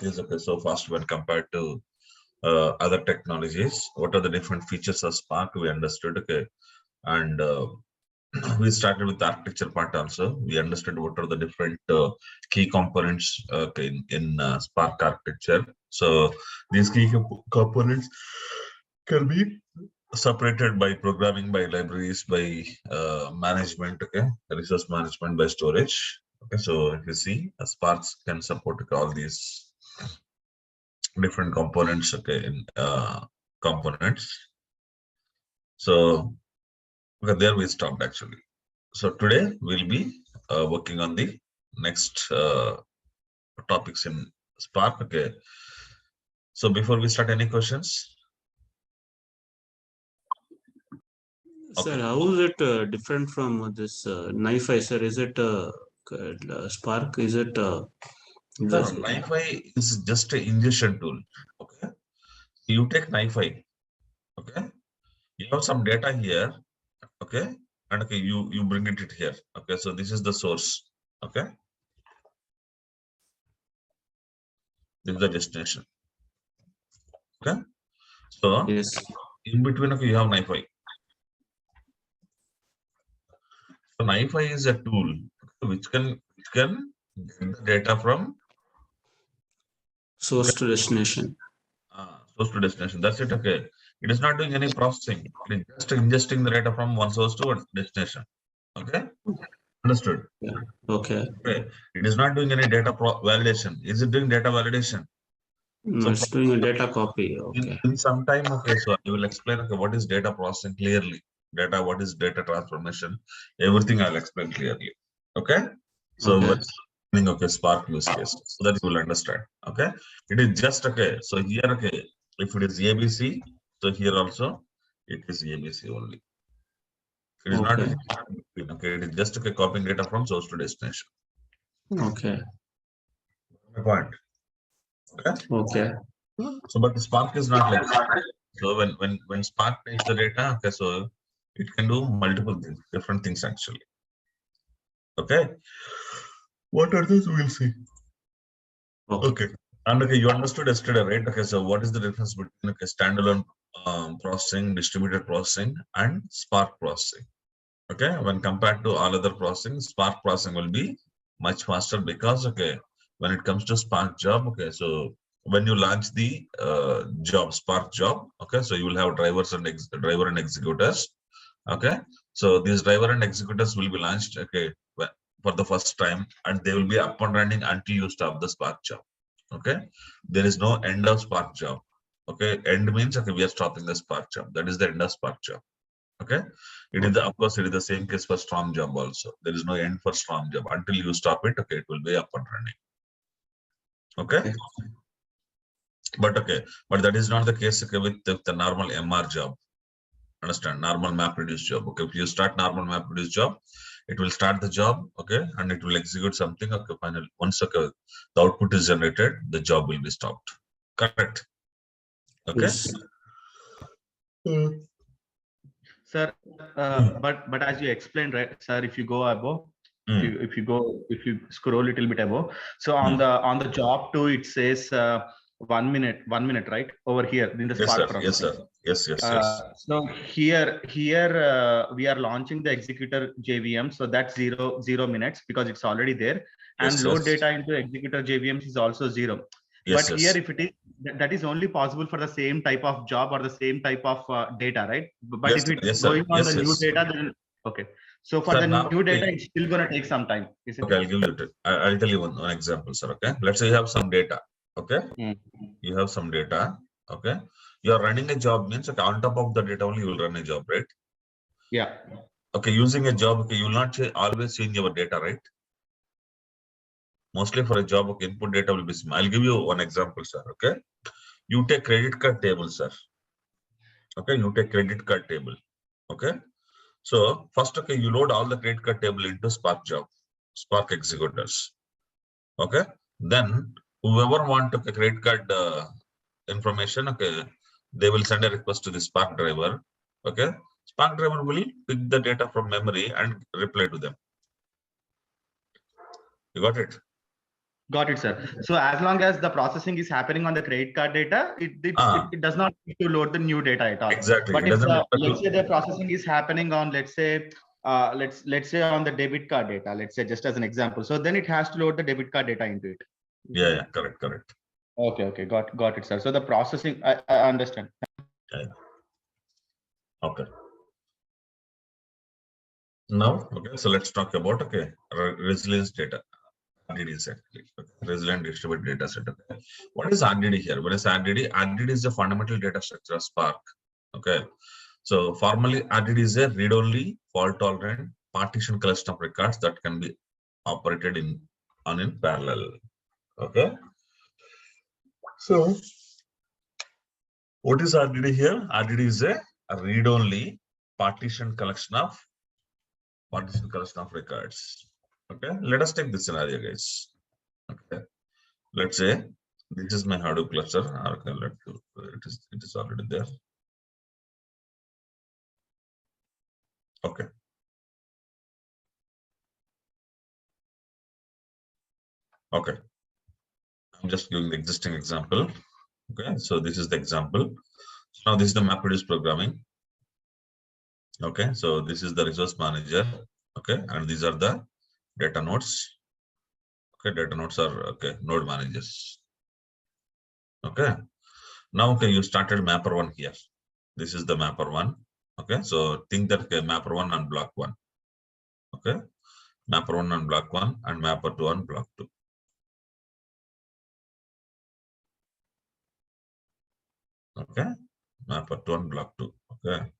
Spark is okay so fast when compared to other technologies. What are the different features of Spark? We understood, okay, and we started with the architecture part also. We understood what are the different key components in Spark architecture. So these key components can be separated by programming, by libraries, by management, okay, resource management, by storage. Okay, so if you see, Spark can support all these different components, okay, in components. So okay, there we stopped actually. So today we'll be working on the next topics in Spark. Okay. So before we start, any questions? Sir, how is it different from this NiFi, sir? Is it Spark? Is it No, NiFi is just an ingestion tool. Okay. You take NiFi. Okay. You have some data here. Okay. And okay, you bring it here. Okay. So this is the source. Okay. This is the destination. Okay. So yes. in between, okay, you have NiFi. So NiFi is a tool which can get the data from Source to destination. Source to destination. That's it. Okay. It is not doing any processing. It is just ingesting the data from one source to one destination. Okay. Understood. Yeah. Okay. Okay. It is not doing any data validation. Is it doing data validation? So it's doing a data copy. Okay. In some time, okay, so I will explain, okay, what is data processing clearly. Data, what is data transformation? Everything I'll explain clearly. Okay. So okay, Spark use case, so that you will understand. Okay. It is just okay. So here, okay, if it is ABC, so here also it is ABC only. It is not okay. It is just okay, copying data from source to destination. Okay. My point. Okay. Okay. So, but the Spark is not like that. So when Spark takes the data, okay, so it can do multiple things, different things actually. Okay. What are those? We'll see. Okay. And okay, you understood yesterday, right? Okay, so what is the difference between okay, standalone processing, distributed processing, and Spark processing? Okay, when compared to all other processing, Spark processing will be much faster because okay, when it comes to Spark job, okay, so when you launch the job, Spark job, okay, so you will have drivers and driver and executors. Okay, so these driver and executors will be launched, okay, for the first time, and they will be up and running until you stop the Spark job. Okay, there is no end of Spark job. Okay, end means okay, we are stopping the Spark job. That is the end of Spark job. Okay, it is of course it is the same case for Storm job also. There is no end for Storm job until you stop it. Okay, it will be up and running. Okay, but that is not the case okay, with the normal MR job. Understand? Normal map reduce job. Okay, if you start normal map reduce job, it will start the job. Okay, and it will execute something. Okay, finally once okay, the output is generated, the job will be stopped. Correct. Okay. Yes. Sir, but as you explained, right, sir, if you go above, if you scroll a little bit above, so on the job 2 it says 1 minute, right, over here in the Spark processing. Yes. So here we are launching the executor JVM, so that's 0 minutes because it's already there, and load data into executor JVMs is also 0. But here, if it is, that is only possible for the same type of job or the same type of data, right? But if it's going on the new data, then okay. So for the new data, it's still going to take some time. Okay, I'll tell you one example, sir. Okay, let's say you have some data. Okay, you have some data. Okay, you are running a job means okay, on top of the data only you will run a job, right? Yeah. Okay, using a job, okay, you will not always change your data, right? Mostly for a job, okay, input data will be small. I'll give you one example, sir. Okay, you take credit card table, sir. Okay, you take credit card table. Okay, so first, okay, you load all the credit card table into Spark job, Spark executors. Okay, then whoever want a credit card information, okay, they will send a request to the Spark driver. Okay, Spark driver will pick the data from memory and reply to them. You got it? Got it, sir. So as long as the processing is happening on the credit card data, it does not need to load the new data at all. Exactly. But It if doesn't let's say the processing is happening on, let's say on the debit card data, let's say, just as an example, so then it has to load the debit card data into it. yeah, correct. Okay, got it, sir. So the processing, I understand. Yeah. Okay. Now, okay, so let's talk about resilience data. RDD set, resilient distributed data set. Okay. What is RDD here? What is RDD? RDD is the fundamental data structure of Spark. Okay. So formally, RDD is a read-only, fault-tolerant, partition collection of records that can be operated in parallel. Okay. So what is RDD here? RDD is a read-only partition collection of records. Okay. Let us take this scenario, guys. Okay. Let's say this is my Hadoop cluster. Okay, it is already there. Okay. Okay. I'm just giving the existing example. Okay, so this is the example. So now this is the MapReduce programming. Okay, so this is the resource manager. Okay, and these are the data nodes. Okay, data nodes are node managers. Okay, now you started mapper one here. This is the mapper one. Okay, so think that mapper one on block one. Okay, mapper one on block one and mapper two on block two. Okay, mapper two on block two. Okay.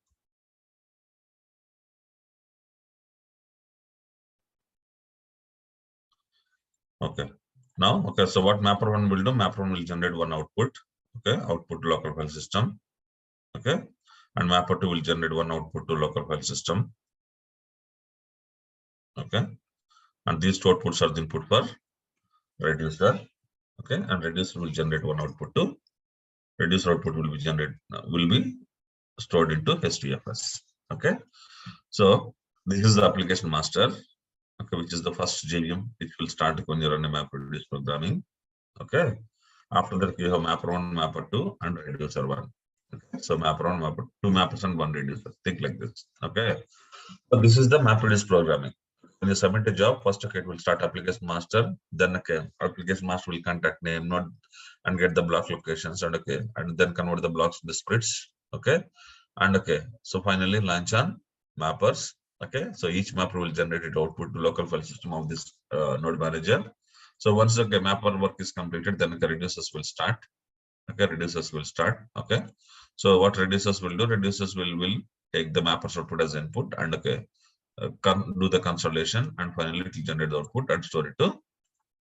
Okay. Now, so what mapper one will do? Mapper one will generate one output. Okay, output to local file system. Okay, and mapper two will generate one output to local file system. Okay, and these two outputs are the input for reducer. Okay, and reducer will generate one output to reducer output will be stored into HDFS. Okay, so this is the application master. Okay, which is the first JVM which will start when you run a MapReduce programming. Okay, after that you have mapper one, mapper two, and reducer one. Okay, so mapper one, mapper two mappers and one reducer. Think like this. Okay, so this is the MapReduce programming. When you submit a job, first it will start application master, then application master will contact name node and get the block locations and then convert the blocks to the splits. Okay, and so finally launch on mappers. Okay, so each mapper will generate it output to local file system of this node manager. So once the mapper work is completed, then the reducers will start. Okay, reducers will start. Okay, so what reducers will do? Reducers will take the mapper's output as input and do the consolidation, and finally it will generate the output and store it to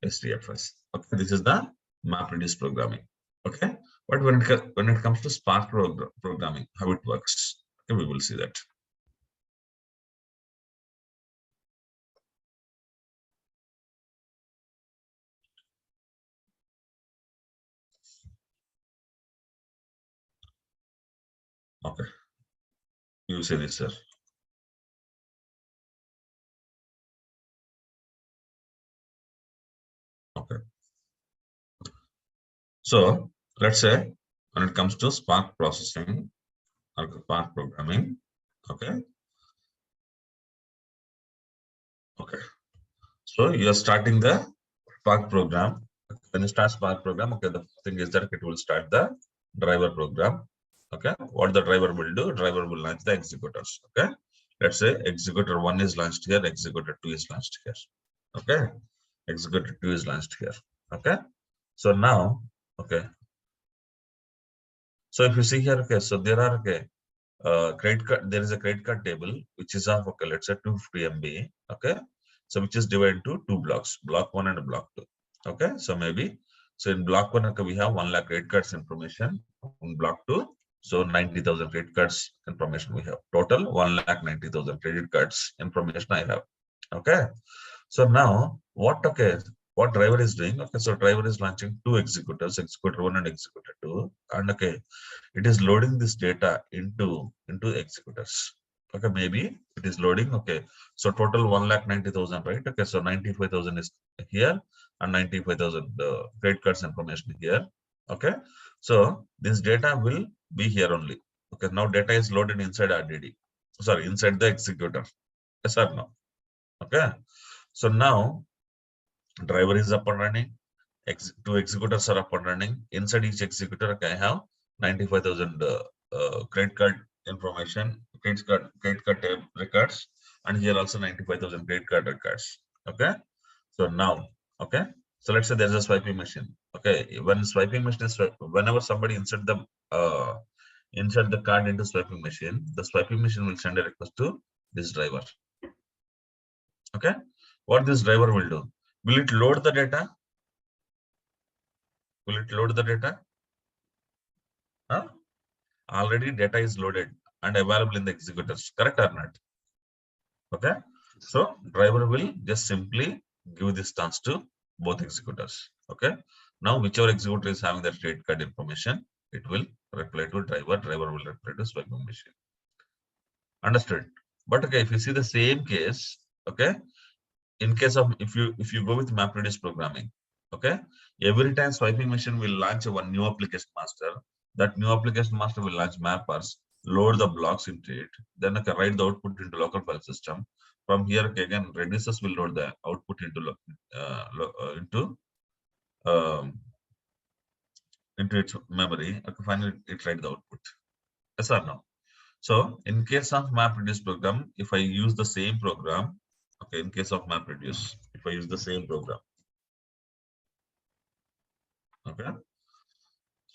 HDFS. Okay, this is the MapReduce programming. Okay, but when it comes to Spark programming, how it works? Okay, we will see that. Okay, you say this, sir. Okay, so let's say when it comes to Spark processing or Spark programming, okay, so you are starting the Spark program. When you start Spark program, the thing is that it will start the driver program. Okay, what the driver will do? Driver will launch the executors. Okay, let's say executor one is launched here, executor two is launched here. Okay, executor two is launched here. Okay, so now, so if you see here, so there are credit card. There is a credit card table which is of let's say 250 MB. Okay, so which is divided into two blocks, block one and block two. Okay, so maybe so in block one we have 1 lakh credit cards information. In block two, so 90,000 credit cards information we have. Total 1,90,000 credit cards information I have. Okay, so now what what driver is doing? Okay, so driver is launching two executors, executor one and executor two, and it is loading this data into executors. Okay, maybe it is loading. Okay, so total 1,90,000, right? Okay, so 95,000 is here and 95,000 credit cards information here. Okay, so this data will be here only. Okay, now data is loaded inside RDD. Sorry, inside the executor. Yes or no? Okay, so now driver is up and running. Two executors are up and running. Inside each executor, okay, I have 95,000 credit card information, credit card records, and here also 95,000 credit card records. Okay, so now, okay, so let's say there's a swiping machine. Okay, when swiping machine is whenever somebody insert the card into swiping machine, the swiping machine will send a request to this driver. Okay, what this driver will do? Will it load the data? Will it load the data? Huh? Already data is loaded and available in the executors, correct or not? Okay, so driver will just simply give this task to both executors. Okay, now whichever executor is having that credit card information, it will reply to driver will reply to swiping machine. Understood? But okay, if you see the same case, okay, in case of if you go with MapReduce programming, okay, every time swiping machine will launch one new application master. That new application master will launch mappers, load the blocks into it, then okay, write the output into local file system. From here, okay, again, reducers will load the output into its memory. Okay, finally, it write the output. Yes or no? So in case of MapReduce program, if I use the same program, okay, in case of MapReduce, if I use the same program, okay,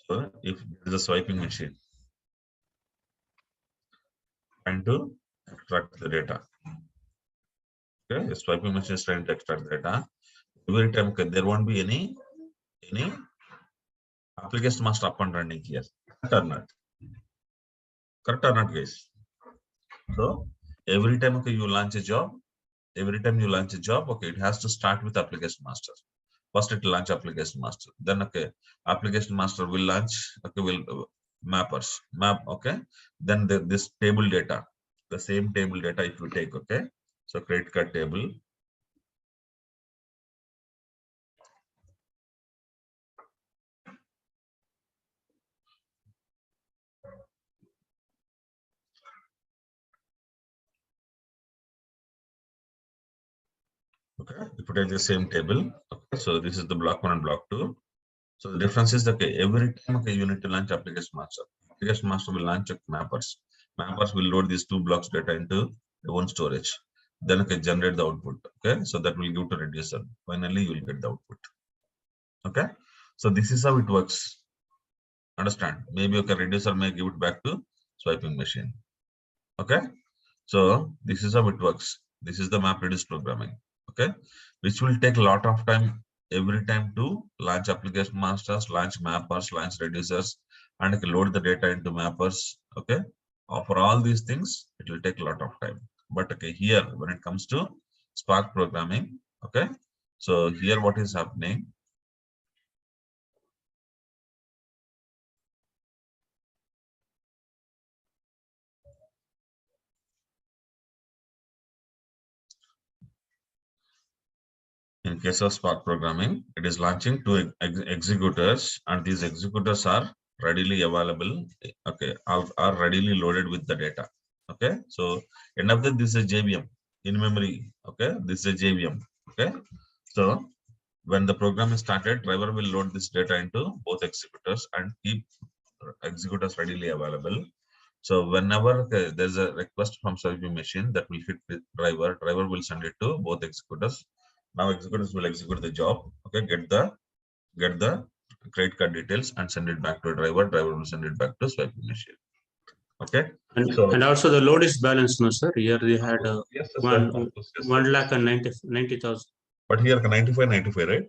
so if there is a swiping machine trying to extract the data, okay, a swiping machine is trying to extract data. Every time, okay, there won't be any application master up and running here. Correct or not? Correct or not, guys? So every time, okay, you launch a job, okay, it has to start with application master. First it will launch application master, then okay, application master will launch, okay, will mappers map, okay, then this table data, the same table data if you take, okay, so credit card table, okay, if you take the same table, okay, so this is the block 1 and block 2. So the difference is, okay, every time, okay, you need to launch application master will launch mappers will load these 2 blocks data into the one storage, then okay, generate the output, okay, so that will give to reducer, finally you will get the output. Okay, so this is how it works. Understand? Maybe okay, reducer may give it back to swiping machine. Okay, so this is how it works. This is the MapReduce programming, okay, which will take a lot of time every time to launch application masters, launch mappers, launch reducers, and okay, load the data into mappers. Okay, for all these things it will take a lot of time. But okay, here when it comes to Spark programming, okay, so here what is happening, in case of Spark programming, it is launching 2 executors, and these executors are readily available. Okay, are readily loaded with the data. Okay, so end of this is JVM in memory. Okay, this is JVM. Okay, so when the program is started, driver will load this data into both executors and keep executors readily available. So whenever there's a request from swiping machine that will hit the driver will send it to both executors. Now executors will execute the job, okay, get the credit card details and send it back to a driver will send it back to swiping machine. Okay, and also the load is balanced, no sir? Here they had yes, one yes, 1,90,000. but here 95, right?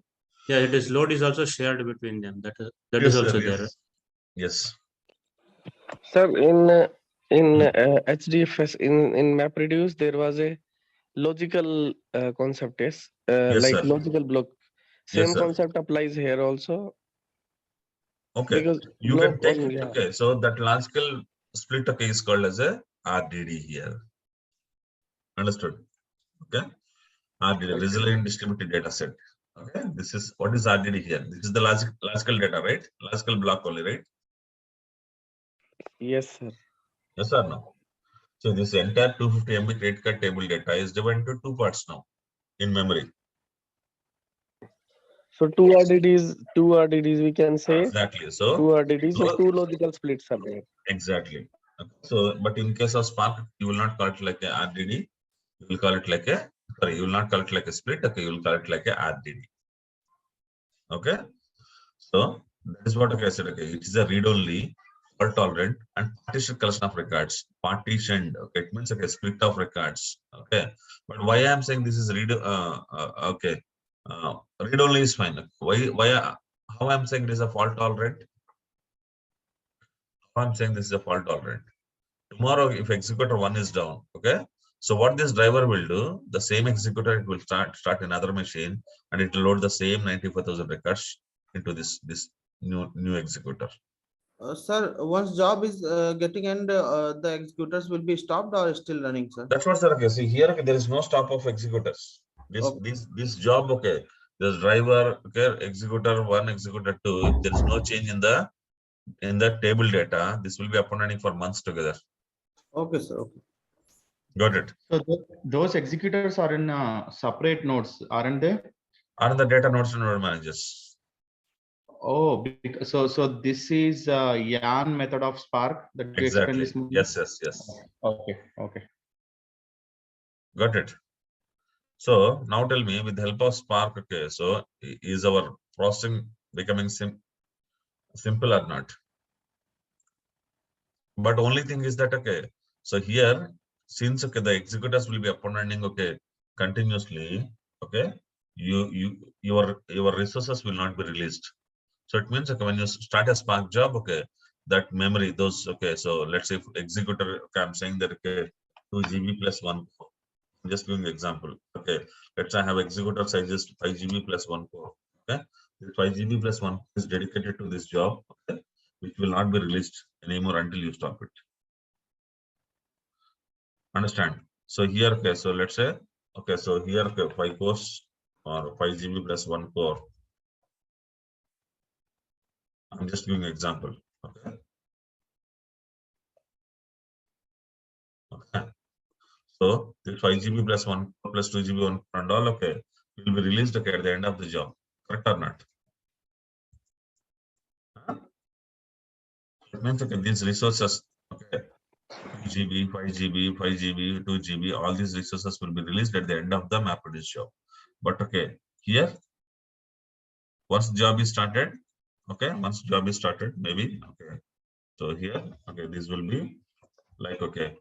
Yeah, it is load is also shared between them. That Yes, is also sir, there. yes. Sir, in HDFS in MapReduce there was a logical concept, yes, Yes, like sir. logical block. Yes, Same sir. concept applies here also. Okay, Because you can take it. yeah. Okay, so that logical split, okay, is called as a RDD here. Understood? Okay. RDD, resilient distributed data set. Okay. This is what is RDD here. This is the logical data, right? Logical block only, right? Yes, sir. Yes or no? So this entire 250 MB credit card table data is divided into two parts now in memory. So two RDDs we can say. Exactly. So Two RDDs, so two logical splits are there. exactly. So, but in case of Spark, you will not call it like a RDD. You will call it like a, sorry, you will not call it like a split. Okay, you will call it like a RDD. Okay. So that is what I said. Okay, it is a read-only, fault tolerant, and partition collection of records. Partitioned. Okay, it means like a split of records. Okay, but why I am saying this is read? Okay, read-only is fine. Why? How I am saying it is a fault tolerant? How I am saying this is a fault tolerant. Tomorrow, if executor 1 is down, okay. So what this driver will do, the same executor, it will start another machine, and it will load the same 94,000 records into this new executor. Sir, once job is getting end, the executors will be stopped or still running, sir? That's what, sir. Okay, see here, okay, there is no stop of executors. This job, okay, there's driver, okay, executor 1, executor 2. If there is no change in the table data, this will be up and running for months together. Okay, sir. Okay. Got it. So those executors are in separate nodes, aren't they? Are the data nodes and node managers? Oh, so this is YARN method of Spark that you explained Exactly. this morning? Yes. Okay. Got it. So now tell me, with the help of Spark, okay, so is our processing becoming simple or not? But only thing is that, okay, so here, since okay, the executors will be up and running, okay, continuously, okay, your resources will not be released. So it means, okay, when you start a Spark job, okay, that memory, those, okay, so let's say if executor, okay, I'm saying that, okay, 2 GB plus 1 core. I'm just giving an example. Okay, let's say I have executor size is 5 GB plus 1 core. Okay, this 5 GB plus 1 is dedicated to this job, okay, which will not be released anymore until you stop it. Understand? So here, okay, so let's say, okay, so here, okay, 5 cores or 5 GB plus 1 core. I'm just giving an example. Okay. Okay. So this 5 GB plus 1 plus 2 GB 1 and all, okay, will be released, okay, at the end of the job. Correct or not? It means, okay, these resources, okay, 2 GB, 5 GB, 5 GB, 2 GB, all these resources will be released at the end of the MapReduce job. But okay, here, once job is started, okay, once job is started, maybe, okay, so here, okay, this will be like, okay,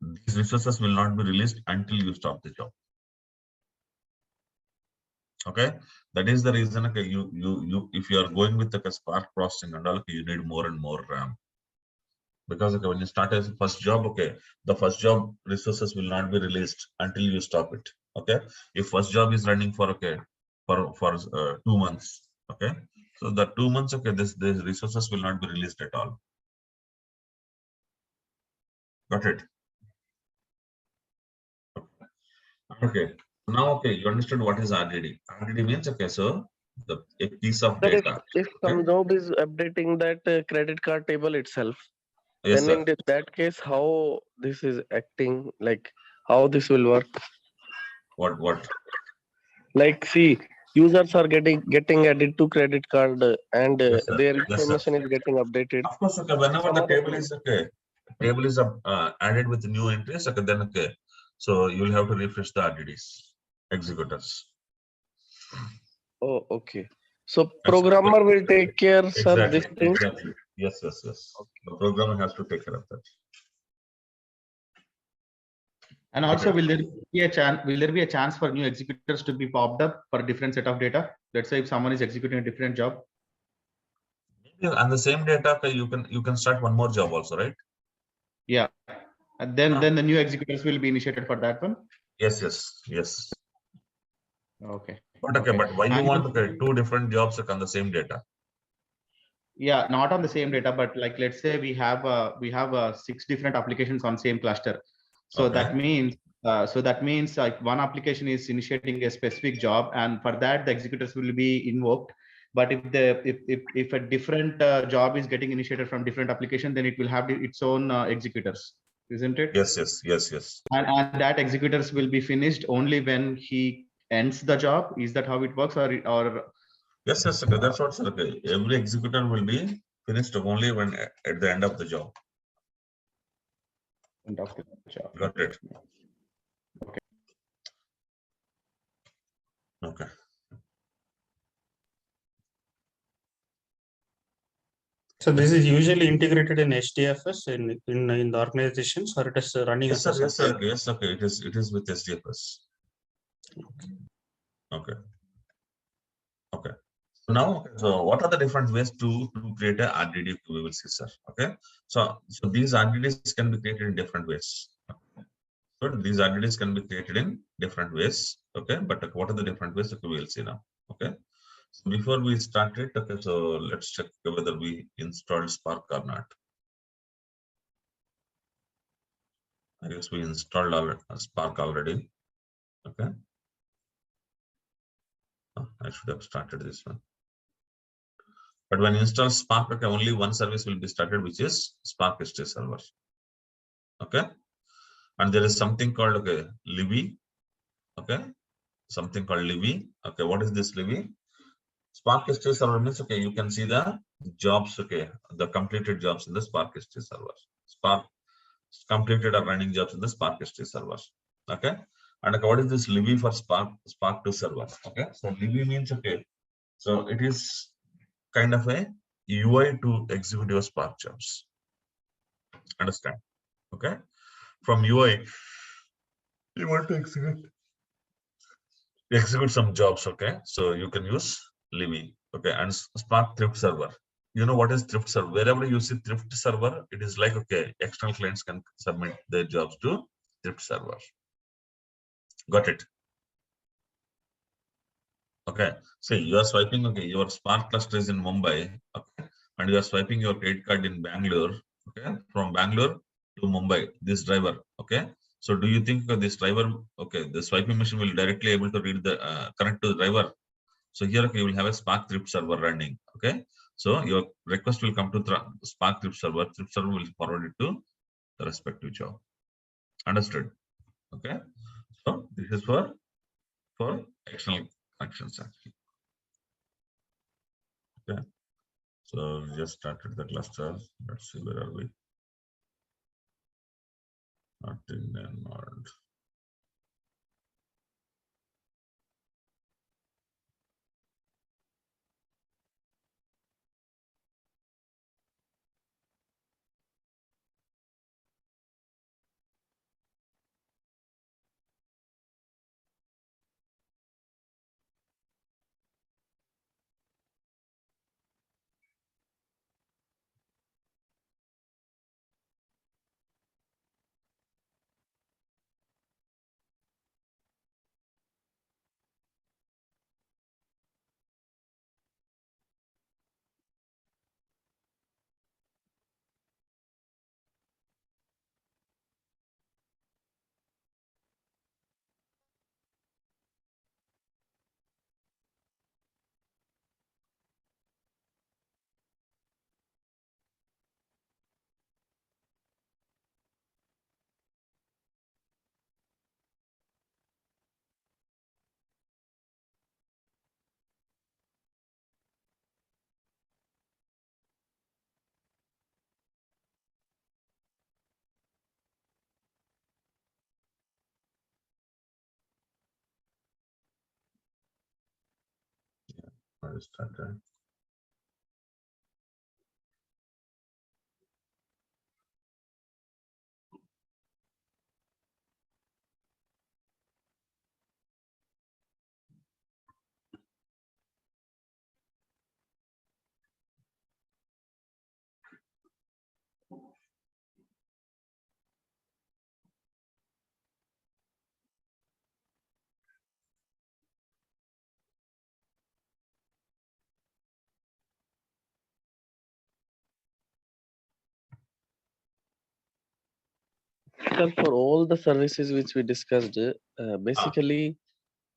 these resources will not be released until you stop the job. Okay, that is the reason, okay, if you are going with the Spark processing and all, okay, you need more and more RAM. Because, okay, when you start as first job, okay, the first job resources will not be released until you stop it. Okay, if first job is running for, okay, for 2 months, okay, so the 2 months, okay, this resources will not be released at all. Got it? Okay, now, okay, you understood what is RDD. RDD means, okay, so a piece of But data. if some job is updating that credit card table itself, Yes, then sir. in that case, how this is acting, like how this will work? What? Like, see, users are getting added to credit card, and Yes, sir. their Yes, sir. information is getting updated. Of course, okay, whenever the table is, okay, table is added with new entries, okay, then, okay, so you will have to refresh the RDDs, executors. Oh, okay. So programmer will take care, sir, this thing. Exactly. Yes. Okay. The programmer has to take care of that. And also, will there be a chance for new executors to be popped up for a different set of data? Let's say if someone is executing a different job. Maybe on the same data, okay, you can start one more job also, right? Yeah. And then the new executors will be initiated for that one. Yes. Okay. But okay, but why you want, okay, 2 different jobs, like, on the same data? Yeah, not on the same data, but like let's say we have 6 different applications on same cluster. So Okay. that means like one application is initiating a specific job, and for that the executors will be invoked. But if a different job is getting initiated from different application, then it will have its own executors, isn't it? Yes, yes, yes, yes. And that executors will be finished only when he ends the job. Is that how it works, or Yes, yes, okay. That's what's okay. Every executor will be finished only when at the end of the job. end of the job? Got it. Okay. Okay. So this is usually integrated in HDFS in the organizations, or it is running Yes, as sir. a Yes, sir. separate? Yes, okay. It is with SDFS. Okay. Okay. So now, okay, so what are the different ways to create a RDD? We will see, sir. Okay. So these RDDs can be created in different ways. So these RDDs can be created in different ways. Okay. But what are the different ways? Okay, we will see now. Okay. So before we start it, okay, so let's check whether we installed Spark or not. I guess we installed Spark already. Okay. Oh, I should have started this one. But when you install Spark, okay, only one service will be started, which is Spark ST server. Okay. And there is something called, okay, Libby. Okay. Something called Libby. Okay. What is this Libby? Spark ST server means, okay, you can see the jobs, okay, the completed jobs in the Spark ST server. Spark completed or running jobs in the Spark ST server. Okay. And okay, what is this Libby for Spark 2 server? Okay. So Libby means, okay, so it is kind of a UI to execute your Spark jobs. Understand? Okay. From UI, you want to execute some jobs. Okay. So you can use Libby. Okay. And Spark thrift server. You know what is thrift server? Wherever you see thrift server, it is like, okay, external clients can submit their jobs to thrift server. Got it? Okay. See, you are swiping, okay, your Spark cluster is in Mumbai, okay, and you are swiping your credit card in Bangalore, okay, from Bangalore to Mumbai, this driver, okay. So do you think this driver, okay, the swiping machine will directly able to read the connect to the driver? So here, okay, you will have a Spark thrift server running, okay. So your request will come to Spark thrift server will forward it to the respective job. Understood? Okay. So this is for external connections actually. Okay. So just started the cluster. Let's see, where are we? Not in node. I started. Sir, for all the services which we discussed, basically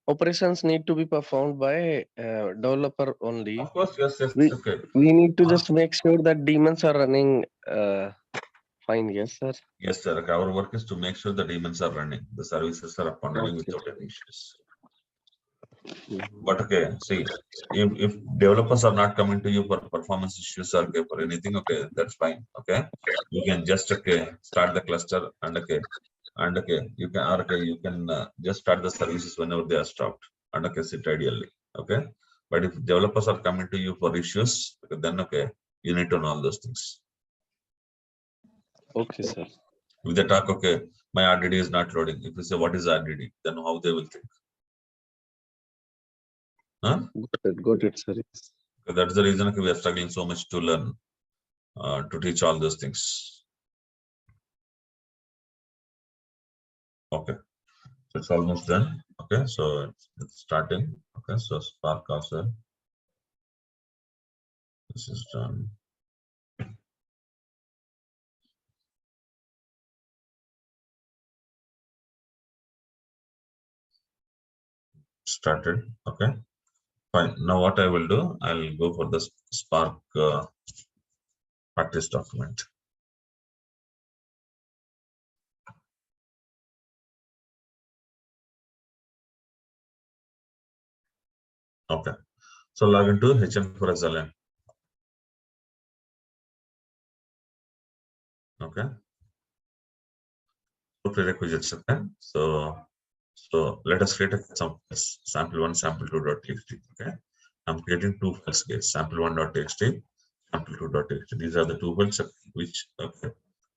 operations need to be performed by developer only. Of course, yes, We okay. we need to just make sure that daemons are running fine. Yes, sir. Yes, sir. Okay. Our work is to make sure the daemons are running, the services are up and running Okay. without any issues. Mhm. But okay, see, if developers are not coming to you for performance issues or okay, for anything, okay, that's fine. Okay, you can just okay start the cluster and okay, you can or okay you can just start the services whenever they are stopped and okay sit ideally. Okay, but if developers are coming to you for issues, okay, then okay, you need to know all those things. Okay, sir. If they talk, okay, my RDD is not loading. If you say what is RDD, then how they will think? Huh? Got it, sir. Yes. That's the reason okay, we are struggling so much to learn. To teach all those things. Okay, so it's almost done. Okay, so it's starting. Okay, so Spark also. This is done. Started. Okay, fine. Now what I will do, I'll go for the Spark practice document. Okay, so log into HM for SLM. Okay, so prerequisites. Okay, so let us create some sample1, sample2.txt. Okay, I'm creating two files here, sample1.txt, sample2.txt. These are the two files which okay,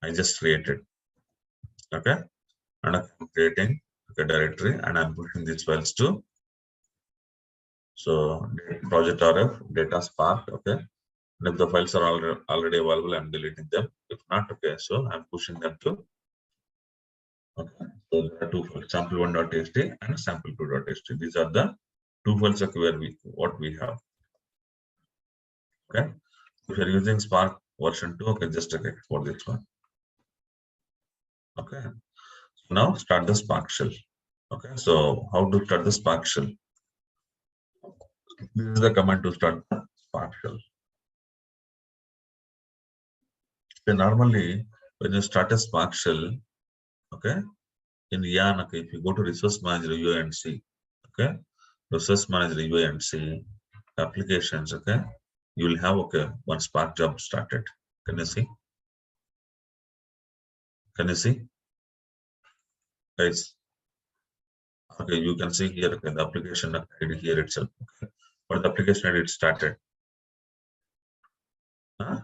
I just created. Okay, and I'm creating a directory and I'm pushing these files to so project RF data Spark. Okay, and if the files are already available, I'm deleting them. If not, okay, so I'm pushing them to okay. So there are two files, sample1.txt and sample2.txt. These are the two files where what we have. Okay, if you're using Spark version 2, okay, just okay for this one. Okay, so now start the Spark shell. Okay, so how to start the Spark shell? This is the command to start the Spark shell. So normally when you start a Spark shell, okay, in Yarn, okay, if you go to resource manager UI and see, okay, resource manager UI and see applications, okay, you will have okay one Spark job started. Can you see? Can you see? Guys, okay, you can see here okay, the application ID here itself. Okay, but the application ID started. Huh?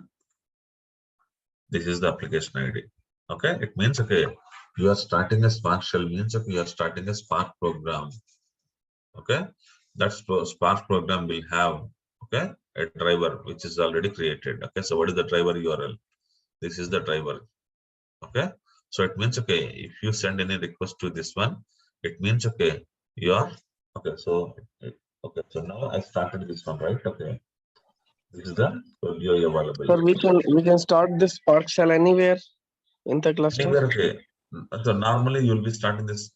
This is the application ID. Okay, it means okay, you are starting a Spark shell means okay, you are starting a Spark program. Okay, that Spark program will have okay a driver which is already created. Okay, so what is the driver URL? This is the driver. Okay, so it means okay, if you send any request to this one, it means okay, you are okay. So okay, so now I started this one, right? Okay, this is the UI available. Sir, we can start this Spark shell anywhere in the cluster. Anywhere, okay. So normally you will be starting this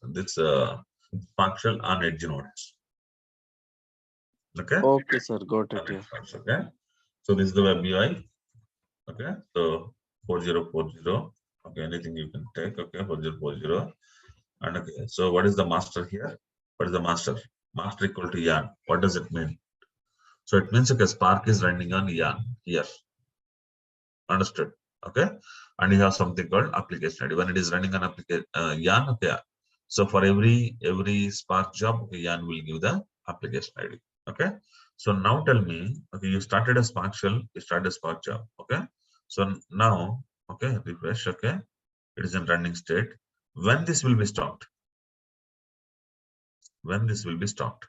Spark shell on edge nodes. Okay. Okay, sir. Got it. Yeah. Okay. So this is the web UI. Okay. So 4040. Okay. Anything you can take. Okay. 4040. And okay. So what is the master here? What is the master? Master equal to yarn. What does it mean? So it means okay, Spark is running on yarn here. Understood? Okay. And you have something called application ID. When it is running on application yarn, okay. So for every Spark job, okay, yarn will give the application ID. Okay. So now tell me, okay, you started a Spark shell, you started a Spark job. Okay. So now, okay, refresh. Okay, it is in running state. When this will be stopped? When this will be stopped?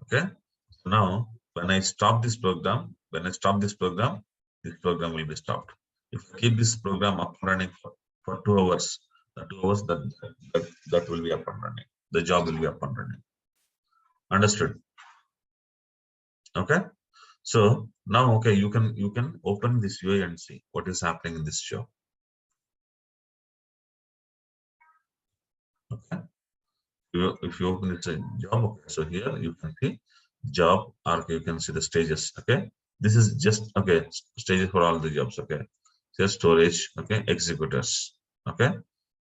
Okay. So now, when I stop this program, this program will be stopped. If I keep this program up and running for 2 hours, the 2 hours that will be up and running. The job will be up and running. Understood? Okay. So now, okay, you can open this UI and see what is happening in this job. if you open it, a job, okay, so here you can see job, or you can see the stages. Okay, this is just okay stages for all the jobs. Okay, here storage. Okay, executors. Okay,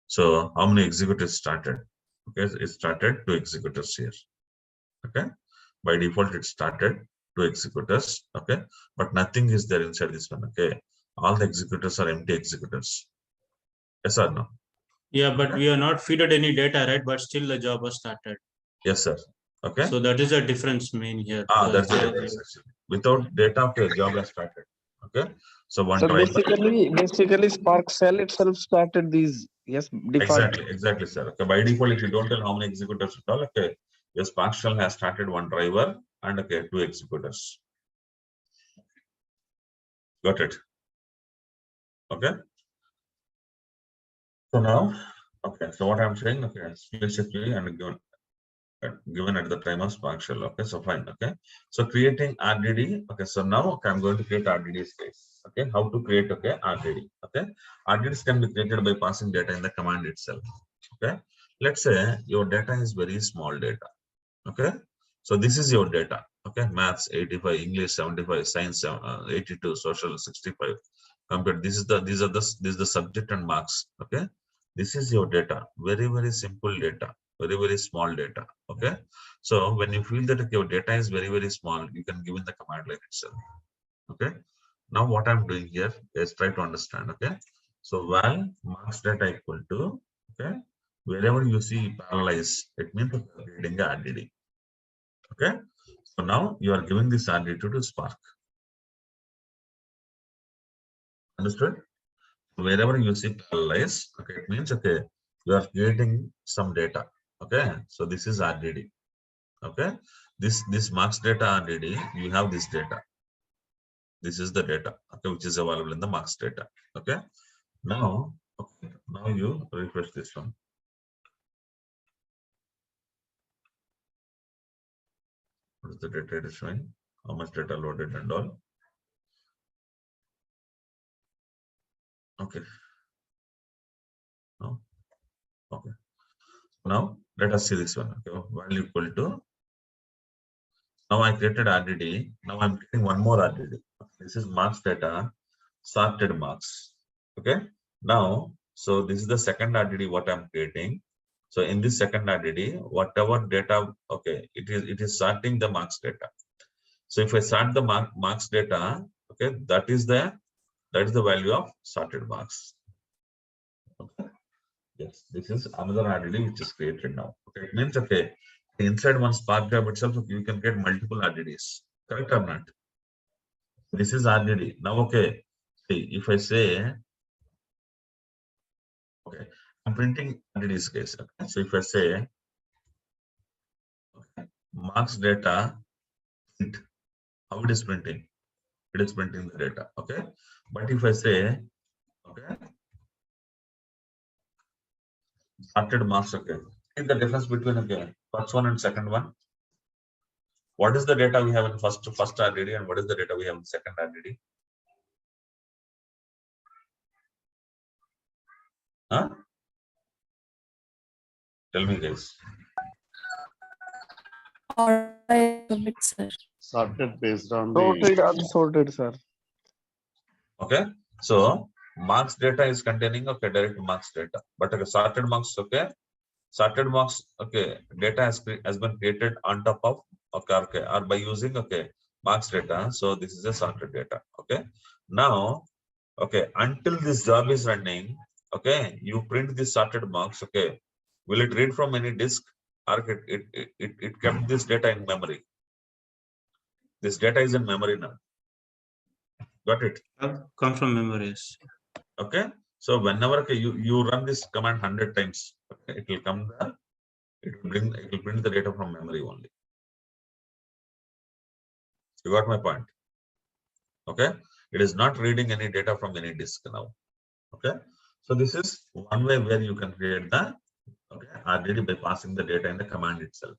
so how many executors started? Okay, it started 2 executors here. Okay, by default it started 2 executors. Okay, but nothing is there inside this one. Okay, all the executors are empty executors. Yes or no? Yeah, but we are not feeded any data, right? But still the job was started. Yes, sir. Okay. So that is the difference main here. That's the difference actually. Without data, okay, job has started. Okay. So one So driver. basically Spark Shell itself started these, yes, default. Exactly, sir. Okay, by default, if you don't tell how many executors at all, okay, your Spark Shell has started 1 driver and okay, 2 executors. Got it. Okay. So now, okay, so what I'm saying, okay, explicitly and given at the time of Spark Shell. Okay, so fine. Okay, so creating RDD. Okay, so now okay, I'm going to create RDD space. Okay, how to create okay RDD. Okay, RDDs can be created by passing data in the command itself. Okay, let's say your data is very small data. Okay, so this is your data. Okay, maths 85, English 75, science 82, social 65. Compared, this is the subject and marks. Okay, this is your data. Very simple data. Very small data. Okay, so when you feel that okay, your data is very small, you can give in the command line itself. Okay, now what I'm doing here is try to understand. Okay, so val marks data equal to okay, wherever you see parallelize, it means you're creating a RDD. Okay, so now you are giving this RDD to Spark. Understood? Wherever you see parallelize, okay, it means okay, you are creating some data. Okay, so this is RDD. Okay, this marks data RDD, you have this data. This is the data, okay, which is available in the marks data. Okay, now okay, now you refresh this one. What is the data it is showing? How much data loaded and all? Okay. No. Okay. Now let us see this one. Okay, value equal to. Now I created RDD. Now I'm creating one more RDD. This is marks data, sorted marks. Okay. Now, so this is the second RDD what I'm creating. So in this second RDD, whatever data, okay, it is sorting the marks data. So if I sort the marks data, okay, that is the value of sorted marks. Okay. Yes, this is another RDD which is created now. Okay, it means okay, inside one Spark job itself, you can get multiple RDDs. Correct or not? This is RDD. Now, okay, see, if I say, okay, I'm printing RDD's case. Okay, so if I say, okay, marks data, print, how it is printing? It is printing the data. Okay, but if I say, okay, sorted marks, okay, see the difference between okay, first one and second one. What is the data we have in first RDD and what is the data we have in second RDD? Huh? Tell me guys. Sir. Sorted based on Sorted, the unsorted, sir. Okay, so marks data is containing okay direct marks data, but okay, sorted marks, okay, sorted marks, okay, data has been created on top of okay or by using okay marks data. So this is a sorted data. Okay, now okay, until this job is running, okay, you print this sorted marks. Okay, will it read from any disk or it kept this data in memory? This data is in memory now. Got it? Come from memories. Okay, so whenever okay, you run this command 100 times, okay, it will come there. It will print the data from memory only. You got my point? Okay, it is not reading any data from any disk now. Okay, so this is one way where you can create the okay RDD by passing the data in the command itself.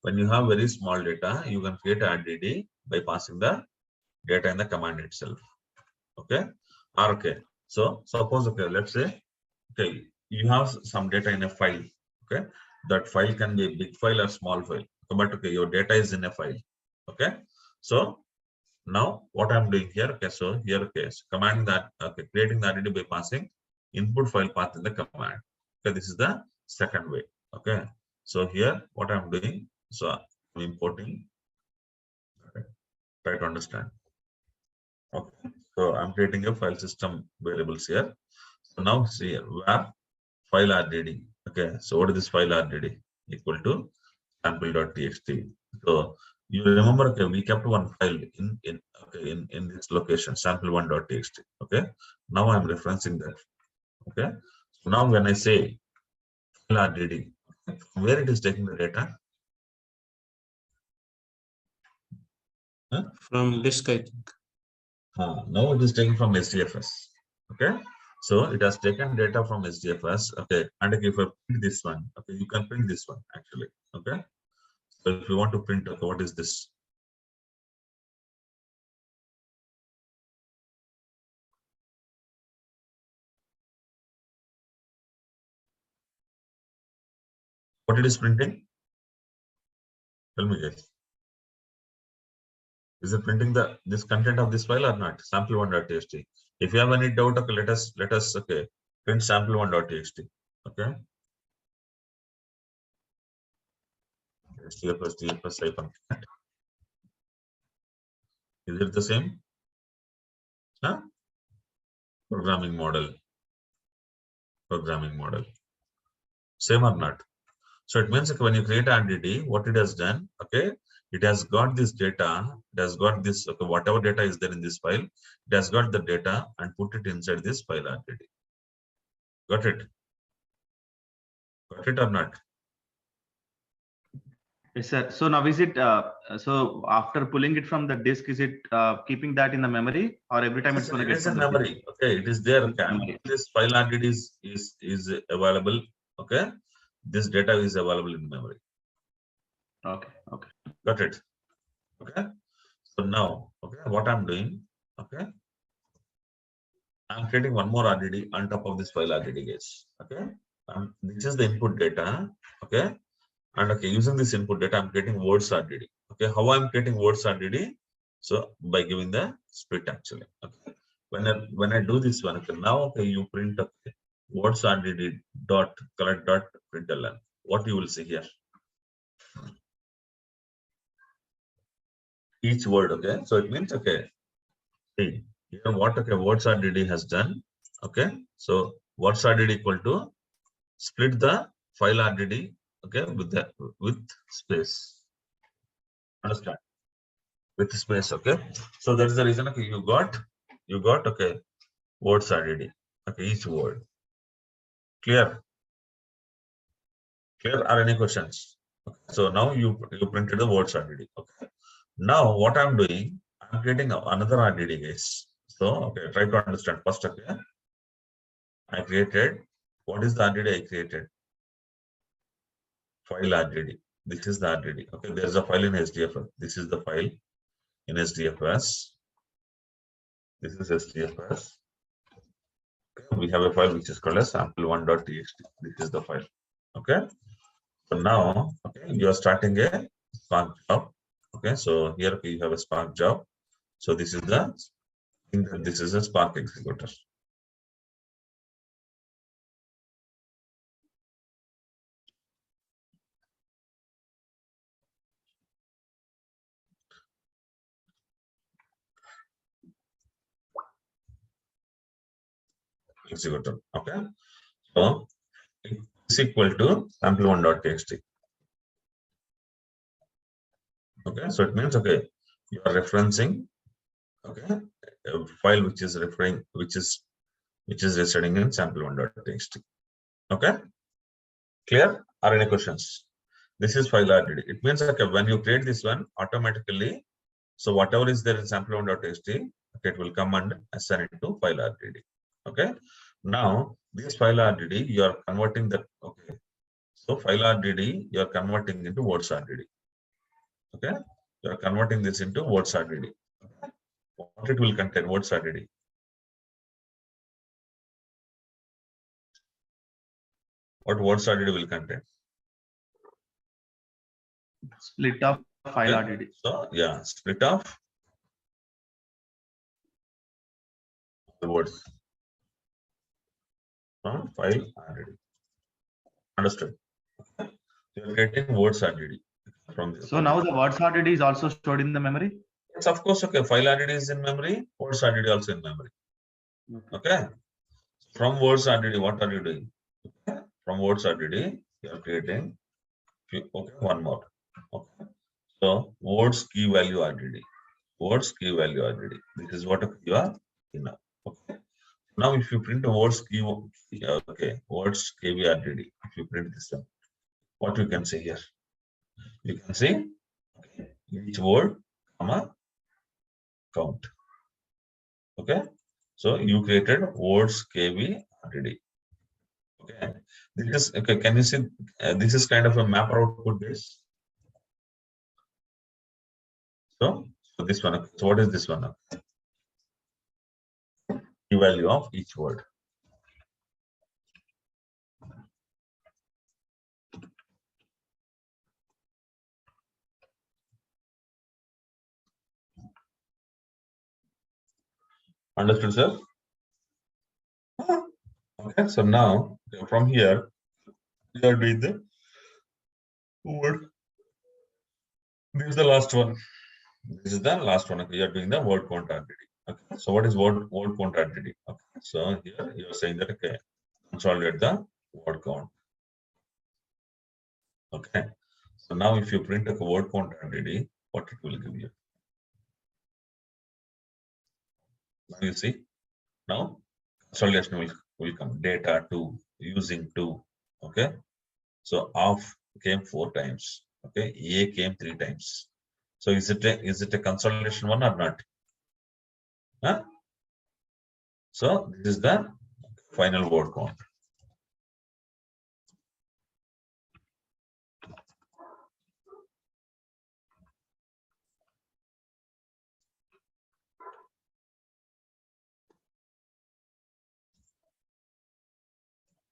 When you have very small data, you can create RDD by passing the data in the command itself. Okay, okay. So suppose okay, let's say okay, you have some data in a file. Okay, that file can be a big file or small file, but okay, your data is in a file. Okay, so now what I'm doing here, okay, so here, okay, so command that, okay, creating the RDD by passing input file path in the command. Okay, this is the second way. Okay, so here what I'm doing, so I'm importing. Okay, try to understand. Okay, so I'm creating a file system variables here. So now see here, where file RDD. Okay, so what is this file RDD? Equal to sample.txt. So you remember, okay, we kept one file in this location, sample1.txt. Okay, now I'm referencing that. Okay, so now when I say file RDD, from where it is taking the data? Huh? From disk, I think. Now it is taken from SDFS. Okay, so it has taken data from SDFS. Okay, and if I print this one, okay, you can print this one actually. Okay, so if you want to print, okay, what is this? What it is printing? Tell me, guys. Is it printing this content of this file or not? Sample1.txt. If you have any doubt, okay, let us okay, print sample1.txt. Okay. STFS hyphen cat. Is it the same? Huh? Programming model. Same or not? So it means, okay, when you create RDD, what it has done, okay, it has got this data, it has got this, okay, whatever data is there in this file, it has got the data and put it inside this file RDD. Got it? Got it or not? Yes, sir. So now is it, so after pulling it from the disk, is it keeping that in the memory, or every time it's going to It get is in from the memory. Okay, it is there. Okay. Memory. This file RDD is available. Okay, this data is available in memory. Okay. Okay. Got it? Okay. So now, okay, what I'm doing, okay, I'm creating one more RDD on top of this file RDD, guys. Okay, this is the input data. Okay, and okay, using this input data, I'm creating words RDD. Okay, how I'm creating words RDD? So by giving the split actually. Okay, when I do this one, okay, now okay, you print okay, words RDD dot collect dot println. What you will see here? Each word. Okay, so it means okay. See here what okay words RDD has done. Okay, so words RDD equal to split the file RDD. Okay, with space. Understand? With space. Okay, so that is the reason. Okay, you got okay words RDD. Okay, each word. Clear? Are any questions? Okay, so now you printed the words RDD. Okay, now what I'm doing, I'm creating another RDD, guys. So okay, try to understand first. Okay, I created, what is the RDD I created? File RDD. This is the RDD. Okay, there's a file in SDFS. This is the file in SDFS. This is SDFS. Okay, we have a file which is called as sample1.txt. This is the file. Okay, so now okay, you are starting a Spark job. Okay, so here okay, you have a Spark job. So this is a Spark executor. Okay, so it's equal to sample1.txt. Okay, so it means okay, you are referencing okay a file which is residing in sample1.txt. Okay, clear? Are any questions? This is file RDD. It means okay, when you create this one, automatically, so whatever is there in sample1.txt, okay, it will come and assign it to file RDD. Okay, now this file RDD, you are converting that. Okay, so file RDD, you are converting into words RDD. Okay, you are converting this into words RDD. Okay? What it will contain? Words RDD. What words RDD will contain? Split of file Okay. RDD. So yeah, split of the words from file RDD. Understood? Okay. You are getting words RDD from this. So now the words RDD is also stored in the memory. Yes, of course. Okay, file RDD is in memory. Words RDD also in memory. Okay. From words RDD, what are you doing? Okay. From words RDD, you are creating. Okay, one more. Okay. So words key value RDD. Words key value RDD. This is what you are in now. Okay. Now if you print a words key, okay, words KB RDD. If you print this one, what you can see here? You can see okay, each word, comma, count. Okay. So you created words KB RDD. Okay. This is okay. Can you see? This is kind of a mapper output base. So this one. So what is this one? The value of each word. Understood, sir? Okay. So now from here, you are doing the word. This is the last one. This is the last one. Okay. You are doing the word count RDD. Okay. So what is word count RDD? Okay. So here you are saying that okay, consolidate the word count. Okay. So now if you print a word count RDD, what it will give you? Now you see. Now consolidation will come. Data 2 using 2. Okay. So off came 4 times. Okay. A came 3 times. So is it a consolidation one or not? Huh? So this is the final word count.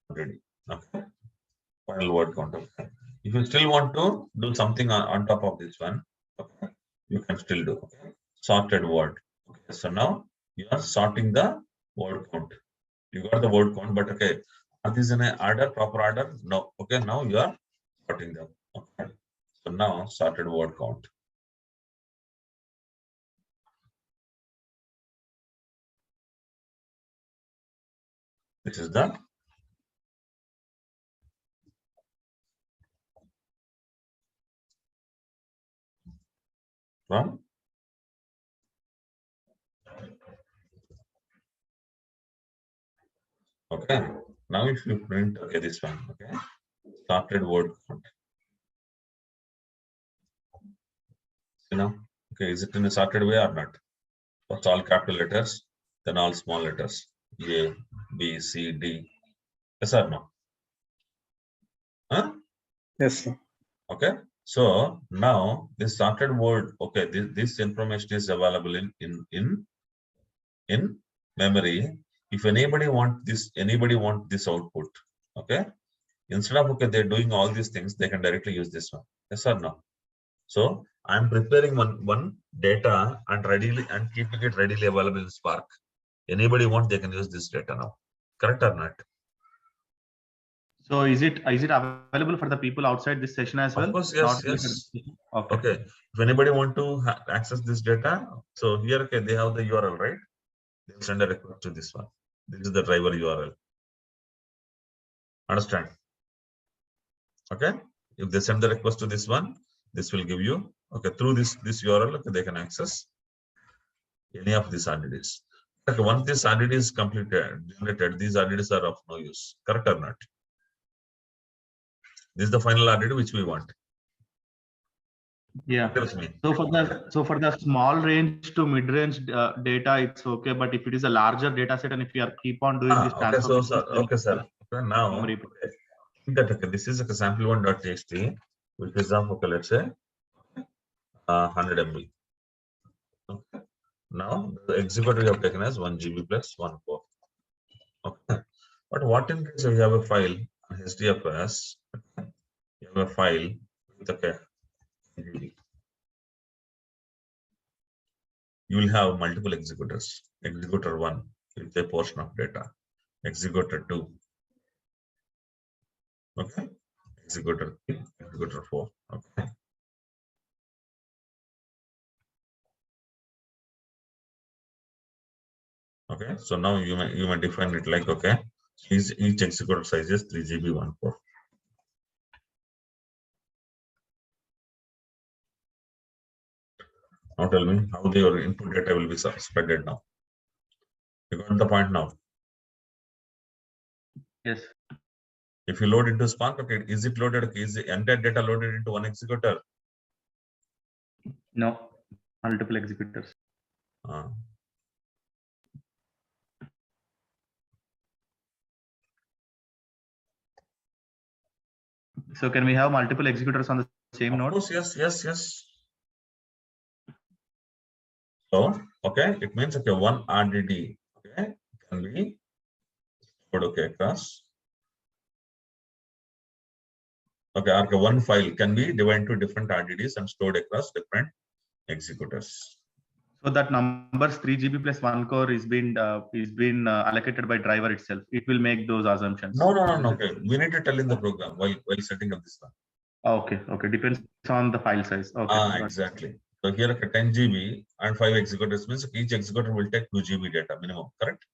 Ready. Okay. Final word count. Okay. If you still want to do something on top of this one, okay, you can still do. Okay. Sorted word. Okay. So now you are sorting the word count. You got the word count, but okay, are these in an order, proper order? No. Okay. Now you are sorting them. Okay. So now sorted word count. This is the from okay. Now if you print okay this one, okay, sorted word count. You know, okay, is it in a sorted way or not? First all capital letters, then all small letters. A, B, C, D. Yes or no? Huh? Yes, sir. Okay. So now this sorted word, okay, this information is available in memory. If anybody want this output, okay, instead of okay, they're doing all these things, they can directly use this one. Yes or no? So I'm preparing one data and keeping it readily available in Spark. Anybody want, they can use this data now. Correct or not? So is it available for the people outside this session as well? Of course, yes, Not yes. Okay. Okay. If anybody want to access this data, so here okay, they have the URL, right? They'll send a request to this one. This is the driver URL. Understand? Okay. If they send the request to this one, this will give you okay through this URL. Okay, they can access any of these RDDs. Okay, once this RDD is completed, generated, these RDDs are of no use. Correct or not? This is the final RDD which we want. Yeah. Tells me. So for the small range to mid range data, it's okay. But if it is a larger data set and if you are keep on doing this Okay, so transformation, okay, sir. Okay, now memory. that okay, this is a sample one.txt, which is of okay, let's say 100 MB. Okay. Now the execute we have taken as 1 GB plus 1 core. Okay. But what in case we have a file HDFS? You have a file with okay You will have multiple executors. Executor 1 with a portion of data. Executor 2. Okay. Executor 3, executor 4. Okay. Okay. So now you may define it like, okay, each executor size is 3 GB 1 core. Now tell me how your input data will be spreaded now. You got the point now. Yes. If you load into Spark, okay, is it loaded? Okay, is the entire data loaded into one executor? No, multiple executors. So can we have multiple executors on the same node? Of course, yes. So, okay, it means, okay, one RDD, okay, can be stored, okay, across. Okay, one file can be divided into different RDDs and stored across different executors. So that numbers 3 GB plus 1 core is been allocated by driver itself. It will make those assumptions. No. Okay, we need to tell in the program while setting up this one. Okay. Depends on the file size. Okay. Exactly. So here, okay, 10 GB and 5 executors means each executor will take 2 GB data minimum, correct?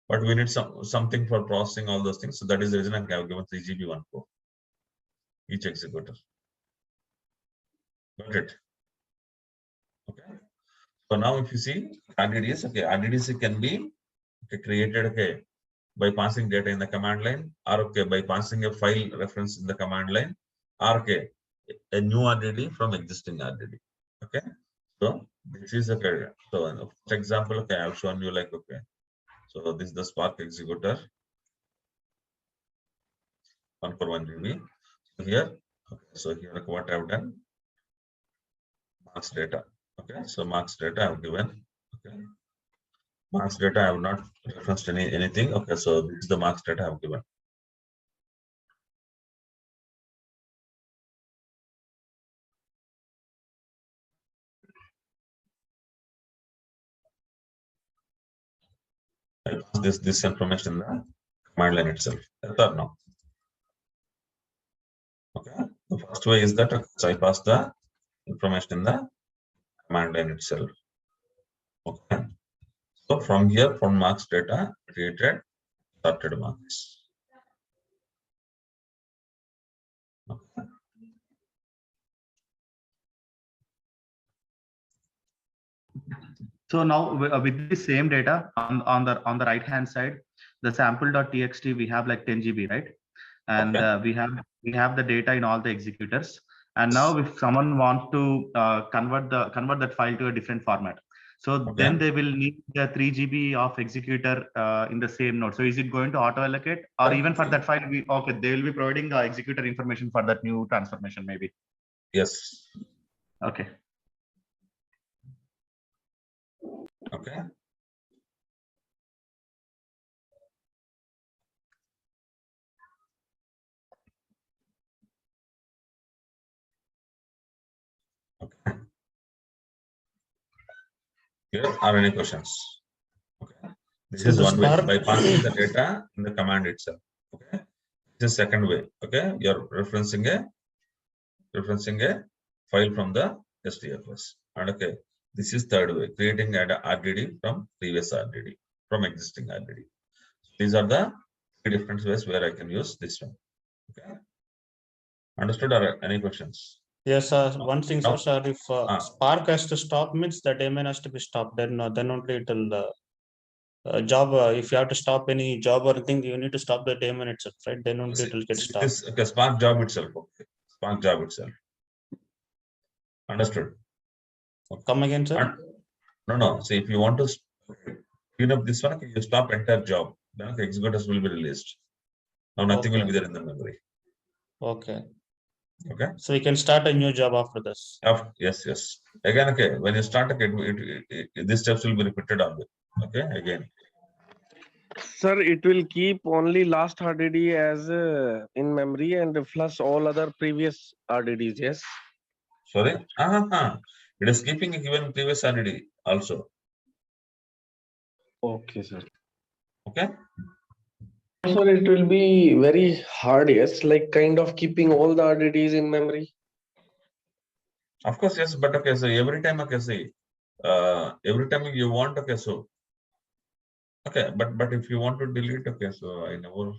But we need something for processing all those things. So that is the reason I have given 3 GB 1 core. Each executor. Got it? Okay. So now if you see RDDs, okay, RDDs can be created, okay, by passing data in the command line, or okay, by passing a file reference in the command line, or okay, a new RDD from existing RDD. Okay. So this is okay. So for example, okay, I've shown you like, okay. So this is the Spark executor. 1 for 1 GB. So here, okay, so here what I've done, marks data. Okay, so marks data I've given. Okay, marks data I have not referenced anything. Okay, so this is the marks data I've given. I pass this information in the command line itself. That's or no? Okay, the first way is that so I pass the information in the command line itself. Okay, so from here, from marks data created sorted marks. Okay. So now with the same data on the right hand side, the sample.txt we have like 10 GB, right? And Okay. we have the data in all the executors. And now if someone wants to convert that file to a different format, so then they will need the 3 GB of executor in the same node. So is it going to auto allocate, or even for that file they will be providing the executor information for that new transformation maybe? Yes. Okay. Okay. Okay. Here are any questions? Okay. This is one way by passing the data in the command itself. Okay. This is second way. Okay. You're referencing a file from the STFS. And okay. This is third way, creating an RDD from previous RDD, from existing RDD. These are the three different ways where I can use this one. Okay. Understood, or any questions? Yes, one thing, sir, if Spark has to stop, means the daemon has to be stopped. Then only it will job. If you have to stop any job or anything, you need to stop the daemon itself, right? Then only it will get stopped. Okay, Spark job itself. Okay. Spark job itself. Understood. Okay. Come again, sir? No. So if you want to clean up this one, you stop entire job. Then the executors will be released. Now nothing will be there in the memory. Okay. Okay. So we can start a new job after this. Yes. Again, okay. When you start, okay, these steps will be repeated on it. Okay, again. Sir, it will keep only last RDD as in memory and flush all other previous RDDs. Yes. Sorry? It is keeping a given previous RDD also. Okay, sir. Okay. So it will be very hard, yes, like kind of keeping all the RDDs in memory. Of course, yes, but okay, so every time, okay, see, every time you want, okay, so, okay, but if you want to delete, okay, so I never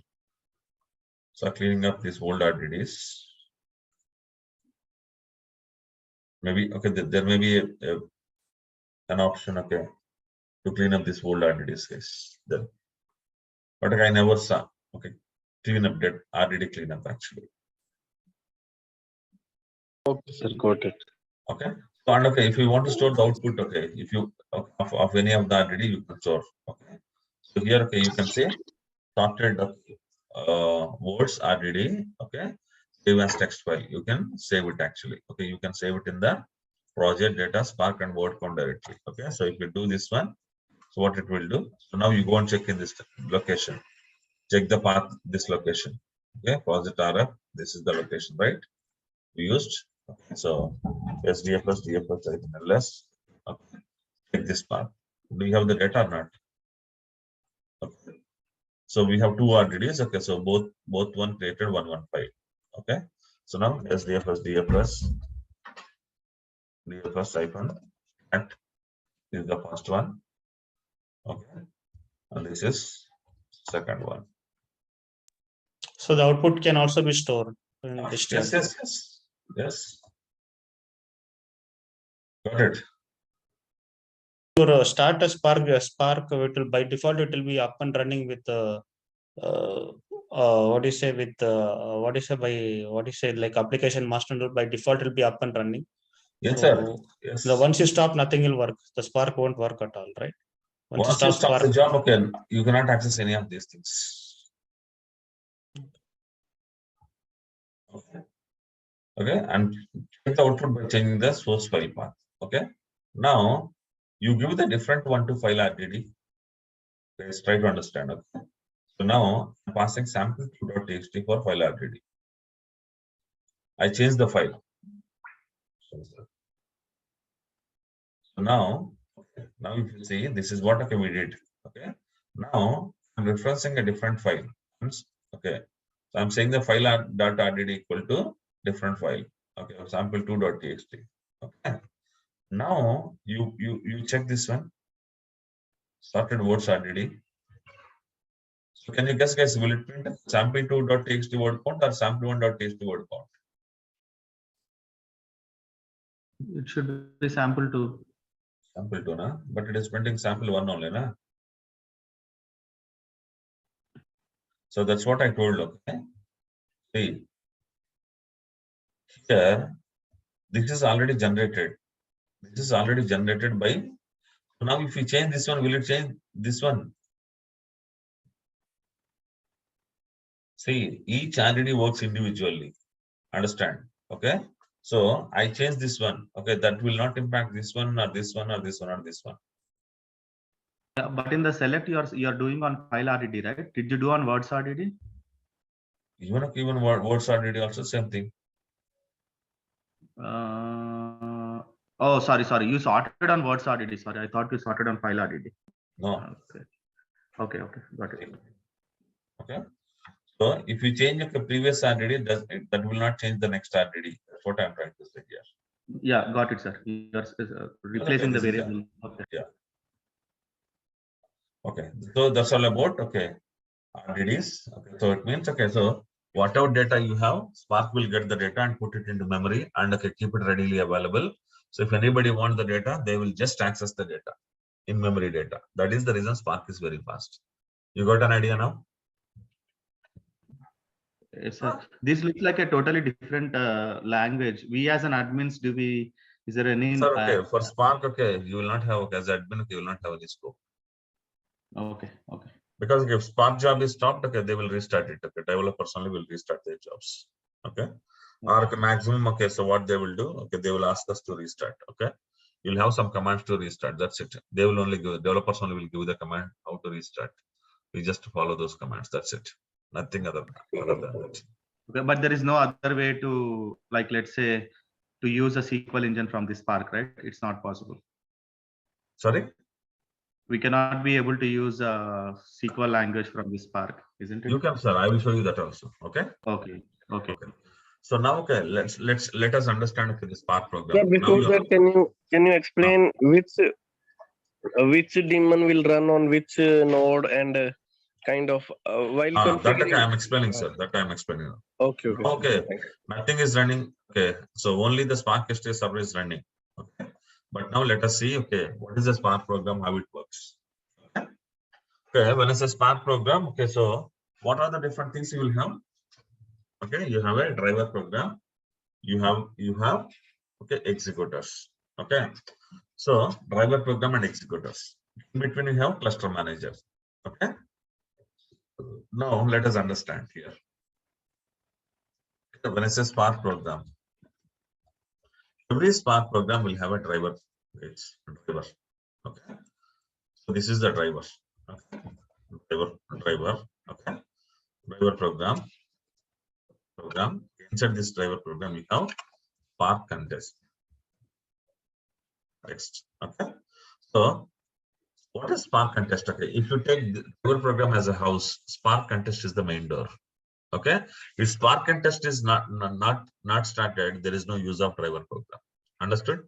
saw cleaning up these old RDDs. Maybe, okay, there may be an option, okay, to clean up this old RDDs, guys. Then, but okay, I never saw, okay, clean up that RDD cleanup actually. Okay, sir, got it. Okay. So, and okay, if you want to store the output, okay, if you of any of the RDD, you can store. Okay. So here, okay, you can say sorted words RDD. Okay. Save as text file. You can save it actually. Okay. You can save it in the project data Spark and word count directory. Okay. So if you do this one, so what it will do? So now you go and check in this location. Check the path, this location. Okay. Project RF. This is the location, right? We used. Okay, so SDFS, DFS, LS. Okay, take this part. Do you have the data or not? Okay. So we have two RDDs. Okay, so both one created, one file. Okay. So now SDFS, DFS hyphen at is the first one. Okay, and this is second one. So the output can also be stored in this tab. Yes. Got it. Your start a Spark, it will by default it will be up and running with what do you say with like application master node by default it will be up and running. Yes, so sir. Yes. Once you stop, nothing will work. The Spark won't work at all, right? Once you stop the job, okay, you cannot access any of these things. Okay, and check the output by changing the source file path. Okay, now you give the different one to file RDD. Let's try to understand. Okay, so now I'm passing sample2.txt for file RDD. I change the file. So now if you see, this is what okay we did. Okay, now I'm referencing a different file. Okay, so I'm saying the file .rdd equal to different file. Okay, sample2.txt. Okay, now you check this one. Sorted words RDD. So can you guess, guys, will it print sample2.txt word count or sample1.txt word count? It should be sample2. Sample2, na? But it is printing sample1 only, na? So that's what I told, okay? See, here, this is already generated. This is already generated by, so now if we change this one, will it change this one? See, each RDD works individually. Understand? Okay. So I change this one. Okay, that will not impact this one or this one or this one or this one. Yeah, but in the select you're doing on file RDD, right? Did you do on words RDD? Even words RDD also same thing. Oh, sorry. You sorted on words RDD. Sorry, I thought you sorted on file RDD. No. Okay. Got it. Okay. So if you change the previous RDD, that will not change the next RDD. That's what I'm trying to say here. Yeah, got it, sir. You're replacing the variable. Okay. Yeah. Okay. So that's all about RDDs. Okay. So it means so whatever data you have, Spark will get the data and put it into memory and keep it readily available. So if anybody wants the data, they will just access the data in memory data. That is the reason Spark is very fast. You got an idea now? Yes, sir. This looks like a totally different language. We as an admins, is there any impact? Sir, okay, for Spark, you will not have, as admin, you will not have any scope. Okay. Because if Spark job is stopped, they will restart it. Okay, developers only will restart their jobs. Okay. Or maximum, so what they will do, they will ask us to restart. Okay. You'll have some commands to restart. That's it. They will only give, developers only will give the command how to restart. We just follow those commands. That's it. Nothing other than that. Okay, but there is no other way to, like, let's say, to use a SQL engine from the Spark, right? It's not possible. Sorry? We cannot be able to use a SQL language from the Spark, isn't it? You can, sir. I will show you that also. Okay. Okay. Okay. So now, okay, let us understand okay, the Spark program. Yeah, before Now that, can you explain which daemon will run on which node and kind of while that configuring? I'm explaining, sir. That I'm explaining. Okay. Okay. Nothing is running. Okay. So only the Spark STS server is running. Okay. But now let us see. Okay, what is the Spark program? How it works? Okay. When it's a Spark program. Okay. So what are the different things you will have? Okay. You have a driver program. You have okay executors. Okay. So driver program and executors. In between you have cluster manager. Okay. Now let us understand here. When I say Spark program, every Spark program will have a driver. It's a driver. Okay. So this is the driver. Okay. Driver. Okay. Driver program. Inside this driver program, we have Spark contest. Next. Okay. So what is Spark contest? Okay. If you take the driver program as a house, Spark contest is the main door. Okay. If Spark contest is not started, there is no use of driver program. Understood?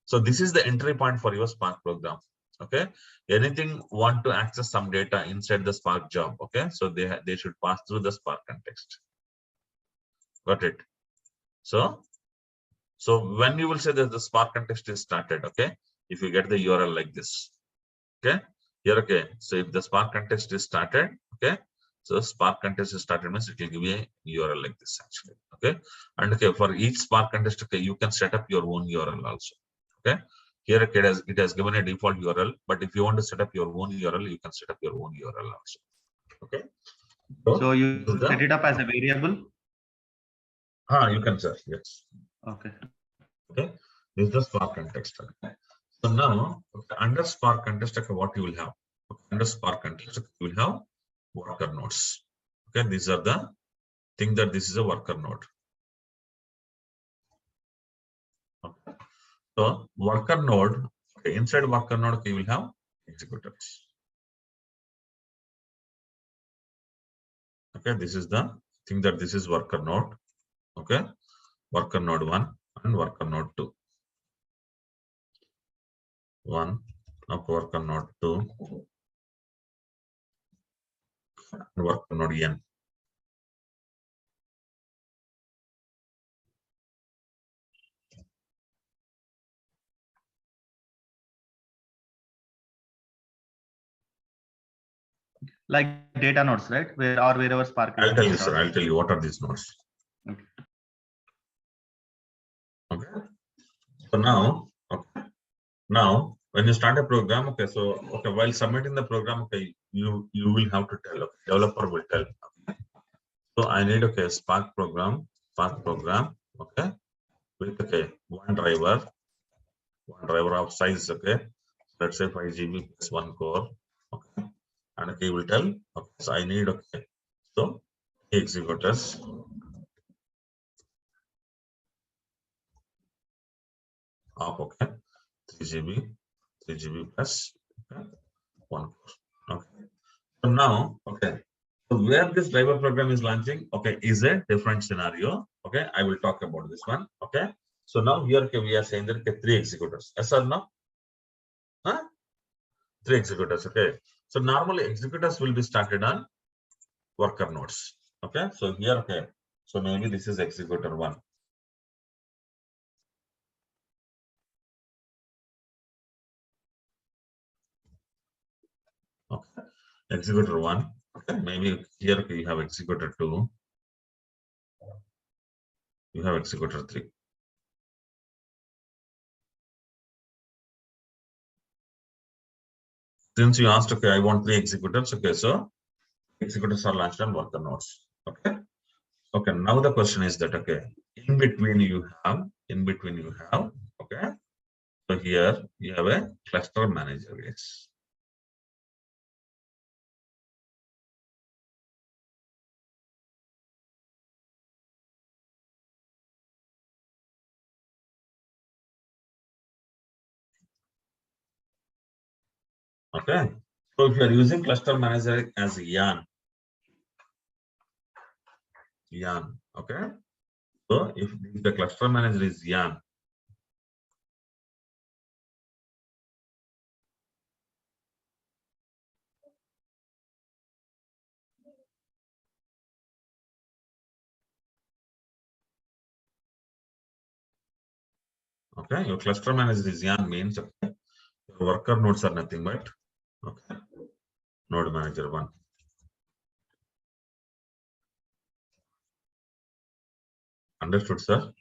So this is the entry point for your Spark program. Okay. Anything want to access some data inside the Spark job. Okay. So they should pass through the Spark context. Got it? So when you will say that the Spark context is started, okay, if you get the URL like this, okay, here, okay, so if the Spark context is started, okay, so Spark contest is started means it will give you a URL like this actually, okay, and okay, for each Spark contest, okay, you can set up your own URL also, okay. Here, okay, it has given a default URL, but if you want to set up your own URL, you can set up your own URL also, okay. So you set it up as a variable. You can, sir. Yes. Okay. Okay. This is the Spark context. Okay. So now, okay, under Spark context, okay, what you will have? Okay, under Spark context, okay, you will have worker nodes. Okay, these are the thing that this is a worker node. Okay. So worker node, okay, inside worker node, okay, you will have executors. Okay, this is the thing that this is worker node. Okay, worker node 1 and worker node 2. 1 of worker node 2 and worker node n. Like data nodes, right? Wherever Spark is. I'll tell you, sir. I'll tell you what are these nodes. Okay. Okay. So now, okay. Now when you start a program, okay. So okay, while submitting the program, okay, you will have to tell. Okay, developer will tell. Okay. So I need okay Spark program, okay, with okay one driver of size, okay. Let's say 5 GB plus 1 core, okay, and okay, will tell. Okay, so I need okay. So executors. Okay, 3 GB plus okay, 1 core. Okay. So now, okay. So where this driver program is launching, okay, is a different scenario. Okay, I will talk about this one. Okay. So now here okay, we are saying that okay, 3 executors. Yes or no? Huh? 3 executors. Okay. So normally executors will be started on worker nodes. Okay. So here, okay. So maybe this is executor 1. Okay. Executor 1. Okay. Maybe here okay, you have executor 2. You have executor 3. Since you asked, okay, I want 3 executors. Okay. So executors are launched on worker nodes. Okay. Okay. Now the question is that, okay, in between you have, okay. So here you have a cluster manager. Yes. Okay. So if you are using cluster manager as yarn, okay. So if the cluster manager is yarn, okay, your cluster manager is yarn means okay, your worker nodes are nothing but okay, node manager 1. Understood, sir?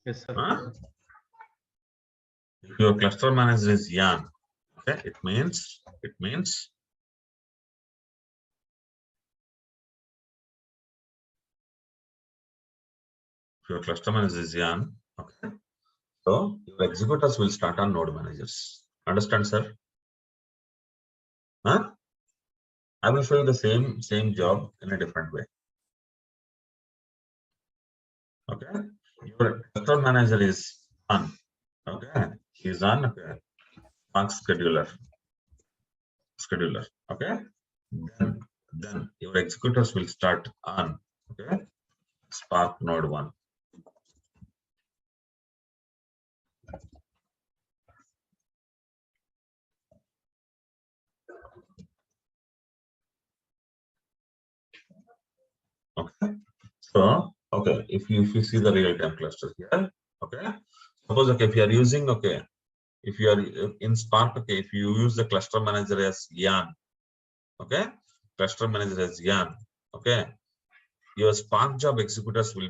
Yes, sir. Huh? If your cluster manager is yarn, okay, it means if your cluster manager is yarn, okay, so your executors will start on node managers. Understand, sir? Huh? I will show you the same job in a different way. Okay, your cluster manager is on. Okay, is on. Okay, Spark scheduler. Okay, then your executors will start on. Okay, Spark node 1. Okay, so okay, if you see the real-time cluster here, okay, suppose okay, if you are using okay, if you are in Spark, okay, if you use the cluster manager as yarn, okay, cluster manager as yarn, okay, your Spark job executors will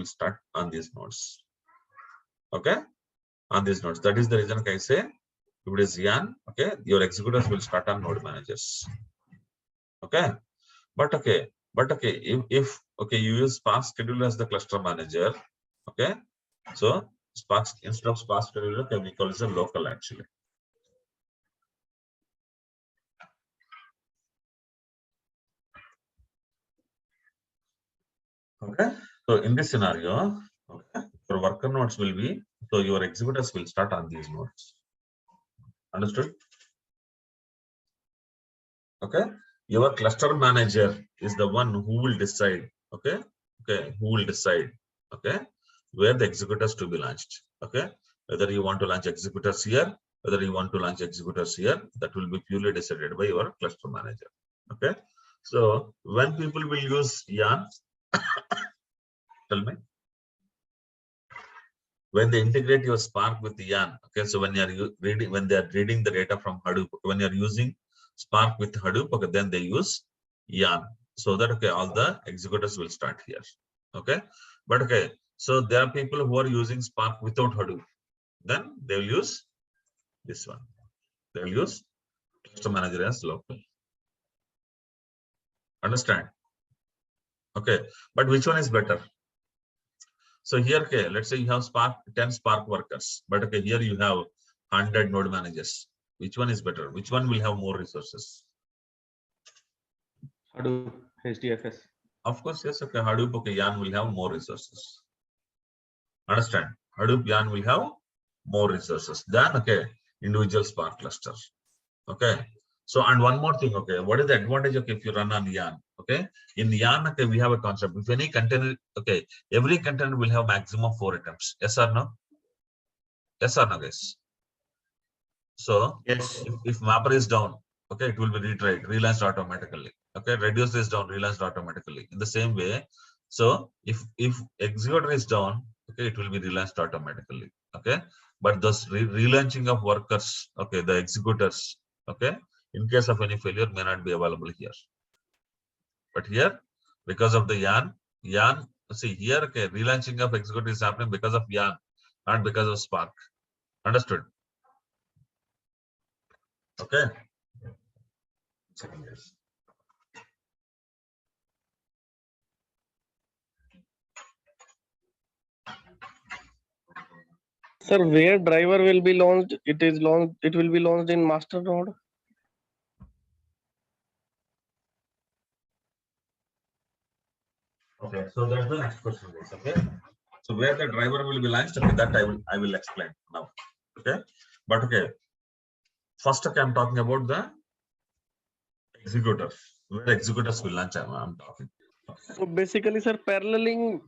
start on these nodes, okay, on these nodes. That is the reason I say if it is yarn, okay, your executors will start on node managers, okay. But okay, if okay, you use Spark scheduler as the cluster manager, okay, so Spark instead of Spark scheduler can be called as a local actually. Okay, so in this scenario, okay, your worker nodes will be so your executors will start on these nodes. Understood? Okay, your cluster manager is the one who will decide. Okay, who will decide? Okay, where the executors to be launched. Okay, whether you want to launch executors here, whether you want to launch executors here, that will be purely decided by your cluster manager. Okay, so when people will use yarn, tell me. When they integrate your Spark with yarn, okay, so when they are reading the data from Hadoop, when you are using Spark with Hadoop, okay, then they use yarn, so that okay, all the executors will start here, okay. But okay, so there are people who are using Spark without Hadoop, then they will use this one. They will use cluster manager as local. Understand? Okay, but which one is better? So here, okay, let's say you have 10 Spark workers, but okay, here you have 100 node managers. Which one is better? Which one will have more resources? Hadoop, HDFS. Of course, yes, okay, Hadoop, okay, yarn will have more resources. Understand? Hadoop yarn will have more resources than, okay, individual Spark cluster. Okay. So, and one more thing, okay, what is the advantage, okay, if you run on yarn, okay? In yarn, okay, we have a concept. If any container, okay, every container will have maximum 4 attempts. Yes or no? Yes or no, guys? So, Yes. if mapper is down, okay, it will be retried, relaunched automatically. Okay, reduce is down, relaunched automatically. In the same way, so if executor is down, okay, it will be relaunched automatically. Okay, but those relaunching of workers, okay, the executors, okay, in case of any failure may not be available here. But here, because of the yarn, see here, okay, relaunching of executor is happening because of yarn, not because of Spark. Understood? Okay. Sir, where driver will be launched? It will be launched in master node. Okay, so that's the next question. Okay, so where the driver will be launched, okay, that I will explain now. Okay, but okay. First, okay, I'm talking about the executors. Where executors will launch, I'm talking. So basically, sir, paralleling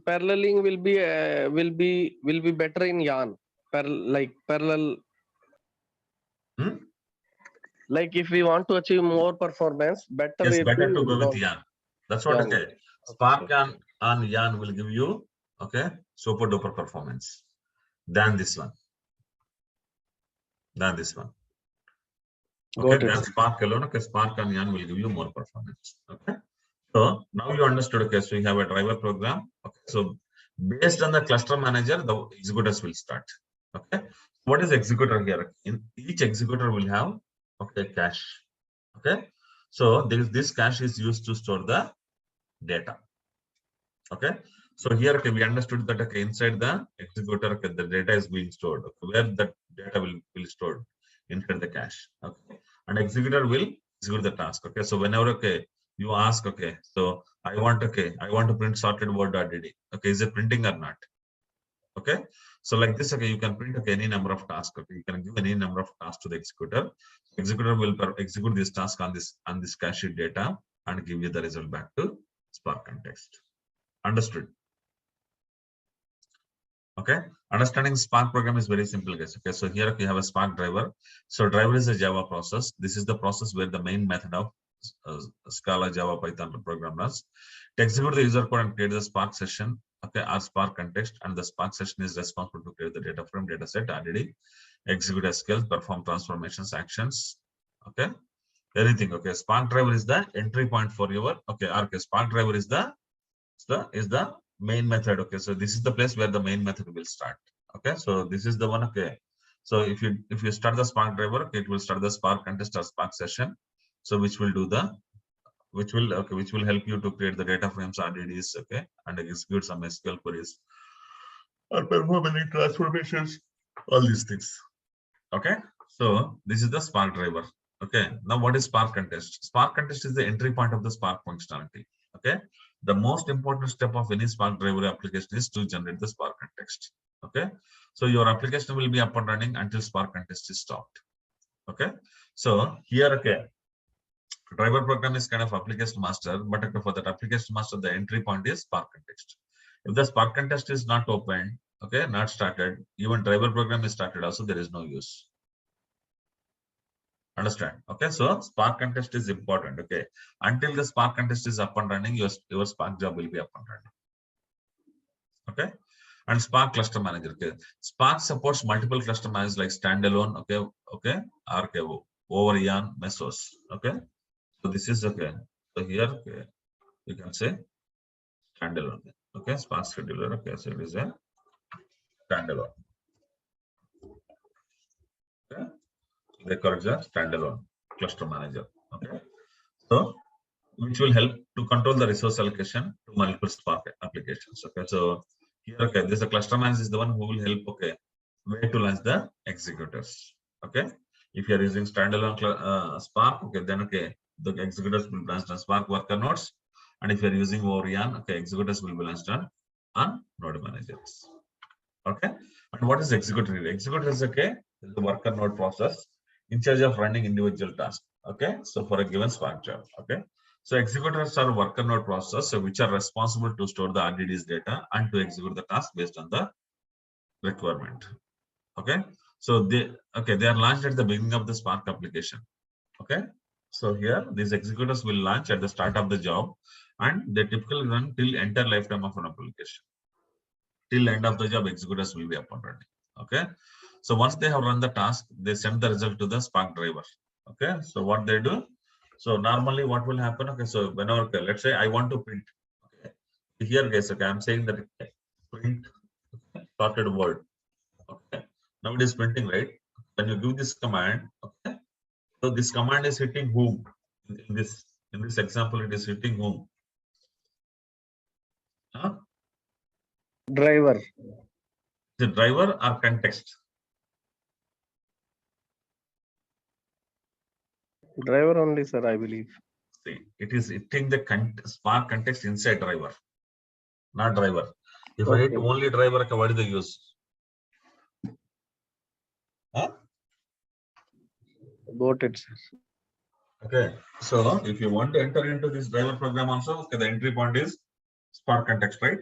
will be better in yarn. Like parallel. Like if we want to achieve more performance, better Yes, it better to will go with launch yarn. That's what yarn. okay. Spark on yarn will give you okay super duper performance than this one. Than this one. Okay, Got it. then Spark alone, okay, Spark on yarn will give you more performance. Okay. So now you understood, okay, so you have a driver program. Okay, so based on the cluster manager, the executors will start. Okay. What is executor here? In each executor will have okay cache. Okay. So this cache is used to store the data. Okay. So here okay, we understood that okay, inside the executor, okay, the data is being stored. Okay, where the data will stored inside the cache. Okay. And executor will execute the task. Okay. So whenever okay, you ask, okay, so I want to print sorted word.dd. Okay, is it printing or not? Okay. So like this, okay, you can print okay, any number of tasks. Okay, you can give any number of tasks to the executor. Executor will execute this task on this cache data and give you the result back to Spark context. Understood? Okay, understanding Spark program is very simple, guys. Okay, so here we have a Spark driver. So driver is a Java process. This is the process where the main method of Scala, Java, Python programmers to execute the user code and create the Spark session. Okay, or Spark context, and the Spark session is responsible to create the data frame, data set, RDD, execute SQL, perform transformations, actions. Okay, everything. Okay, Spark driver is the entry point for your okay. Spark driver is the main method. Okay, so this is the place where the main method will start. Okay, so this is the one. Okay, so if you start the Spark driver, okay, it will start the Spark contest or Spark session. So which will help you to create the data frames, RDDs, okay, and execute some SQL queries or perform any transformations, all these things. Okay, so this is the Spark driver. Okay, now what is Spark contest? Spark contest is the entry point of the Spark functionality. Okay, the most important step of any Spark driver application is to generate the Spark context. Okay, so your application will be up and running until Spark contest is stopped. Okay, so here, okay, driver program is kind of application master, but for that application master, the entry point is Spark context. If the Spark context is not open, okay, not started, even driver program is started also, there is no use. Understand? Okay, so Spark contest is important. Okay, until the Spark contest is up and running, your Spark job will be up and running. Okay, and Spark cluster manager. Okay, Spark supports multiple cluster managers like standalone. Okay, or over yarn mesos. Okay, so this is okay. So here, okay, you can say standalone. Okay, Spark scheduler. Okay, so it is a standalone. Okay, they call it a standalone cluster manager. Okay, so which will help to control the resource allocation to multiple Spark applications. Okay, so here, okay, this cluster manager is the one who will help, okay, where to launch the executors. Okay, if you are using standalone Spark, okay, then okay, the executors will be launched on Spark worker nodes, and if you are using over yarn, okay, executors will be launched on node managers. Okay, and what is executor? Executor is okay, is the worker node process in charge of running individual tasks. Okay, so for a given Spark job. Okay, so executors are worker node process which are responsible to store the RDD's data and to execute the task based on the requirement. Okay, so they are launched at the beginning of the Spark application. Okay, so here these executors will launch at the start of the job, and they typically run till entire lifetime of an application. Till end of the job, executors will be up and running. Okay, so once they have run the task, they send the result to the Spark driver. Okay, so what they do? So normally what will happen? Okay, so whenever, okay, let's say I want to print. Okay, here guys, okay, I'm saying that print sorted word. Okay, now it is printing, right? When you give this command, okay, so this command is hitting whom? In this example, it is hitting whom? Huh? Driver. The driver or context? Driver only, sir, I believe. See, it is hitting the Spark context inside driver, not driver. If I hit only driver, what is the use? Huh? Got it, sir. Okay, so if you want to enter into this driver program also, okay, the entry point is Spark context, right?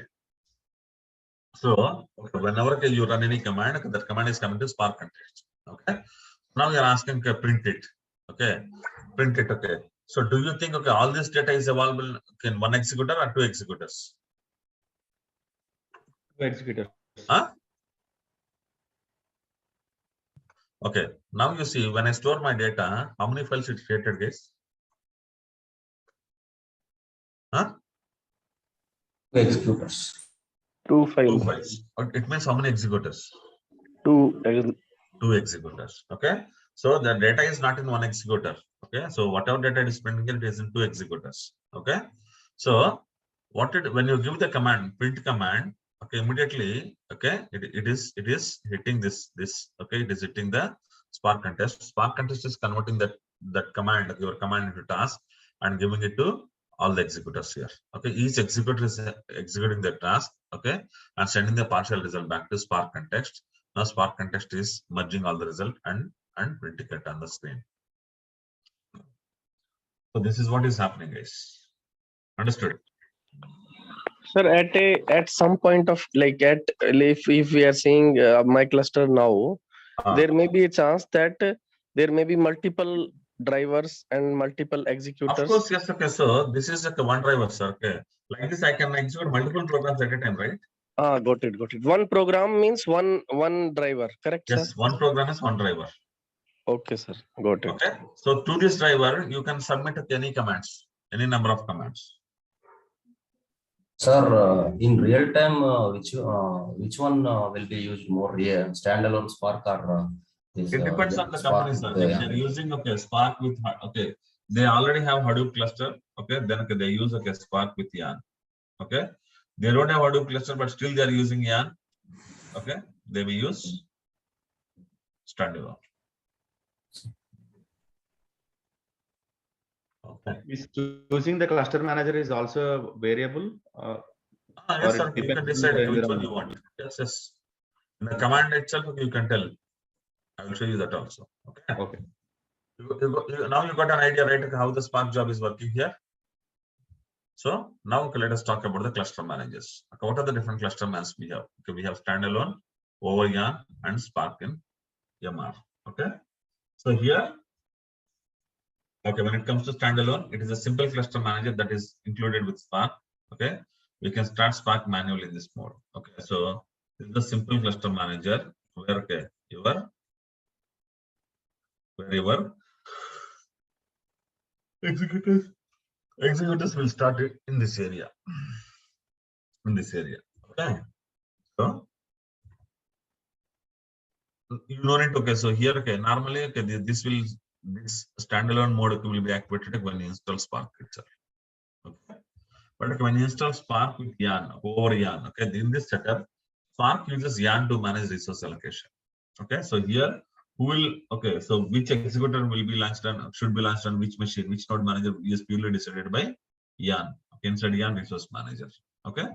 So okay, whenever you run any command, okay, that command is coming to Spark context. Okay, now you're asking, okay, print it. Okay, print it. Okay, so do you think, okay, all this data is available in one executor or two executors? Two executors. Huh? Okay, now you see when I store my data, how many files it created, guys? Huh? Two executors. Two Two files. files. It means how many executors? Two. Two executors. Okay, so the data is not in one executor. Okay, so whatever data it is printing, it is in two executors. Okay, so when you give the command print command, okay, immediately, okay, it is hitting this. Okay, it is hitting the Spark context. Spark context is converting that command, your command, into task and giving it to all the executors here. Okay, each executor is executing the task, okay, and sending the partial result back to Spark context. Now Spark context is merging all the result and printing it on the screen. So this is what is happening, guys. Understood? Sir, at some point of if we are seeing my cluster now, there may be a chance that there may be multiple drivers and multiple executors. Of course, yes. Okay, so this is like a one driver, sir. Okay, like this, I can execute multiple programs at a time, right? Got it. One program means one driver, correct, yes, sir? One program is one driver. Okay, sir. Got it. Okay, so to this driver, you can submit any commands, any number of commands. Sir, in real time, which one will be used more? Standalone Spark or this? It depends on the Spark company, sir. with If they're using Spark with they already have Hadoop cluster. Okay, then they use Spark with Yarn. Okay, they don't have Hadoop cluster, but still they are using Yarn. Okay, they will use standalone. Okay. Is choosing the cluster manager is also variable? Yes, sir. You can decide which one you want. Yes. In the command itself, you can tell. I will show you that also. Okay. Okay. Now you got an idea, right? How the Spark job is working here. So now let us talk about the cluster managers. Okay, what are the different cluster managers we have? Okay, we have standalone, over Yarn, and Spark in MR. Okay. So here, okay, when it comes to standalone, it is a simple cluster manager that is included with Spark. Okay, we can start Spark manually in this mode. Okay, so this is the simple cluster manager where your executors will start it in this area. Okay, so you know it. Okay, so here, normally, this standalone mode will be activated when you install Spark itself. Okay, but when you install Spark with Yarn, over Yarn, okay, in this setup, Spark uses Yarn to manage resource allocation. Okay, so here, so which executor will be launched on, should be launched on which machine, which node manager is purely decided by Yarn. Okay, inside Yarn resource manager. Okay,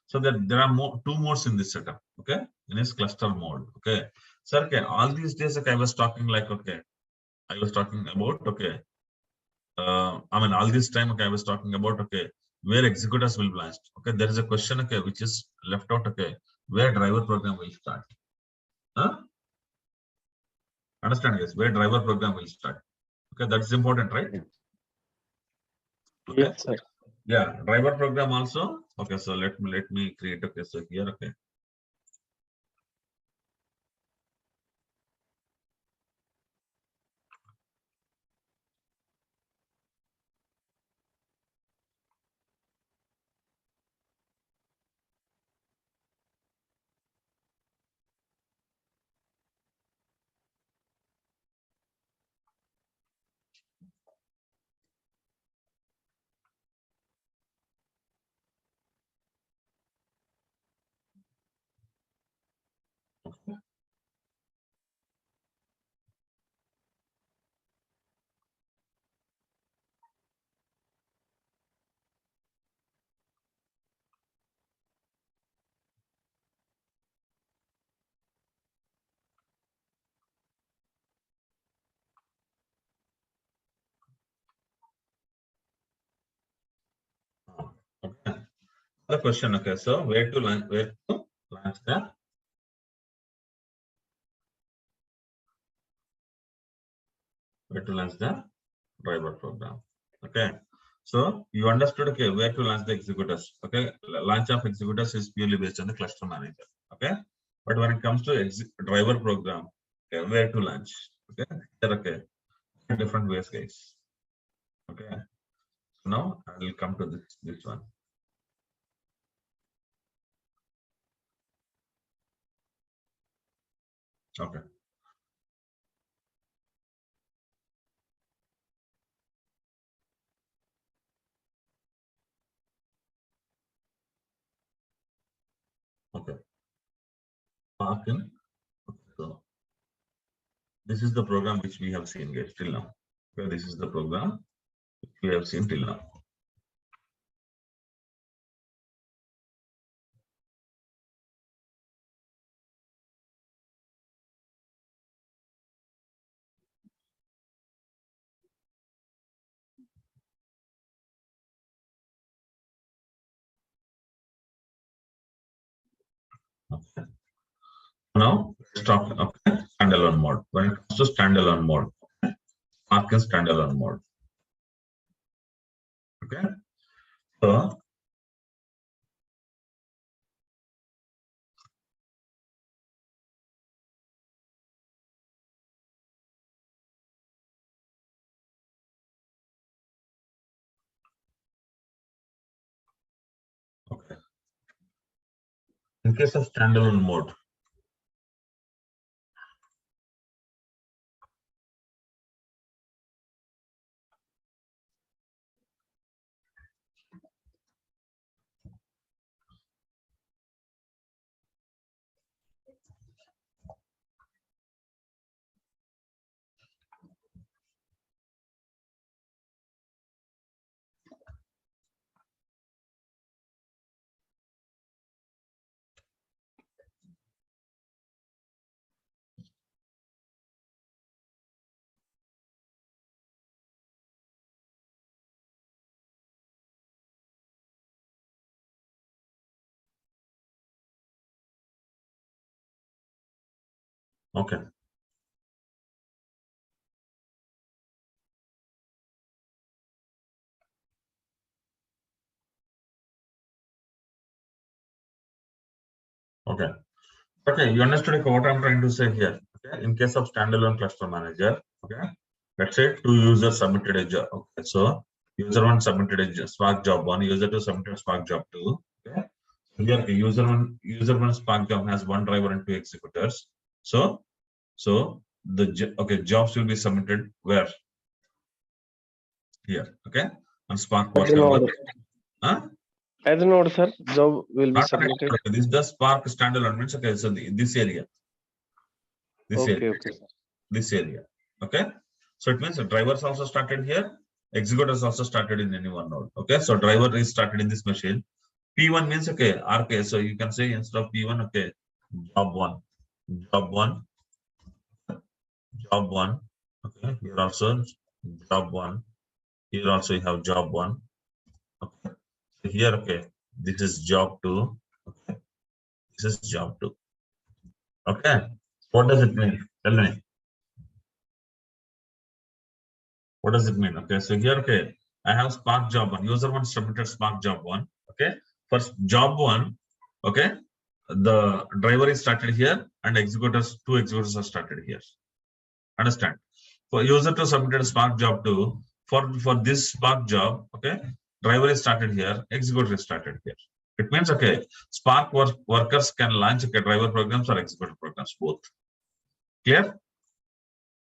so there are two modes in this setup. Okay, in this cluster mode. Okay, so all these days, I was talking about, I mean, all this time, I was talking about, where executors will be launched. Okay, there is a question, which is left out, where driver program will start. Huh? Understand, guys, where driver program will start. Okay, that's important, right? Okay. Yes, sir. Yeah, driver program also. Okay, so let me create. Okay, so here, okay. Okay. The question, okay, so where to launch the driver program. Okay, so you understood, okay, where to launch the executors. Okay, launch of executors is purely based on the cluster manager. Okay, but when it comes to driver program, okay, where to launch. Okay, okay, different ways, guys. Okay, so now I will come to this one. Okay. Okay. So this is the program which we have seen, guys, till now. Okay, this is the program which we have seen till now. Okay. Now let's talk about standalone mode. When it comes to standalone mode, Spark is standalone mode. Okay. So okay. In case of standalone mode, okay. Okay. Okay, you understood what I'm trying to say here. Okay, in case of standalone cluster manager, okay, let's say two users submitted a job. Okay, so user one submitted a Spark job one, user two submitted Spark job two. Okay, so here user one Spark job has one driver and two executors. So the jobs will be submitted where? Here. Okay, on Spark worker one. Huh? As a node, sir, job will be Not submitted. this is the Spark standalone means, okay, so this area. Okay. This area. Okay, so it means the drivers also started here, executors also started in any one node. Okay, so driver is started in this machine. P1 means, okay, RK, so you can say instead of P1, okay, job one, okay, here also job one, here also you have job one. Okay, so here, okay, this is job two, okay, this is job two. Okay, what does it mean? Tell me. What does it mean? Okay, so here, okay, I have Spark job one. User one submitted Spark job one. Okay, first job one, okay, the driver is started here and two executors are started here. Understand? For user two submitted Spark job two, for this Spark job, okay, driver is started here, executor is started here. It means, okay, Spark workers can launch, okay, driver programs or executor programs both. Clear?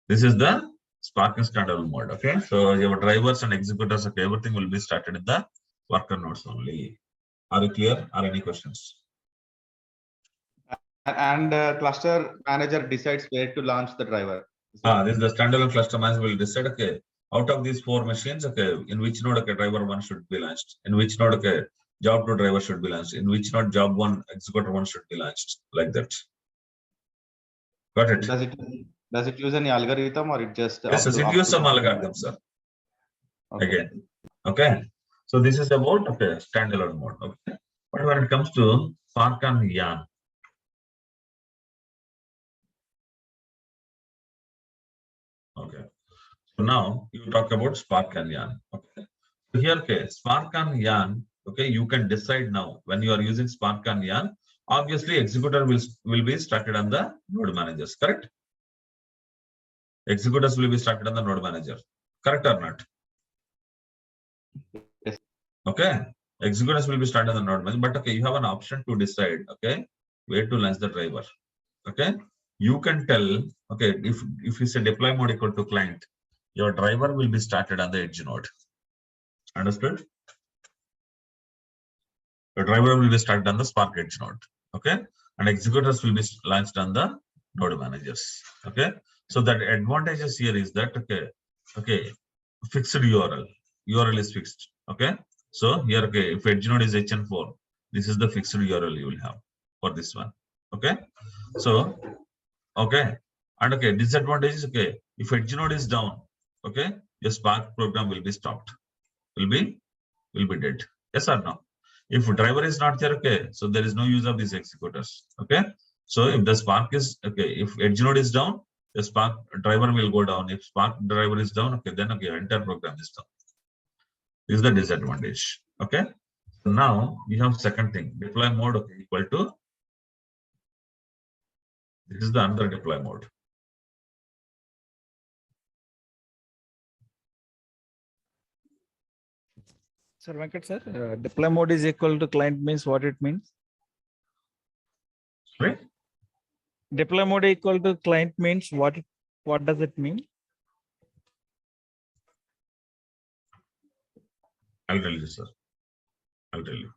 This is the Spark in standalone mode. Okay, so your drivers and executors, okay, everything will be started in the worker nodes only. Are you clear? Are any questions? And cluster manager decides where to launch the driver. This is the standalone cluster manager will decide, okay, out of these four machines, okay, in which node, okay, driver one should be launched, in which node, okay, job two driver should be launched, in which node job one executor one should be launched, like that. Got it? Does it use any algorithm or it just? Yes, it uses some algorithm, sir. Okay. Okay. So this is about standalone mode. Okay. But when it comes to Spark and Yarn, okay. So now you talk about Spark and Yarn. Okay. So here, Spark and Yarn. Okay, you can decide now when you are using Spark and Yarn. Obviously, executor will be started on the node managers. Correct. Executors will be started on the node manager. Correct or not? Yes. Okay. Executors will be started on the node manager, but okay, you have an option to decide. Okay, where to launch the driver. Okay, you can tell. Okay, if you say deploy mode equal to client, your driver will be started on the edge node. Understood? Your driver will be started on the Spark edge node. Okay, and executors will be launched on the node managers. Okay, so that advantages here is that okay, fixed URL is fixed. Okay, so here if edge node is HN4, this is the fixed URL you will have for this one. Okay, so and disadvantage is if edge node is down, okay, your Spark program will be stopped, will be dead. Yes or no? If driver is not there, so there is no use of these executors. Okay, so if the Spark is if edge node is down, the Spark driver will go down. If Spark driver is down, then entire program is down. This is the disadvantage. Okay, so now we have second thing, deploy mode equal to, this is the another deploy mode. Sir Venkat sir, deploy mode is equal to client means what it means? Right? Deploy mode equal to client means what does it mean? I'll tell you, sir. I'll tell you.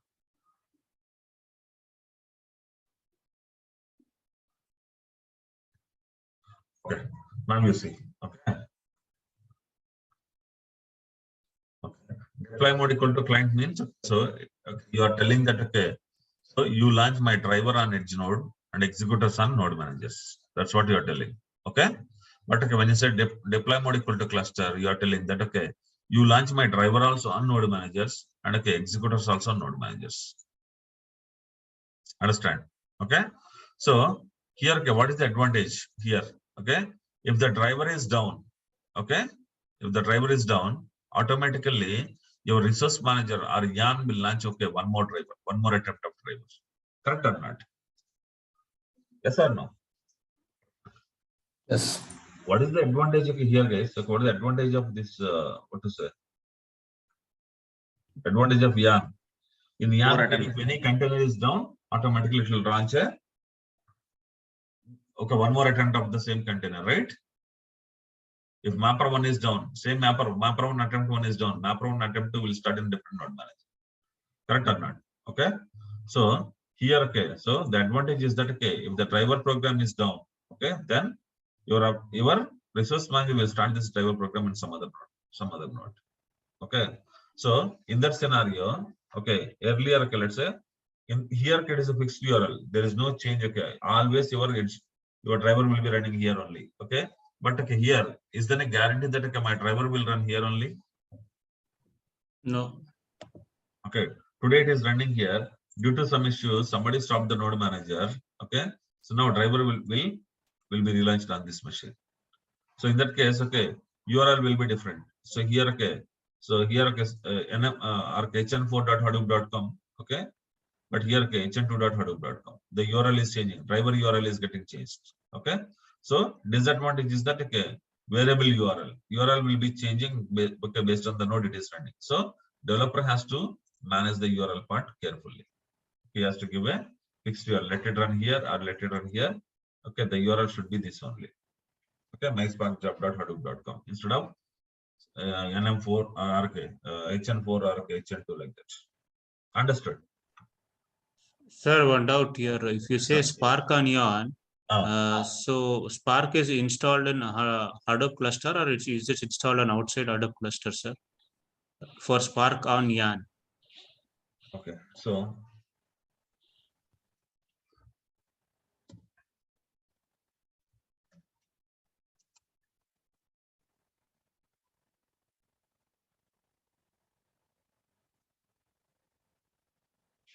Okay, now you see. Okay. Deploy mode equal to client means, so you are telling that so you launch my driver on edge node and executors on node managers. That's what you are telling. Okay, but when you say deploy mode equal to cluster, you are telling that you launch my driver also on node managers and executors also on node managers. Understand? Okay, so here what is the advantage here? Okay, if the driver is down, okay, if the driver is down, automatically your resource manager or Yarn will launch one more driver, one more attempt of driver. Correct or not? Yes or no? Yes. What is the advantage here, guys? So what is the advantage of this? What to say? Advantage of Yarn. In Yarn, if any container is down, automatically it will launch one more attempt of the same container, right? If mapper 1 is down, same mapper 1 attempt 1 is down, mapper 1 attempt 2 will start in different node manager. Correct or not? Okay. So here, so the advantage is that if the driver program is down, then your resource manager will start this driver program in some other node. Okay. So in that scenario, earlier, let's say in here it is a fixed URL. There is no change. Always your driver will be running here only. Okay. But here, is there a guarantee that my driver will run here only? No. Okay. Today it is running here. Due to some issues, somebody stopped the node manager. Okay. So now driver will be relaunched on this machine. So in that case, URL will be different. So here, so here, hn4.hadoop.com. Okay. But here, hn2.hadoop.com. The URL is changing. Driver URL is getting changed. Okay. So disadvantage is that variable URL will be changing based on the node it is running. So developer has to manage the URL part carefully. He has to give a fixed URL. Let it run here or let it run here. Okay, the URL should be this only. Okay, mysparkjob.hadoop.com instead of nm4 or hn4 or hn2 like that. Understood? Sir, one doubt here. If you say Spark on Yarn, so Spark is installed in Hadoop cluster, or is it installed on outside Hadoop cluster, sir? For Spark on Yarn. Okay, so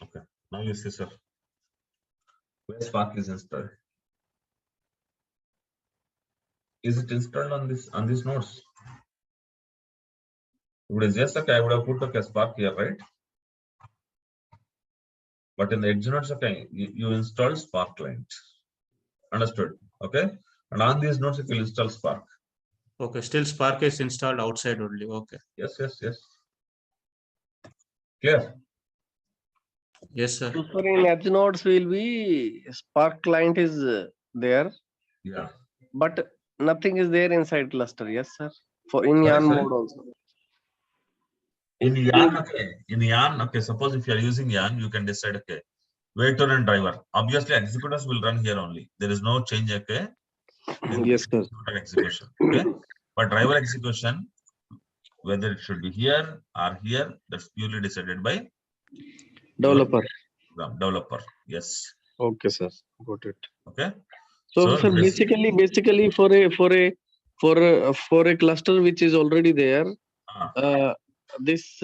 Okay. Now you see, sir, where Spark is installed. Is it installed on these nodes? If it is yes, okay, I would have put a Spark here, right? But in the edge nodes, okay, you install Spark client. Understood? Okay. And on these nodes, you will install Spark. Okay, still Spark is installed outside only. Okay. Yes, yes, yes. Clear? Yes, sir. So in edge nodes will be Spark client is there. Yeah. But nothing is there inside cluster. Yes, sir. For in Sorry, YARN sorry. mode also. In YARN, okay. In YARN, okay. Suppose if you are using YARN, you can decide, okay, waiter and driver. Obviously, executors will run here only. There is no change, okay. Yes, sir. Execution, okay. But driver execution, whether it should be here or here, that's purely decided by Developer. Developer. Yes. Okay, sir. Got it. Okay. So sir, basically for a cluster which is already there, this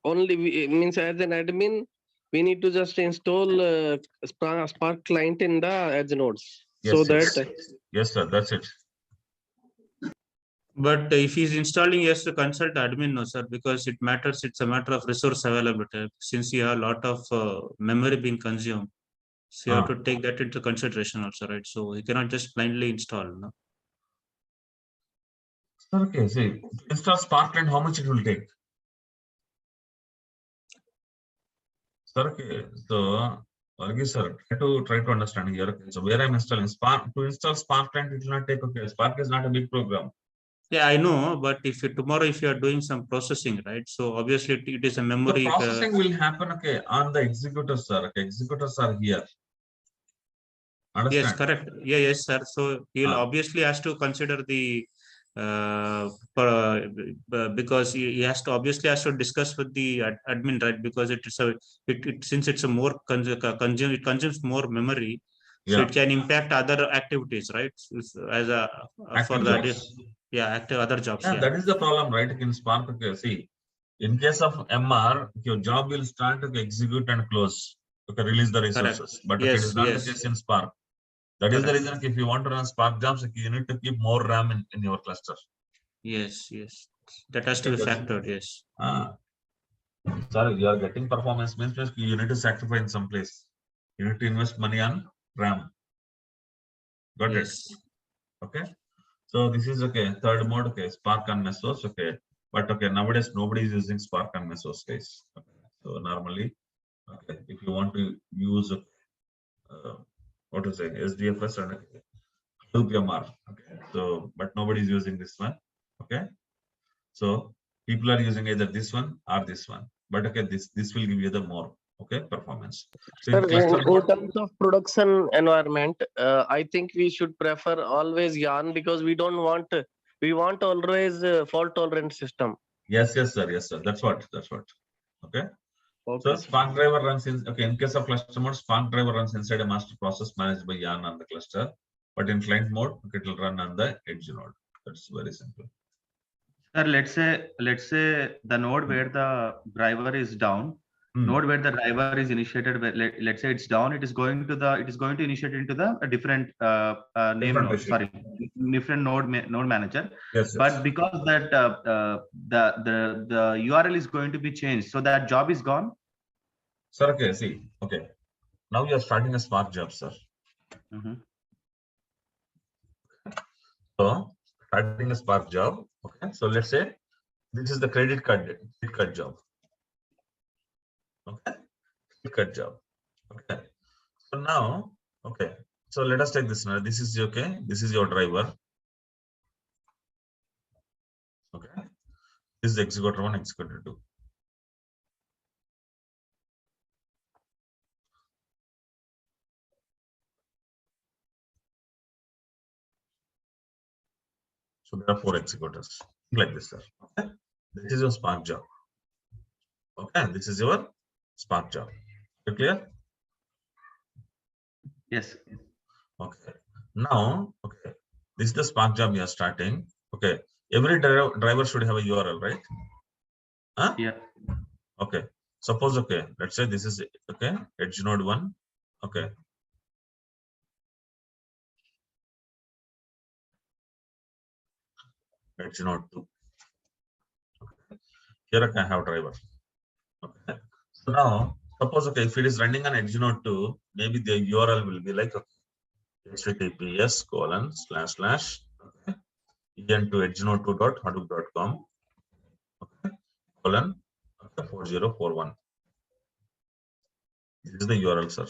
only means as an admin, we need to just install Spark client in the edge nodes. Yes, so yes. that Yes, sir. That's it. But if he's installing, he has to consult admin, no, sir, because it matters. It's a matter of resource availability. Since you have a lot of memory being consumed, so you have to take that into consideration also, right? So you cannot just blindly install, no? Okay, see, install Spark client, how much it will take? Sir, okay, so Varghese sir, try to understand here. Okay, so where I'm installing Spark, to install Spark client, it will not take, okay, Spark is not a big program. Yeah, I know, but if you tomorrow, if you are doing some processing, right? So obviously it is a memory. The processing will happen, okay, on the executors, sir. Okay, executors are here. Understand? Yes, correct. Yeah, yes, sir. So he'll obviously has to consider the because he has to obviously has to discuss with the admin, right? Because it is a since it's a more it consumes more memory, so it can impact other activities, right? As a for the active other jobs. Yeah, that is the problem, right? In Spark, okay, see, in case of MR, your job will start to execute and close, okay, release the resources. But okay, it is not the case in Spark. That is the reason if you want to run Spark jobs, you need to keep more RAM in your cluster. Yes, yes. That has to be factored, yes. Sorry, you are getting performance means you need to sacrifice in some place. You need to invest money on RAM. Got it? Okay. So this is okay. Third mode, okay. Spark on Mesos, okay. But okay, nowadays nobody is using Spark on Mesos, guys. Okay. So normally, okay, if you want to use what to say, SDFS and PMR, okay. So, but nobody is using this one, okay. So people are using either this one or this one, but okay, this will give you the more, okay, performance. So in terms of production environment, I think we should prefer always YARN because we want always fault tolerant system. Yes, yes, sir. Yes, sir. That's what. Okay. So Spark driver runs in, okay, in case of cluster mode, Spark driver runs inside a master process managed by YARN on the cluster, but in client mode, okay, it will run on the edge node. That's very simple. Sir, let's say the node where the driver is down, node where the driver is initiated, let's say it's down, it is going to initiate into the different name node, sorry, different node manager. Yes, but because that the URL is going to be changed, so that job is gone. Sir, okay, see, okay, now you are starting a Spark job, sir. So starting a Spark job, okay. So let's say this is the credit card job. Okay, credit card job. Okay. So now, okay. So let us take this now. This is okay. This is your driver. Okay. This is executor 1, executor 2. So there are 4 executors like this, sir. Okay. This is your Spark job. Okay. This is your Spark job. You clear? Yes. Okay. Now, okay. This is the Spark job you are starting. Okay. Every driver should have a URL, right? Yeah. Okay. Suppose, okay, let's say this is, okay, edge node 1, okay. Edge node 2. Okay. Here I have driver. Okay. So now, suppose, okay, if it is running on edge node 2, maybe the URL will be like, okay, https:// okay, en to edgenode2.hadoop.com, okay, colon, okay, 4041. This is the URL, sir.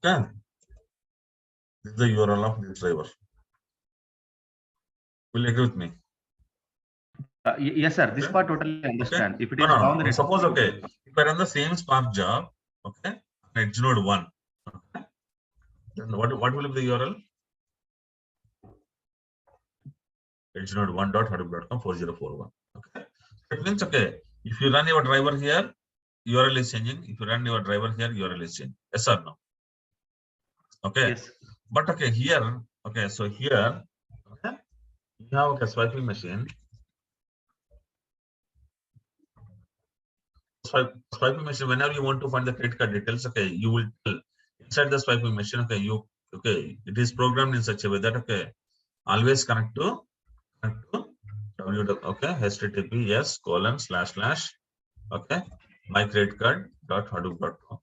Okay. This is the URL of this driver. Will you agree with me? Yes, sir. This Okay. part totally understand. Okay. If it is No. bounded, Suppose, okay, if I run the same Spark job, okay, on edge node 1, okay, then what will be the URL? Edge node 1.hadoop.com 4041. Okay. It means, okay, if you run your driver here, URL is changing. If you run your driver here, URL is changing. Yes or no? Okay. yes. But okay, here, okay, so here, okay, you have a swiping machine. Swiping machine, whenever you want to find the credit card details, okay, you will tell inside the swiping machine, okay, it is programmed in such a way that, okay, always connect to https:// okay, my credit card .hadoop.com,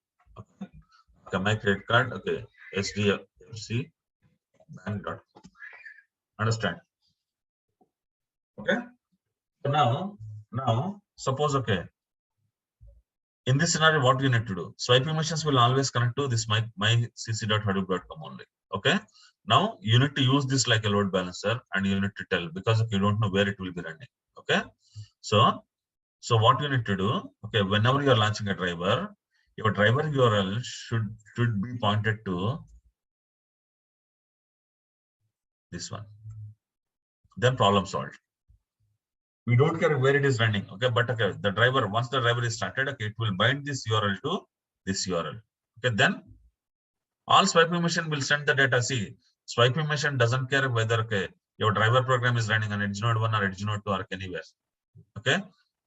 okay, my credit card, okay, HDFC bank.com. Understand? Okay. So now suppose, okay, in this scenario, what you need to do? Swiping machines will always connect to this my cc.hadoop.com only. Okay. Now you need to use this like a load balancer, and you need to tell, because you don't know where it will be running. Okay. So what you need to do? Okay, whenever you are launching a driver, your driver URL should be pointed to this one. Then problem solved. We don't care where it is running, okay, but okay, the driver, once the driver is started, okay, it will bind this URL to this URL. Okay, then all swiping machine will send the data. See, swiping machine doesn't care whether, okay, your driver program is running on edge node 1 or edge node 2 or anywhere. Okay,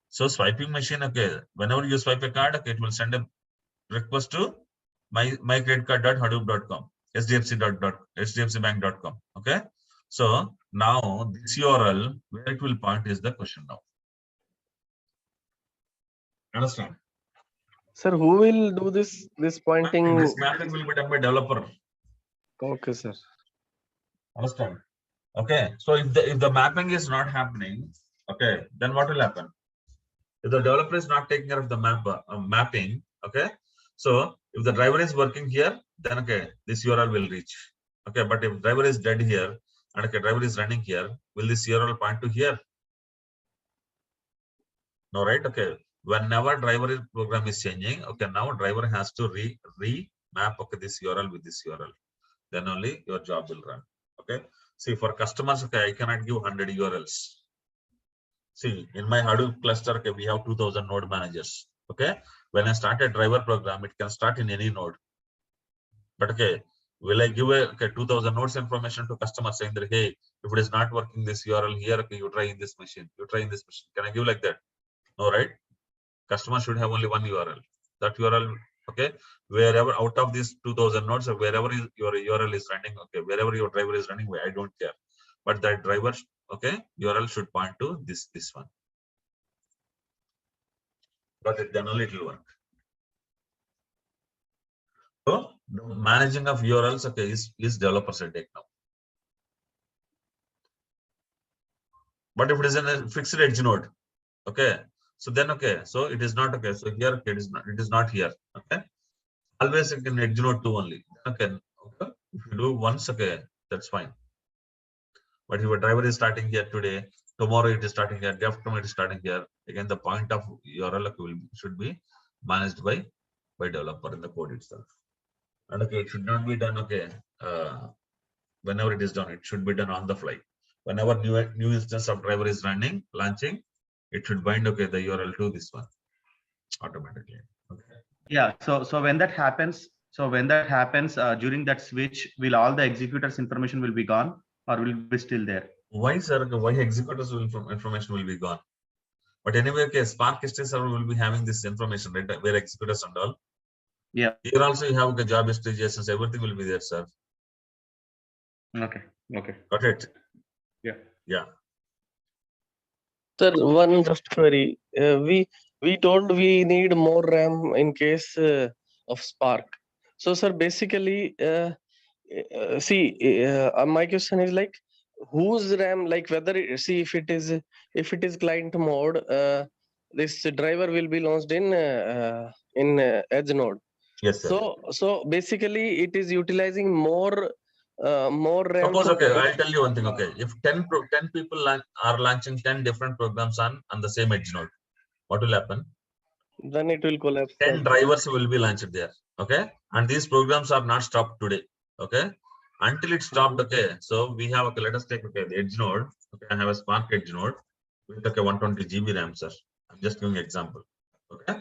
so swiping machine, okay, whenever you swipe a card, okay, it will send a request to my credit card.hadoop.com, hdfcbank.com. Okay, so now this URL, where it will point is the question now. Understand? Sir, who will do this pointing? This mapping will be done by developer. Okay, sir. Understand? Okay, so if the mapping is not happening, okay, then what will happen? If the developer is not taking care of the mapping, okay, so if the driver is working here, then okay, this URL will reach. Okay, but if driver is dead here and okay, driver is running here, will this URL point to here? No, right? Okay, whenever driver program is changing, okay, now driver has to remap, okay, this URL with this URL. Then only your job will run. Okay. See, for customers, okay, I cannot give 100 URLs. See, in my Hadoop cluster, okay, we have 2000 node managers. Okay. When I start a driver program, it can start in any node. But okay, will I give a 2000 nodes information to customers saying that, hey, if it is not working this URL here, okay, you try in this machine, you try in this machine. Can I give like that? No, right? Customer should have only one URL. That URL, okay, wherever out of these 2000 nodes, or wherever your URL is running, okay, wherever your driver is running, I don't care. But that driver, okay, URL should point to this one. But then only it will work. So the managing of URLs, okay, is developer's headache now. But if it is in a fixed edge node, okay, so then okay, so it is not okay. So here okay, it is not here. Okay, always in edge node 2 only. Okay, if you do once, okay, that's fine. But if your driver is starting here today, tomorrow it is starting here, day after tomorrow it is starting here. Again, the point of URL should be managed by developer in the code itself. And okay, it should not be done, okay, whenever it is done, it should be done on the fly. Whenever new instance of driver is running, launching, it should bind, okay, the URL to this one automatically. Okay. Yeah. So when that happens, during that switch, will all the executors information will be gone or will be still there? Why, sir? Why executors information will be gone? But anyway, okay, Spark history server will be having this information, right? Where executors and all. Yeah. Here also you have a job history, JSON, everything will be there, sir. Okay. Okay. Got it? Yeah. Yeah. Sir, one just query. We told we need more RAM in case of Spark. So, sir, basically, my question is like, whose RAM? Like whether if it is client mode, this driver will be launched in Edge node. Yes, sir. So basically, it is utilizing more RAM. Suppose, okay, I'll tell you one thing, okay. If 10 people are launching 10 different programs on the same edge node, what will happen? Then it will collapse. 10 drivers will be launched there, okay? And these programs are not stopped today, okay? Until it stopped, okay. So we have, okay, let us take, okay, the edge node, okay, I have a Spark edge node with, okay, 120 GB RAM, sir. I'm just giving an example, okay?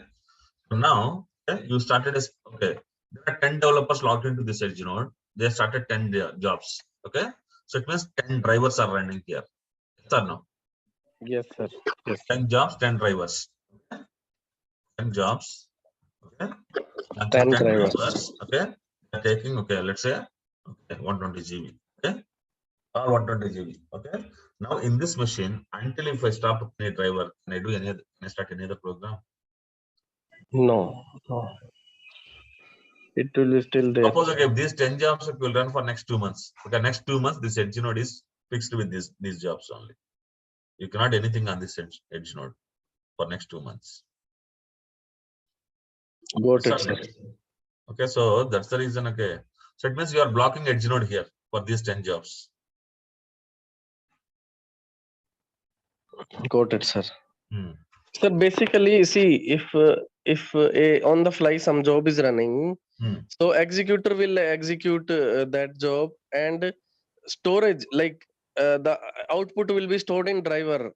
So now, okay, you started as, okay, there are 10 developers logged into this edge node. They started 10 jobs, okay? So it means 10 drivers are running here. Yes or no? Yes, sir. Yes. 10 jobs, 10 drivers. Okay? 10 jobs, okay? 10 10 drivers. drivers, okay? They're taking, okay, let's say, okay, 120 GB, okay? Or 120 GB, okay? Now in this machine, until if I stop any driver, can I do any other, can I start any other program? No. It will be still there. Suppose, okay, if these 10 jobs will run for next 2 months. Okay, next 2 months, this edge node is fixed with these jobs only. You cannot do anything on this edge node for next 2 months. Got it, sir. Okay, so that's the reason, okay. So it means you are blocking edge node here for these 10 jobs. Got it, sir. Hmm. So basically, see, if on the fly some job is running, so executor will execute that job, and storage, like the output will be stored in driver.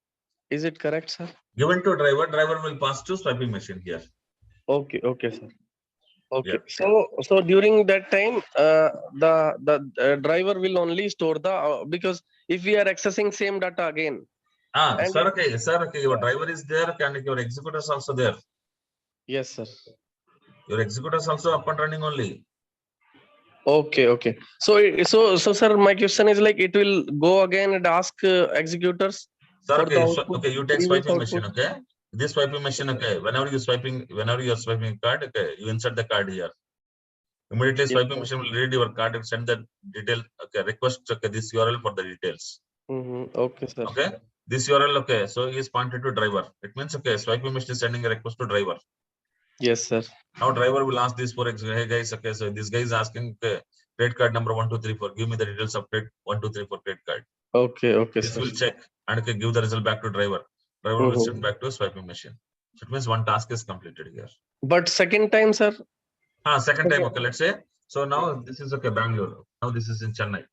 Is it correct, sir? Given to driver will pass to swiping machine here. Okay, sir. Okay, yeah. So during that time, the driver will only store the because if we are accessing same data again. Sir, okay, your driver is there, and your executor is also there. Yes, sir. Your executor is also up and running only. Okay. So, sir, my question is like, it will go again and ask executors. Sir, for the output, okay, you take swiping output. machine, okay? This swiping machine, okay. Whenever you are swiping card, okay, you insert the card here. Immediately, swiping machine will read your card and send the detail, okay, request, okay, this URL for the details. Okay, sir. Okay, this URL, okay, so is pointed to driver. It means, okay, swiping machine is sending a request to driver. Yes, sir. Now driver will ask this for example, hey guys, okay, so this guy is asking, okay, credit card number 1234. Give me the details of credit 1234 credit card. Okay, This sir. will check and okay, give the result back to driver. Driver will send back to a swiping machine. So it means one task is completed here. But second time, sir? Second time, okay, let's say. So now this is okay, Bangalore. Now this is in Chennai.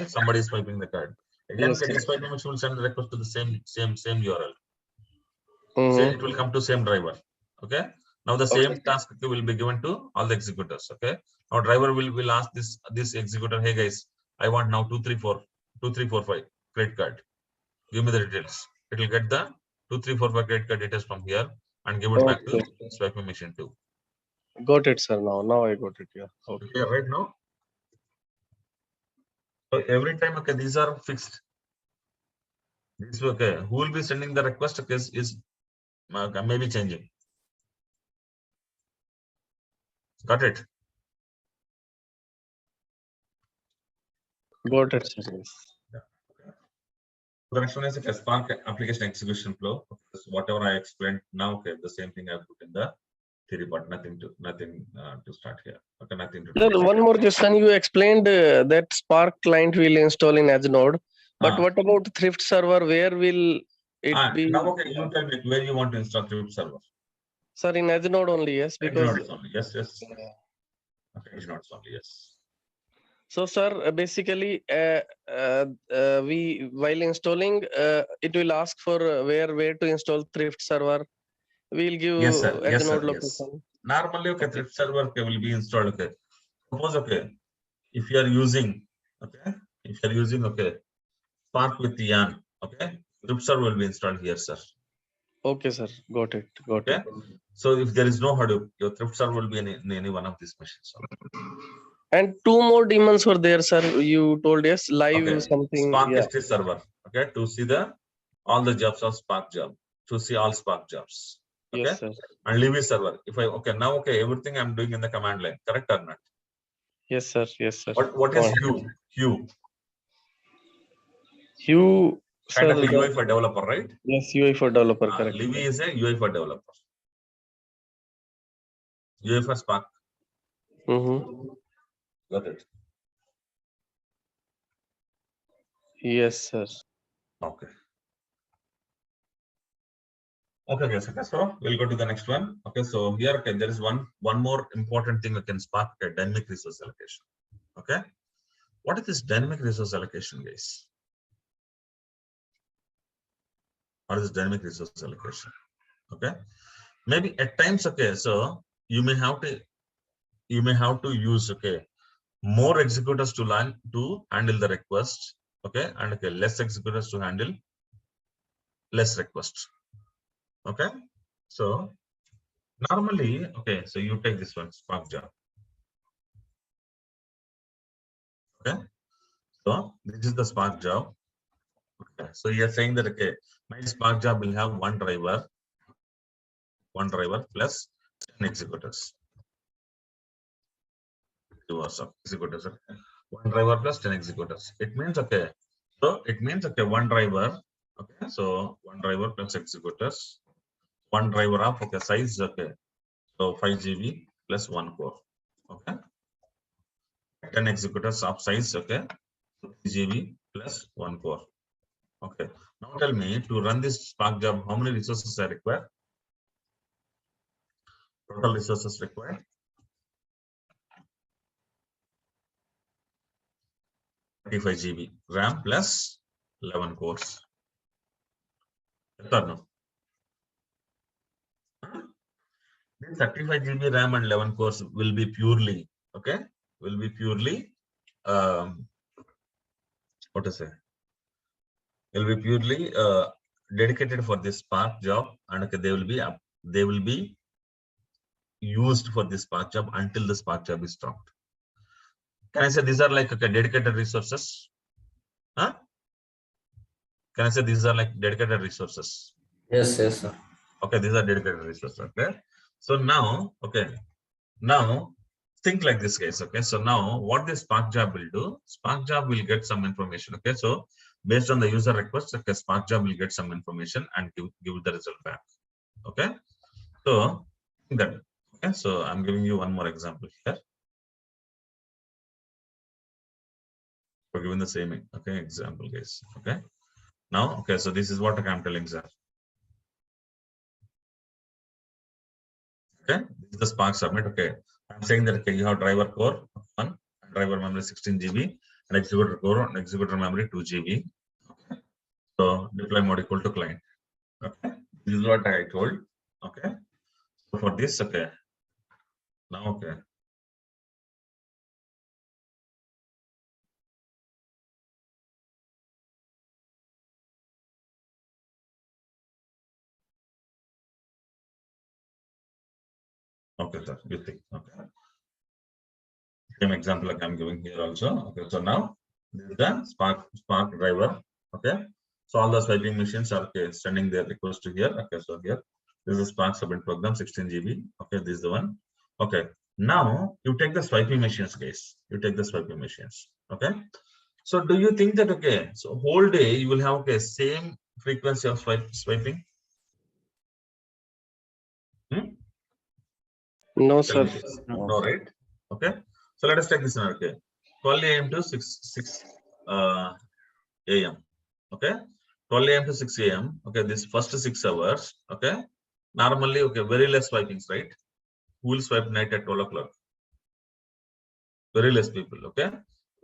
Somebody is swiping the card. Again, okay, this swiping machine will send the request to the same URL. Say it will come to same driver. Okay. Now the same task will be given to all the executors. Okay. Now driver will ask this executor, hey guys, I want now 2345 credit card. Give me the details. It will get the 2345 credit card details from here and give it back to swiping machine too. Got it, sir. Now I got it. Yeah. Okay, right now. So every time, okay, these are fixed. This okay. Who will be sending the request? Okay, is maybe changing. Got it. Got it, sir. Yeah. Okay. The next one is a Spark application execution flow. Whatever I explained now, okay, the same thing I put in the theory, but nothing to start here. Okay, nothing to. Sir, one more question. You explained that Spark client will install in Edge node, but what about Thrift server? Where will it be? Now, okay, you tell me where you want to install Thrift server. Sir, in Edge node only, yes, because Edge node only. Yes. Okay, Edge node only, yes. So, sir, basically, we while installing, it will ask for where to install Thrift server. We'll give Edge node location. Normally, okay, Thrift server will be installed. Okay, suppose okay, if you are using okay, Spark with Yarn, okay, Thrift server will be installed here, sir. Okay, sir. Got it. Got Okay. it. So if there is no Hadoop, your thrift server will be in any one of these machines. And two more daemons were there, sir. You told us live Okay. something. Spark Yeah. S3 server. Okay. To see all the jobs of Spark job. To see all Spark jobs. Okay. Yes, sir. And Livy server. If I now everything I'm doing in the command line. Correct or not? Yes, sir. Yes, sir. What is Hue? Hue. You, Kind sir. of a UI for developer, right? Yes, UI for developer. Correct. Livy is a UI for developer. UI for Spark. Got it. Yes, sir. Okay. Okay, guys. Okay, so we'll go to the next one. Okay, so here, okay, there is one more important thing we can Spark, okay, dynamic resource allocation. Okay, what is this dynamic resource allocation, guys? What is dynamic resource allocation? Okay, maybe at times, okay, so you may have to use, okay, more executors to handle the request, okay, and okay, less executors to handle less requests. Okay, so normally, okay, so you take this one, Spark job. Okay, so this is the Spark job. Okay, so you're saying that okay, my Spark job will have one driver plus 10 executors. Executors. Okay. One driver plus 10 executors. It means okay. So it means okay, one driver. Okay, so one driver plus executors. One driver of okay size okay. So 5 GB plus 1 core. Okay. 10 executors of size okay. 3 GB plus 1 core. Okay. Now tell me to run this Spark job, how many resources are required? Total resources required. 35 GB RAM plus 11 cores. Yes or no? Then 35 GB RAM and 11 cores will be purely okay. Will be purely what to say? Will be purely dedicated for this Spark job, and okay, they will be used for this Spark job until the Spark job is stopped. Can I say these are like okay, dedicated resources? Huh? Can I say these are like dedicated resources? Yes, yes, sir. Okay, these are dedicated resources. Okay. So now, okay, now think like this, guys. Okay. So now what this Spark job will do? Spark job will get some information. Okay. So based on the user request, okay, Spark job will get some information and give the result back. Okay. So that. Okay. So I'm giving you one more example here. We're giving the same okay example, guys. Okay. Now, okay. So this is what I'm telling, sir. Okay, this is the Spark submit. Okay, I'm saying that okay, you have driver core 1, driver memory 16 GB, and executor core and executor memory 2 GB. Okay, so deploy mode equal to client. Okay, this is what I told. Okay, so for this, okay, now okay. Okay, sir, you think okay. Same example like I'm giving here also. Okay, so now this is the Spark driver. Okay, so all the swiping machines are okay, sending their request to here. Okay, so here this is Spark submit program 16 GB. Okay, this is the one. Okay, now you take the swiping machines, guys. You take the swiping machines. Okay, so do you think that okay, so whole day you will have okay same frequency of swiping? No, sir. No, right? Okay. So let us take this one. Okay, 12 a.m. to 6 a.m. Okay, 12 a.m. to 6 a.m. Okay, this first 6 hours. Okay, normally okay, very less swipings, right? Who will swipe night at 12 o'clock? Very less people. Okay,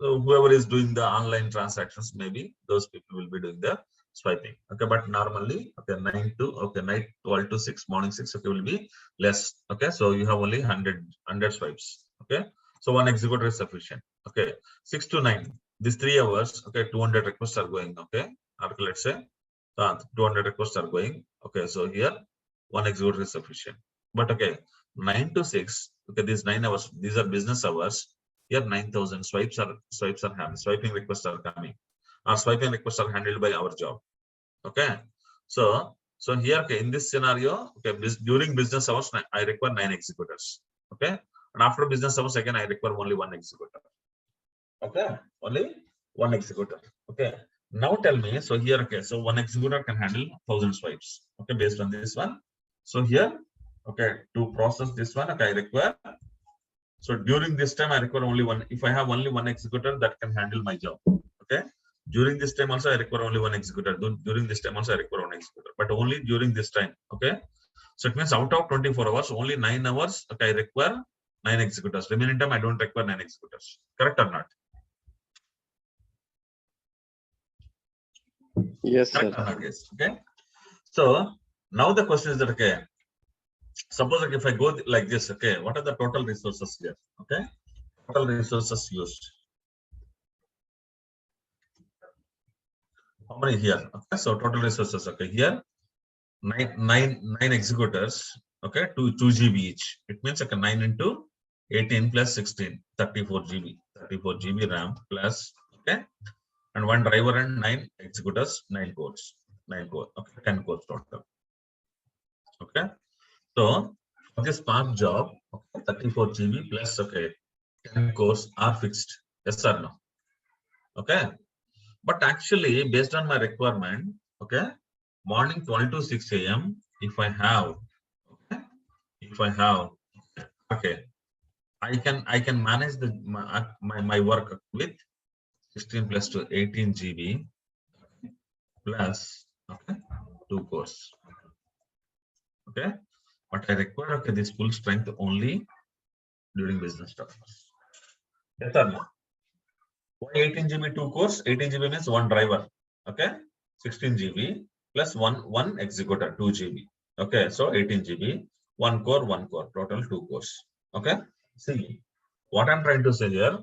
so whoever is doing the online transactions, maybe those people will be doing the swiping. Okay, but normally okay, 9 to okay night 12 to 6 morning 6 okay will be less. Okay, so you have only 100 swipes. Okay, so one executor is sufficient. Okay, 6 to 9 these 3 hours okay 200 requests are going. Okay, or let's say 200 requests are going. Okay, so here one executor is sufficient. But okay, 9 to 6. Okay, these 9 hours. These are business hours. Here 9,000 swipes are happening. Swiping requests are coming. Our swiping requests are handled by our job. Okay, so here, okay, in this scenario, okay, during business hours, I require 9 executors. Okay, and after business hours, again, I require only 1 executor. Okay, only 1 executor. Okay, now tell me, so here, okay, so 1 executor can handle 1,000 swipes. Okay, based on this one. So here, okay, to process this one, okay, I require. So during this time, I require only 1. If I have only 1 executor, that can handle my job. Okay. During this time also, I require only 1 executor. During this time also, I require 1 executor, but only during this time. Okay. So it means out of 24 hours, only 9 hours, okay, I require 9 executors. Remaining time, I don't require 9 executors. Correct or not? Yes, Correct sir. or not? Yes. Okay. So now the question is that, okay, suppose like if I go like this, okay, what are the total resources here? Okay. Total resources used. How many here? Okay, so total resources. Okay, here nine executors. Okay, 2 GB each. It means like a 9 into 18 plus 16, 34 GB. 34 GB RAM plus, okay, and 1 driver and 9 executors, 9 cores. 9 core. Okay, 10 cores total. Okay, so for this Spark job, okay, 34 GB plus, okay, 10 cores are fixed. Yes or no? Okay. But actually, based on my requirement, okay, morning 12 to 6 a.m. If I have, okay, I can manage my work with 16 plus to 18 GB plus, okay, 2 cores. Okay, but I require, okay, this full strength only during business hours. Yes or no? Why 18 GB 2 cores? 18 GB means 1 driver. Okay, 16 GB plus one executor 2 GB. Okay, so 18 GB, 1 core, total 2 cores. Okay, see what I'm trying to say here.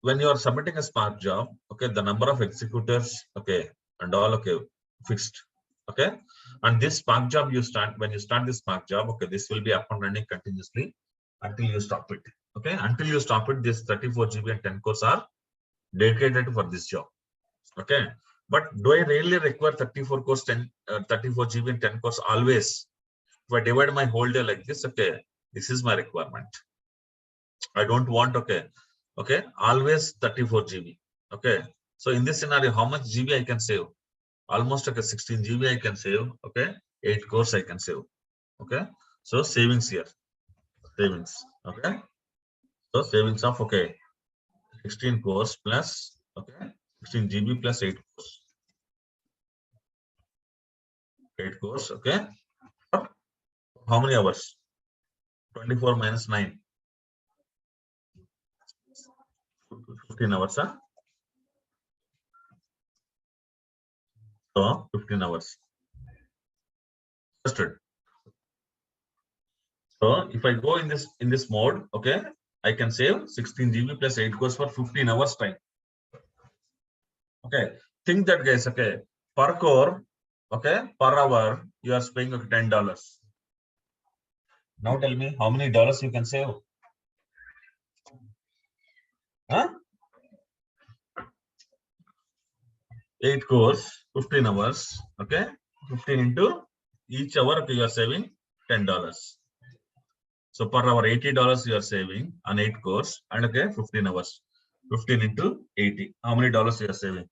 When you are submitting a Spark job, okay, the number of executors, okay, and all, okay, fixed. Okay, and this Spark job when you start this Spark job, okay, this will be up and running continuously until you stop it. Okay, until you stop it, this 34 GB and 10 cores are dedicated for this job. Okay, but do I really require 34 cores, 34 GB and 10 cores always? If I divide my whole day like this, okay, this is my requirement. I don't want, okay, always 34 GB. Okay, so in this scenario, how much GB I can save? Almost like a 16 GB I can save. Okay, 8 cores I can save. Okay, so savings here, savings. Okay, so savings of, okay, 16 cores plus, okay, 16 GB plus 8 cores. 8 cores, okay. How many hours? 24 minus 9. 15 hours, huh? So 15 hours. Understood. So if I go in this mode, okay, I can save 16 GB plus 8 cores for 15 hours time. Okay, think that, guys. Okay, per core, okay, per hour you are paying, okay, $10. Now tell me how many dollars you can save? Huh? 8 cores, 15 hours. Okay, 15 into each hour, okay, you are saving $10. So per hour, $80 you are saving on 8 cores, and okay, 15 hours. 15 into 80. How many dollars you are saving?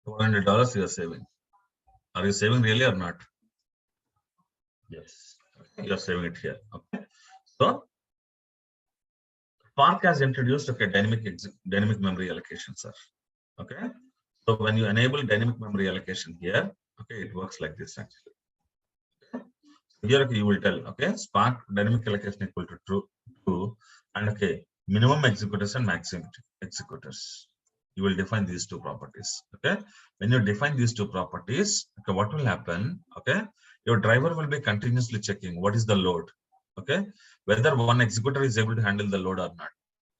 $400 you are saving. Are you saving really or not? Yes, you are saving it here. Okay. So Spark has introduced, okay, dynamic memory allocation, sir. Okay. So when you enable dynamic memory allocation here, okay, it works like this actually. Here, okay, you will tell, okay, Spark dynamic allocation equal to true, and okay, minimum executors and maximum executors. You will define these two properties. Okay, when you define these two properties, okay, what will happen? Okay, your driver will be continuously checking what is the load. Okay, whether one executor is able to handle the load or not.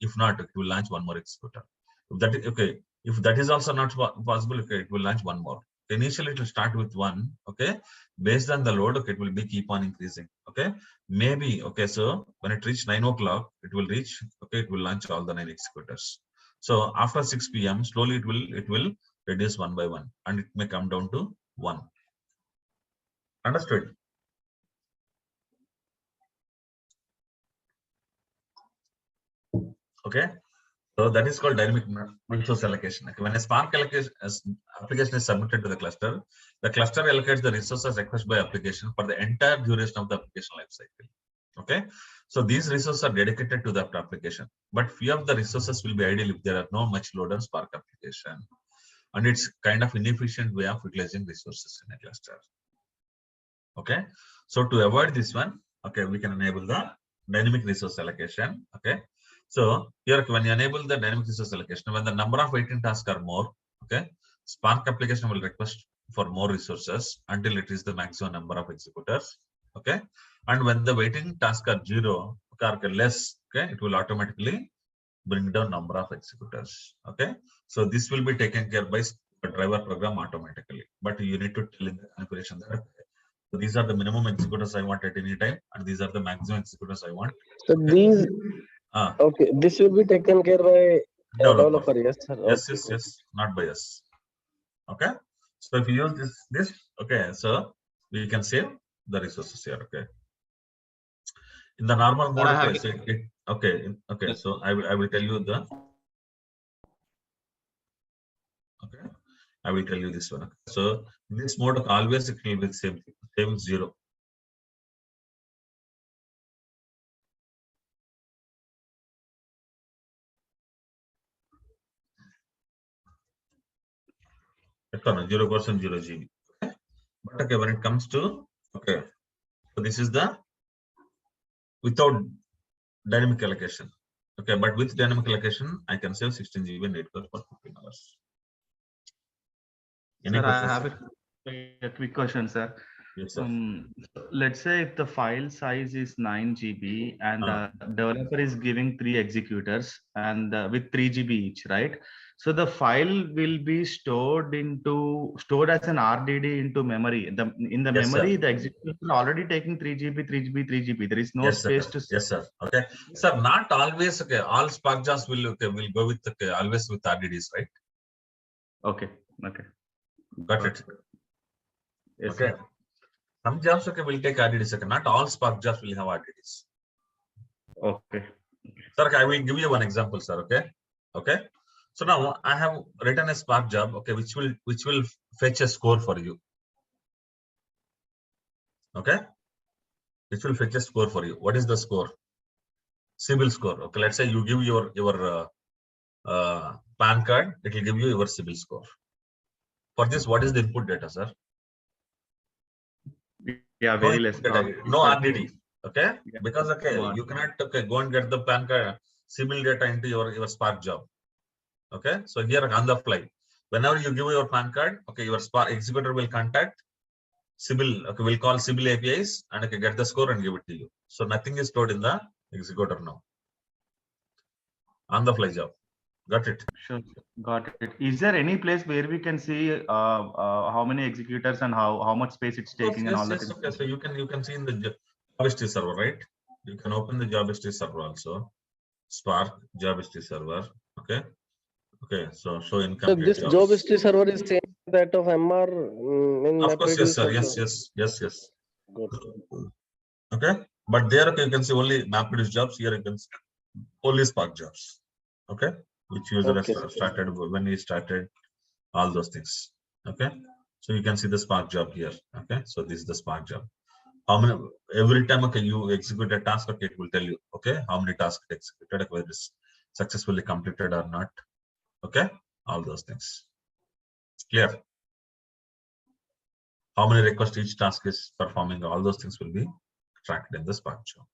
If not, it will launch one more executor. If that is okay, if that is also not possible, okay, it will launch one more. Initially, it will start with one. Okay, based on the load, okay, it will be keep on increasing. Okay, maybe okay. So when it reach 9 o'clock, it will reach. Okay, it will launch all the 9 executors. So after 6 p.m., slowly it will reduce one by one, and it may come down to 1. Understood? Okay. So that is called dynamic resource allocation. Okay. When a Spark application is submitted to the cluster allocates the resources requested by application for the entire duration of the application lifecycle. Okay. So these resources are dedicated to that application, but few of the resources will be idle if there are no much load on Spark application, and it's kind of inefficient way of utilizing resources in a cluster. Okay. So to avoid this one, okay, we can enable the dynamic resource allocation. Okay. So here, when you enable the dynamic resource allocation, when the number of waiting tasks are more, okay, Spark application will request for more resources until it is the maximum number of executors. Okay, and when the waiting tasks are 0 or less, okay, it will automatically bring down number of executors. Okay, so this will be taken care by the driver program automatically, but you need to tell in the configuration that so these are the minimum executors I want at any time, and these are the maximum executors I want. So Okay. these okay, this will be taken care by developer. Yes, sir. Yes, Okay. yes, not by us. Okay. So if you use this, okay, so we can save the resources here. Okay. In the normal mode, okay, so okay. So I will tell you the. Okay, I will tell you this one. Okay. So in this mode, always it will be the same 0. It's on 0% 0 GB. Okay. But okay, when it comes to okay, so this is the without dynamic allocation. Okay, but with dynamic allocation, I can save 16 GB and 8 cores for 15 hours. Any Sir, questions? I have a quick question, sir. Yes, sir. Let's say if the file size is 9 GB and the developer is giving 3 executors and with 3 GB each, right? So the file will be stored as an RDD into memory. In the memory, the executor is already taking 3 GB, 3 GB, 3 GB. There is no space to. Yes, sir. Okay, sir. Not always. Okay, all Spark jobs will go with always with RDDs, right? Okay. Got it. Yes, okay. Sir. Some jobs will take RDDs. Okay, not all Spark jobs will have RDDs. Okay. Sir, I will give you one example, sir. Okay. So now I have written a Spark job. Okay, which will fetch a score for you. Okay, which will fetch a score for you. What is the score? CIBIL score. Okay, let's say you give your PAN card. It will give you your CIBIL score. For this, what is the input data, sir? Yeah, very less. No RDD. Okay, yeah. Because you cannot go and get the PAN card CIBIL data into your Spark job. Okay, so here on the fly, whenever you give your PAN card, okay, your Spark executor will contact CIBIL. Okay, we'll call CIBIL APIs and get the score and give it to you. So nothing is stored in the executor now. On the fly job. Got it? Sure, got it. Is there any place where we can see how many executors and how much space it's taking and all that? Okay, so you can see in the job history server, right? You can open the job history server also. Spark job history server. Okay. So show incomplete. So this jobs. Job history server is same that of MR in of course, yes, sir. Yes. Good. Okay, but there you can see only MapReduce jobs. Here you can see only Spark jobs. Okay, which user has started when he started, all those things. Okay, so you can see the Spark job here. Okay, so this is the Spark job. How many every time you execute a task, okay, it will tell you how many tasks it executed, whether it's successfully completed or not. Okay, all those things. Clear? How many requests each task is performing, all those things will be tracked in the Spark job.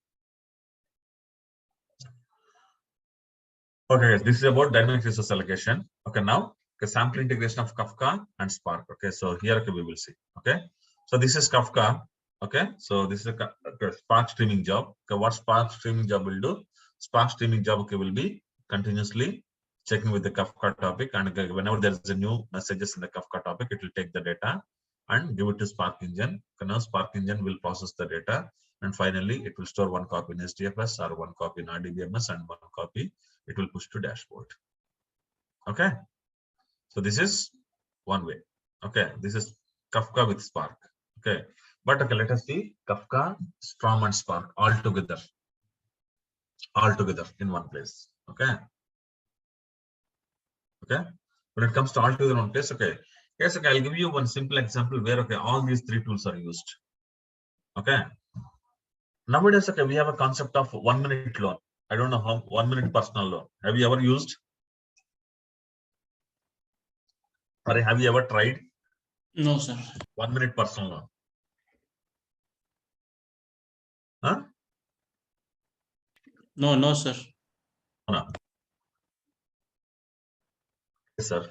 Okay, this is about dynamic resource allocation. Okay, now sample integration of Kafka and Spark. Okay, so here we will see. Okay, so this is Kafka. Okay, so this is a Spark streaming job. Okay, what Spark streaming job will do? Spark streaming job will be continuously checking with the Kafka topic, and whenever there is a new messages in the Kafka topic, it will take the data and give it to Spark Engine. Now Spark Engine will process the data, and finally it will store one copy in HDFS or one copy in RDBMS, and one copy it will push to dashboard. Okay, so this is one way. Okay, this is Kafka with Spark. Okay, but okay, let us see Kafka, Storm, and Spark all together in one place. Okay. Okay, when it comes to all together in one place. Okay, yes, okay, I'll give you one simple example where okay all these three tools are used. Okay, nowadays okay we have a concept of 1 minute loan. I don't know how 1 minute personal loan. Have you ever used? Sorry, have you ever tried? No, sir. 1 minute personal loan. Huh? No, sir. No. Yes, sir.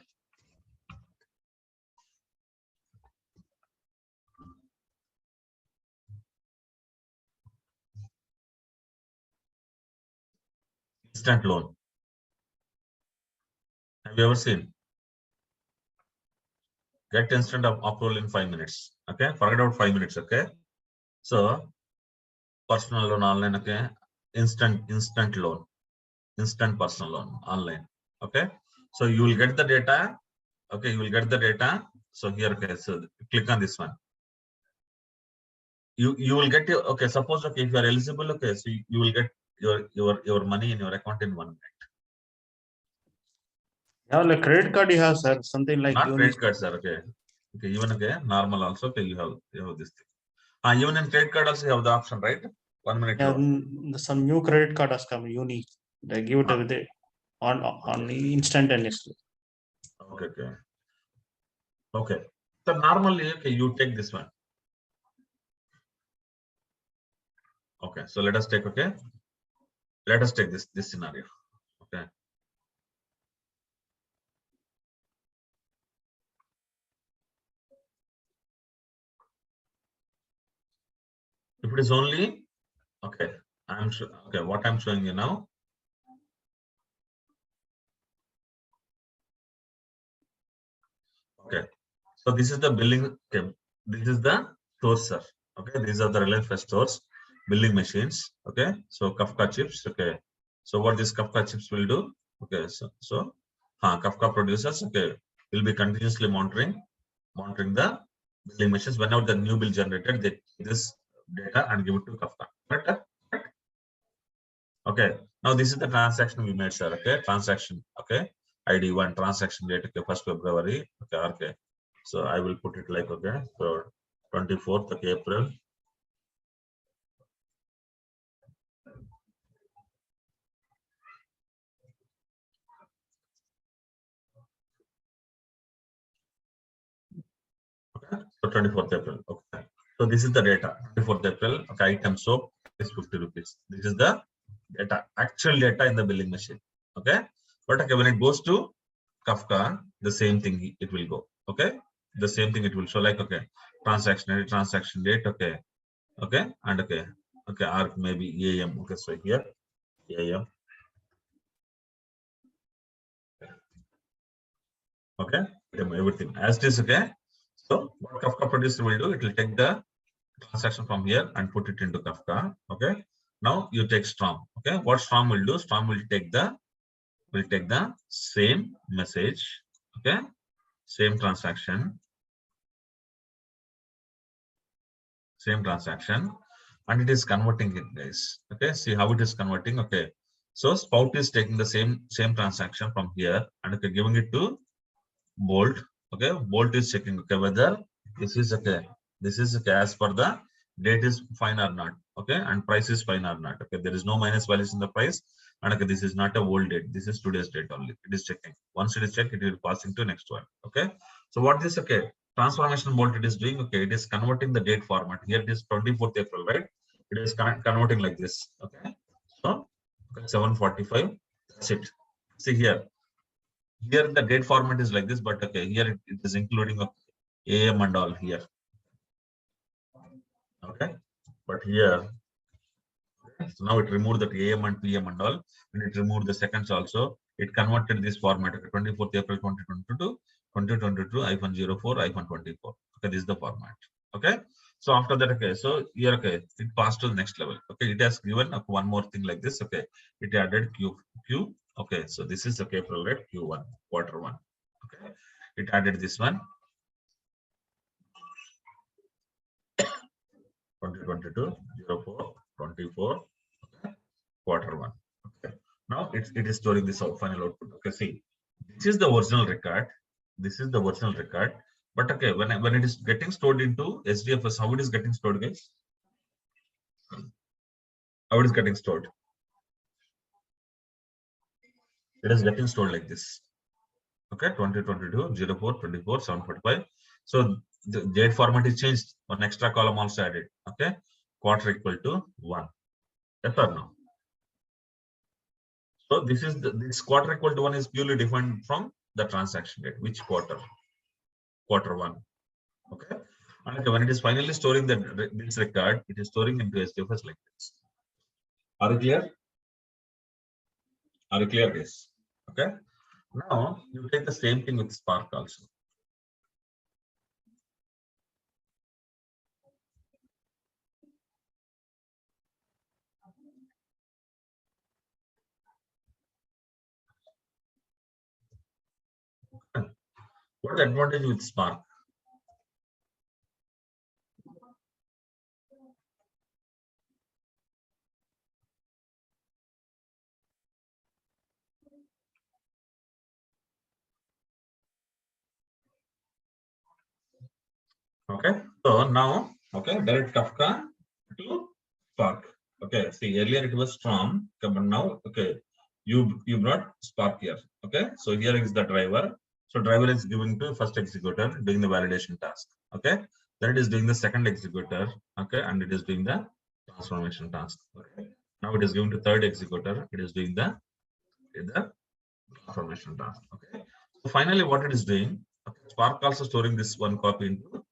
Instant loan. Have you ever seen? Get instant approval in 5 minutes. Okay, forget about 5 minutes. Okay, so personal loan online. Okay, instant loan, instant personal loan online. Okay, so you will get the data. Okay, you will get the data. So here, okay, so click on this one. You will get your, okay, suppose okay if you are eligible, okay, so you will get your money in your account in 1 minute. Yeah, like credit card you have, sir. Something like Not credit card, sir. Okay, okay, even okay normal also. Okay, you have this thing. Even in credit card also you have the option, right? 1 minute. Yeah, some new credit card has come, Uni. They give it with it on instantaneously. Okay, okay. Okay. So normally, okay, you take this one. Okay, so let us take, okay. Let us take this scenario. Okay. If it is only, okay, I'm sure, okay, what I'm showing you now. Okay, so this is the billing. Okay, this is the stores, sir. Okay, these are the Reliance Fresh stores billing machines. Okay, so Kafka chips. Okay, so what these Kafka chips will do? Okay, so Kafka producers. Okay, will be continuously monitoring the billing machines. Whenever the new bill generated, they take this data and give it to Kafka. Correct? Okay, now this is the transaction we made, sir. Okay, transaction. Okay, ID 1 transaction date. Okay, 1st February. Okay, okay. So I will put it like, okay, so 24th of April. Okay, so 24th April. Okay, so this is the data. 24th April. Okay, item soap is 50 rupees. This is the data, actual data in the billing machine. Okay, but okay, when it goes to Kafka, the same thing it will go. Okay, the same thing it will show, like, okay, transaction date. Okay, okay, and okay, or maybe AM. Okay, so here AM. Okay, everything as it is. Okay, so what Kafka producer will do, it will take the transaction from here and put it into Kafka. Okay, now you take Storm. Okay, what Storm will do, Storm will take the same message. Okay, same transaction, and it is converting it, guys. Okay, see how it is converting. Okay, so Spout is taking the same transaction from here and okay, giving it to Bolt. Okay, Bolt is checking, okay, whether this is okay as per the date is fine or not. Okay, and price is fine or not. Okay, there is no minus values in the price, and okay, this is not a old date, this is today's date only. It is checking. Once it is checked, it will pass into next one. Okay, so what this, okay, transformation Bolt it is doing, okay, it is converting the date format. Here it is 24th April, right? It is converting like this. Okay, so okay, 7:45. That's it. See here the date format is like this, but okay, here it is including AM and all here. Okay, but here So now it removed that AM and PM and all, and it removed the seconds also. It converted this format. 24th April 2022, 2022-04-24. Okay, this is the format. Okay. So after that, okay, so here, okay, it passed to the next level. Okay, it has given up one more thing like this. Okay, it added Q. Okay, so this is okay, April, right? Q1, quarter one. Okay, it added this one. 2022-04-24. Okay, quarter one. Okay, now it is storing this final output. Okay, see, this is the original record. This is the original record. But okay, when it is getting stored into SDFS, how it is getting stored, guys? How it is getting stored? It is getting stored like this. Okay, 2022-04-24-745. So the date format is changed. One extra column also added. Okay, quarter equal to 1. Yes or no? So this is this quarter equal to 1 is purely defined from the transaction date. Which quarter? Quarter 1. Okay. And when it is finally storing this record, it is storing into SDFS like this. Are you clear? Are you clear, guys? Okay. Now you take the same thing with Spark also. What advantage with Spark? Okay, so now, okay, direct Kafka to Spark. Okay, see, earlier it was Storm, okay, but now, okay, you brought Spark here. Okay, so here is the driver. So driver is giving to first executor doing the validation task. Okay, then it is doing the second executor. Okay, and it is doing the transformation task. Okay, now it is going to third executor. It is doing the transformation task. Okay, so finally, what it is doing? Okay, Spark also storing this one copy into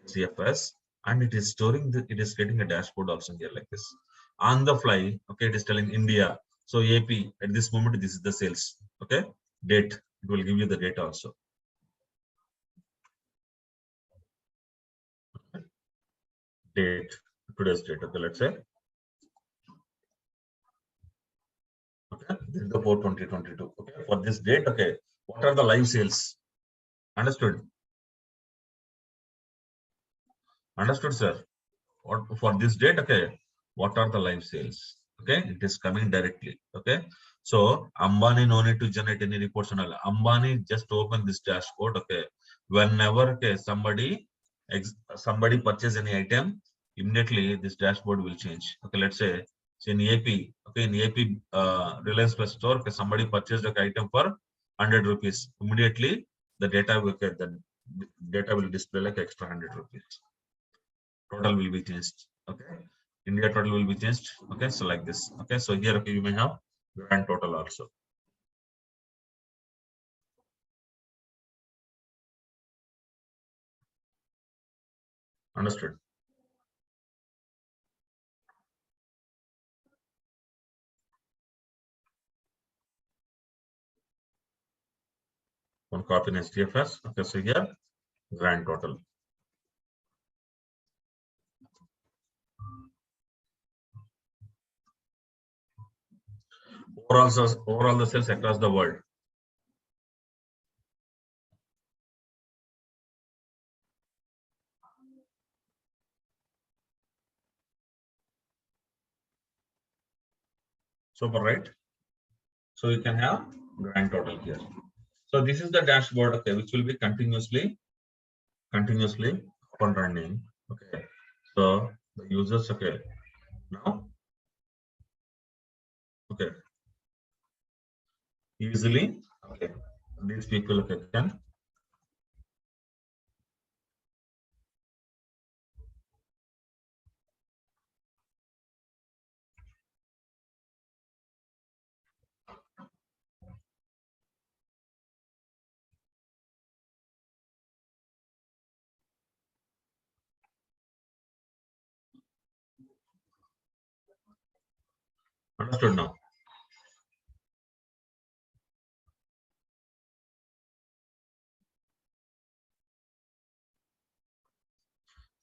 CFS, and it is storing it is getting a dashboard also here like this on the fly. Okay, it is telling India. So AP at this moment, this is the sales. Okay, date, it will give you the date also. Date, today's date. Okay, let's say. Okay, this is the 4/20/22. Okay, for this date. Okay, what are the live sales? Understood? Understood, sir. What for this date? Okay, what are the live sales? Okay, it is coming directly. Okay, so Ambani no need to generate any reports and all. Ambani just open this dashboard. Okay, whenever somebody purchase any item, immediately this dashboard will change. Okay, let's say in AP. Okay, in AP Reliance Plus store, okay, somebody purchased the item for 100 rupees. Immediately the data will display like extra 100 rupees. Total will be changed. Okay, India total will be changed. Okay, so like this. Okay, so here, okay, you may have grand total also. Understood? One copy in STFS. Okay, so here grand total. Overall the sales across the world. Super, right? So you can have grand total here. So this is the dashboard, okay, which will be continuously up and running. Okay, so the users, okay, now, okay, easily, okay, these people, okay, can Understood now?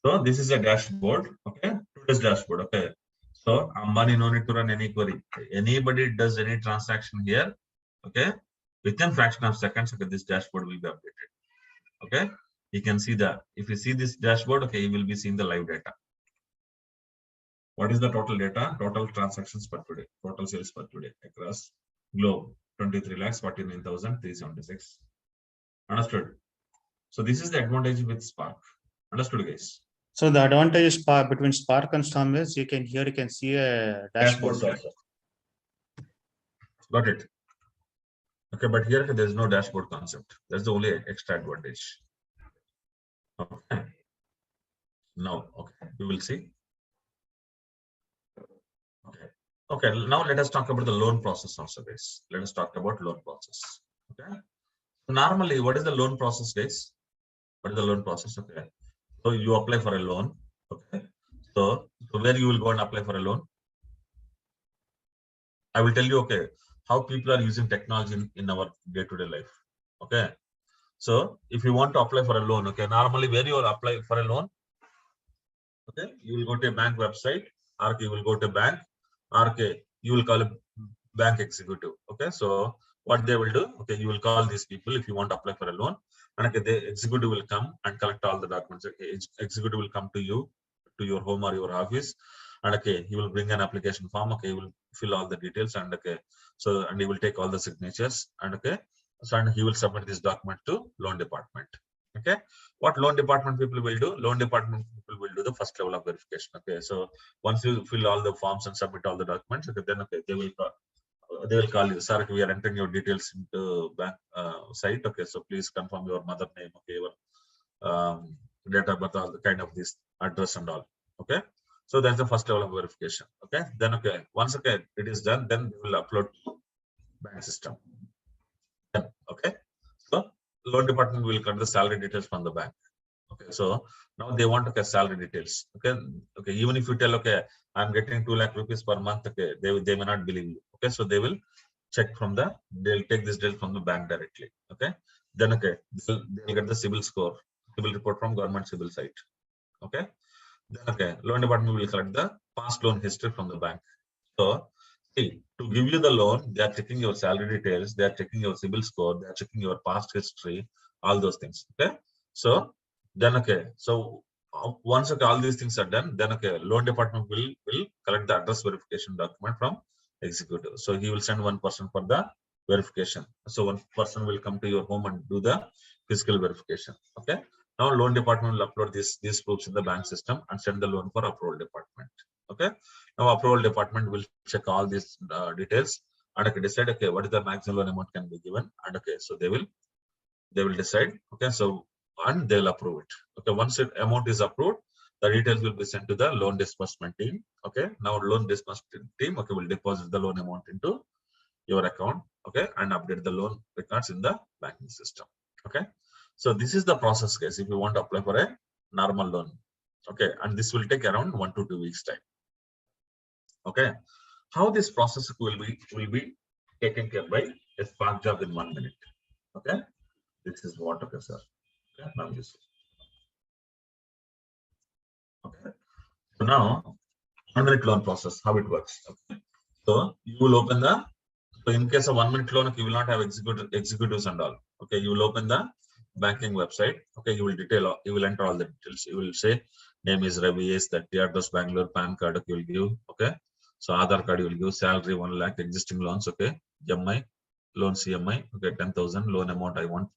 So this is a dashboard, okay? Today's dashboard, okay? So Ambani no need to run any query. Anybody does any transaction here, okay? Within fraction of seconds, okay, this dashboard will be updated. Okay, you can see that. If you see this dashboard, okay, you will be seeing the live data. What is the total data? Total transactions per today, total sales per today across globe, 23,49,376. Understood? So this is the advantage with Spark. Understood, guys? So the advantage is between Spark and Storm is you can see a dashboard. Also. Got it. Okay, but here there is no dashboard concept. That's the only extra advantage. Okay. Now, okay, we will see. Okay. Okay, now let us talk about the loan process also, guys. Let us talk about loan process. Okay. Normally, what is the loan process, guys? What is the loan process? Okay. So you apply for a loan. Okay. So where you will go and apply for a loan? I will tell you, okay, how people are using technology in our day-to-day life. Okay. So if you want to apply for a loan, okay, normally where you will apply for a loan? Okay, you will go to a bank website, or you will go to bank, or okay, you will call a bank executive. Okay, so what they will do, okay, you will call these people if you want to apply for a loan, and okay, the executive will come and collect all the documents. Okay, executive will come to you, to your home or your office, and okay, he will bring an application form. Okay, he will fill all the details, and okay, so and he will take all the signatures, and okay, so and he will submit this document to loan department. Okay, what loan department people will do? Loan department people will do the first level of verification. Okay, so once you fill all the forms and submit all the documents, okay, then okay, they will call you, sir. We are entering your details into bank site. Okay, so please confirm your mother name. Okay, your date of birth, all the kind of this address and all. Okay, so that's the first level of verification. Okay, then okay, once okay it is done, then we will upload bank system. Okay, so loan department will cut the salary details from the bank. Okay, so now they want to get salary details. Okay, okay, even if you tell okay, I'm getting 2 lakh rupees per month, okay, they may not believe you. Okay, so they will check from they'll take this deal from the bank directly. Okay, then okay, they'll get the CIBIL score, CIBIL report from government CIBIL site. Okay, then okay, loan department will collect the past loan history from the bank. So see, to give you the loan, they are checking your salary details, they are checking your CIBIL score, they are checking your past history, all those things. Okay, so then okay, so once okay, all these things are done, then okay, loan department will collect the address verification document from executive. So he will send one person for the verification. So one person will come to your home and do the physical verification. Okay, now loan department will upload these proofs in the bank system and send the loan for approval department. Okay, now approval department will check all these details and okay, decide okay, what is the maximum loan amount can be given, and okay, so they will decide. Okay, so and they'll approve it. Okay, once the amount is approved, the details will be sent to the loan disbursement team. Okay, now loan disbursement team okay will deposit the loan amount into your account. Okay, and update the loan records in the banking system. Okay, so this is the process, guys. If you want to apply for a normal loan, okay, and this will take around 1 to 2 weeks time. Okay, how this process will be taken care by a Spark job in 1 minute. Okay, this is what okay, sir. Okay, now you see. Okay, so now 1 minute loan process, how it works. Okay, so you will open the, so in case of 1 minute loan, you will not have executives and all. Okay, you will open the banking website. Okay, you will enter all the details. You will say name is Ravi, is that address Bangalore, PAN card you will give. Okay, so Aadhaar card you will give, salary 1 lakh, existing loans. Okay, MI loan CMI. Okay, 10,000 loan amount I want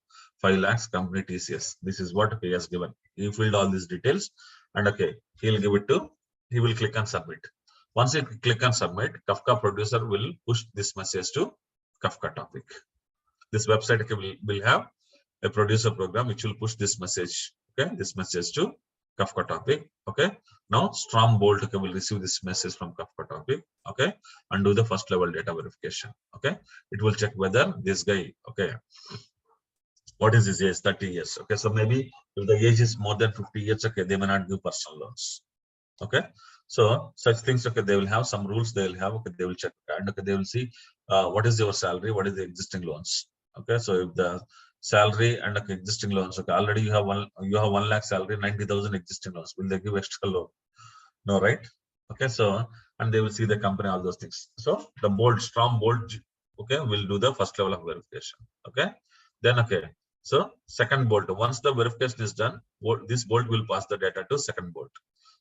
5 lakhs, company TCS. This is what he has given. He filled all these details, and okay, he'll give it to. He will click on submit. Once you click on submit, Kafka producer will push this message to Kafka topic. This website will have a producer program which will push this message. Okay, this message to Kafka topic. Okay, now Storm Bolt okay, will receive this message from Kafka topic. Okay, and do the first level data verification. Okay, it will check whether this guy, okay, what is his age? 30 years. Okay, so maybe if the age is more than 50 years, okay, they may not give personal loans. Okay, So such things, okay, they will have some rules. They will have, okay, they will check, and okay, they will see what is your salary, what is the existing loans. Okay, so if the salary and okay, existing loans, okay, already you have 1 lakh salary, 90,000 existing loans. Will they give extra loan? No, right? Okay, so and they will see the company, all those things. So the bold, strong bold, okay, will do the first level of verification. Okay, then okay. So second bolt, once the verification is done, this bolt will pass the data to second bolt.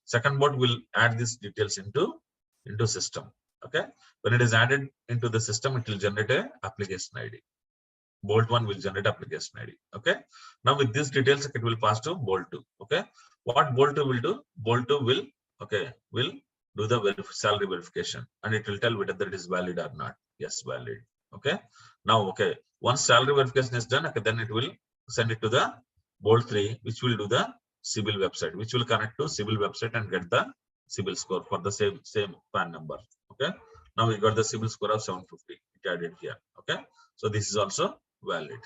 Second bolt will add these details into system. Okay, when it is added into the system, it will generate a application ID. Bolt 1 will generate application ID. Okay, now with these details, it will pass to bolt 2. Okay, what bolt 2 will do? Bolt 2 will, okay, will do the salary verification, and it will tell whether it is valid or not. Yes, valid. Okay, now okay, once salary verification is done, okay, then it will send it to the bolt 3, which will do the civil website, which will connect to civil website and get the civil score for the same PAN number. Okay, now we got the civil score of 750. It added here. Okay, so this is also valid.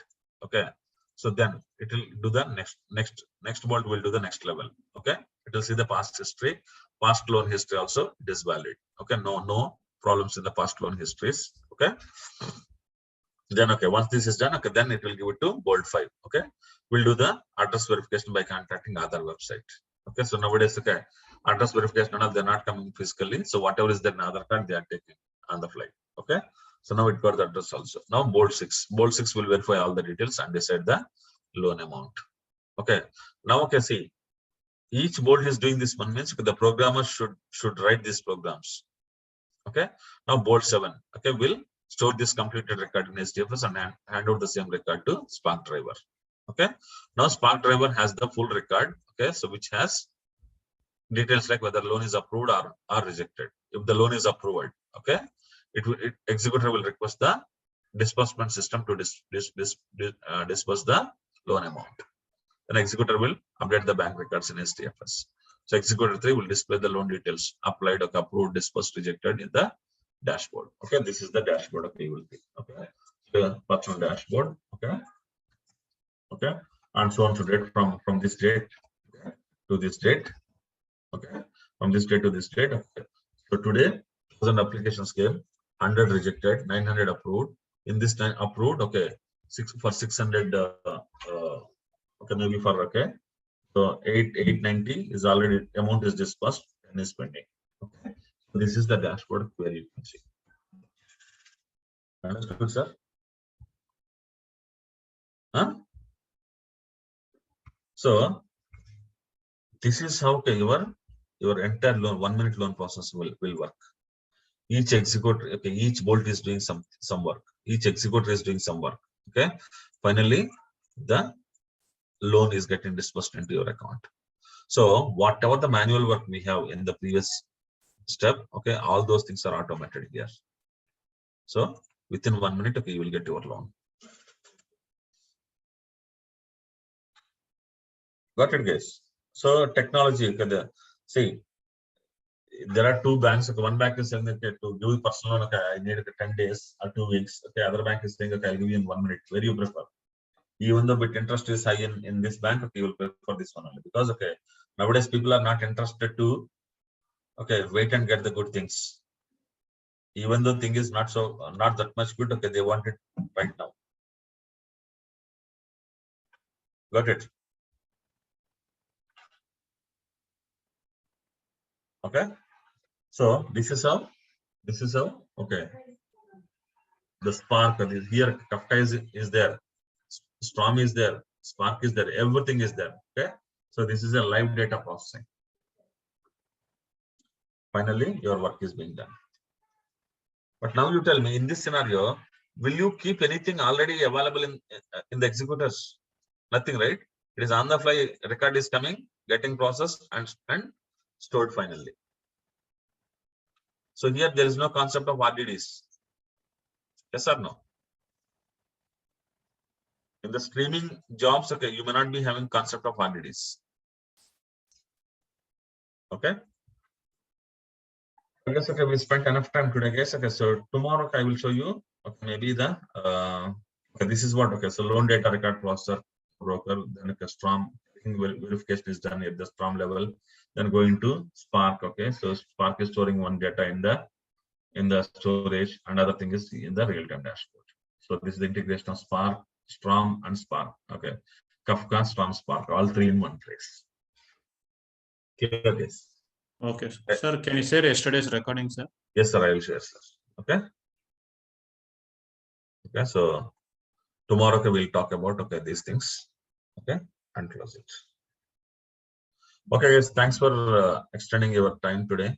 Okay, so then it will do the next bolt will do the next level. Okay, it will see the past history, past loan history also, it is valid. Okay, no problems in the past loan histories. Okay, then okay, once this is done, okay, then it will give it to bolt 5. Okay, we'll do the address verification by contacting Aadhaar website. Okay, so nowadays, okay, address verification, they're not coming physically, so whatever is there in Aadhaar card, they are taking on the fly. Okay, so now it got the address also. Now bolt 6 will verify all the details and decide the loan amount. Okay, now okay, see, each bolt is doing this one, means the programmer should write these programs. Okay, now bolt 7, okay, will store this completed record in SDFS and hand out the same record to Spark driver. Okay, now Spark driver has the full record. Okay, so which has details like whether loan is approved or rejected. If the loan is approved, okay, executor will request the disbursement system to disburse the loan amount. Then executor will update the bank records in SDFS. So executor 3 will display the loan details applied, okay, approved, disbursed, rejected in the dashboard. Okay, this is the dashboard. Okay, you will see. Okay, so personal dashboard. Okay, okay, and so on to date from this date to this date. Okay, from this date to this date. Okay, so today 1000 applications came, 100 rejected, 900 approved. In this time approved, okay, 600. Okay, maybe for okay. So 890 is already amount is disbursed and is pending. Okay, so this is the dashboard query you can see. Understood, sir? Huh? So this is how, okay, your entire loan 1 minute loan process will work. Each executor, okay, each bolt is doing some work. Each executor is doing some work. Okay, finally the loan is getting disbursed into your account. So whatever the manual work we have in the previous step, okay, all those things are automated here. So within 1 minute, okay, you will get your loan. Got it, guys? So technology, okay, see, there are two banks. Okay, one bank is saying that to give personal loan, okay, I need 10 days or 2 weeks. Okay, other bank is saying, okay, I'll give you in 1 minute. Where you prefer? Even though bit interest is high in this bank, okay, you will prefer this one only, because okay, nowadays people are not interested to, okay, wait and get the good things. Even though thing is not that much good, okay, they want it right now. Got it? Okay, so this is how, okay, the Spark is here, Kafka is there, Storm is there, Spark is there, everything is there. Okay, so this is a live data processing. Finally, your work is being done. But now you tell me, in this scenario, will you keep anything already available in the executors? Nothing, right? It is on the fly, record is coming, getting processed and stored finally. So here there is no concept of RDDs. Yes or no? In the streaming jobs, okay, you may not be having concept of RDDs. Okay. I guess, okay, we spent enough time today, guys. Okay, so tomorrow, okay, I will show you, okay, maybe the okay, this is what, okay, so loan data record processor broker, then okay, Storm everything verification is done at the Storm level, then going to Spark. Okay, so Spark is storing one data in the storage, another thing is in the real-time dashboard. So this is the integration of Spark, Storm, and Spark. Okay, Kafka, Storm, Spark, all three in one place. Clear this? Okay, sir. Can you share yesterday's recording, sir? Yes, sir. I will share, sir. Okay. Okay. So tomorrow we'll talk about these things. Okay, and close it. Okay, guys. Thanks for extending your time today.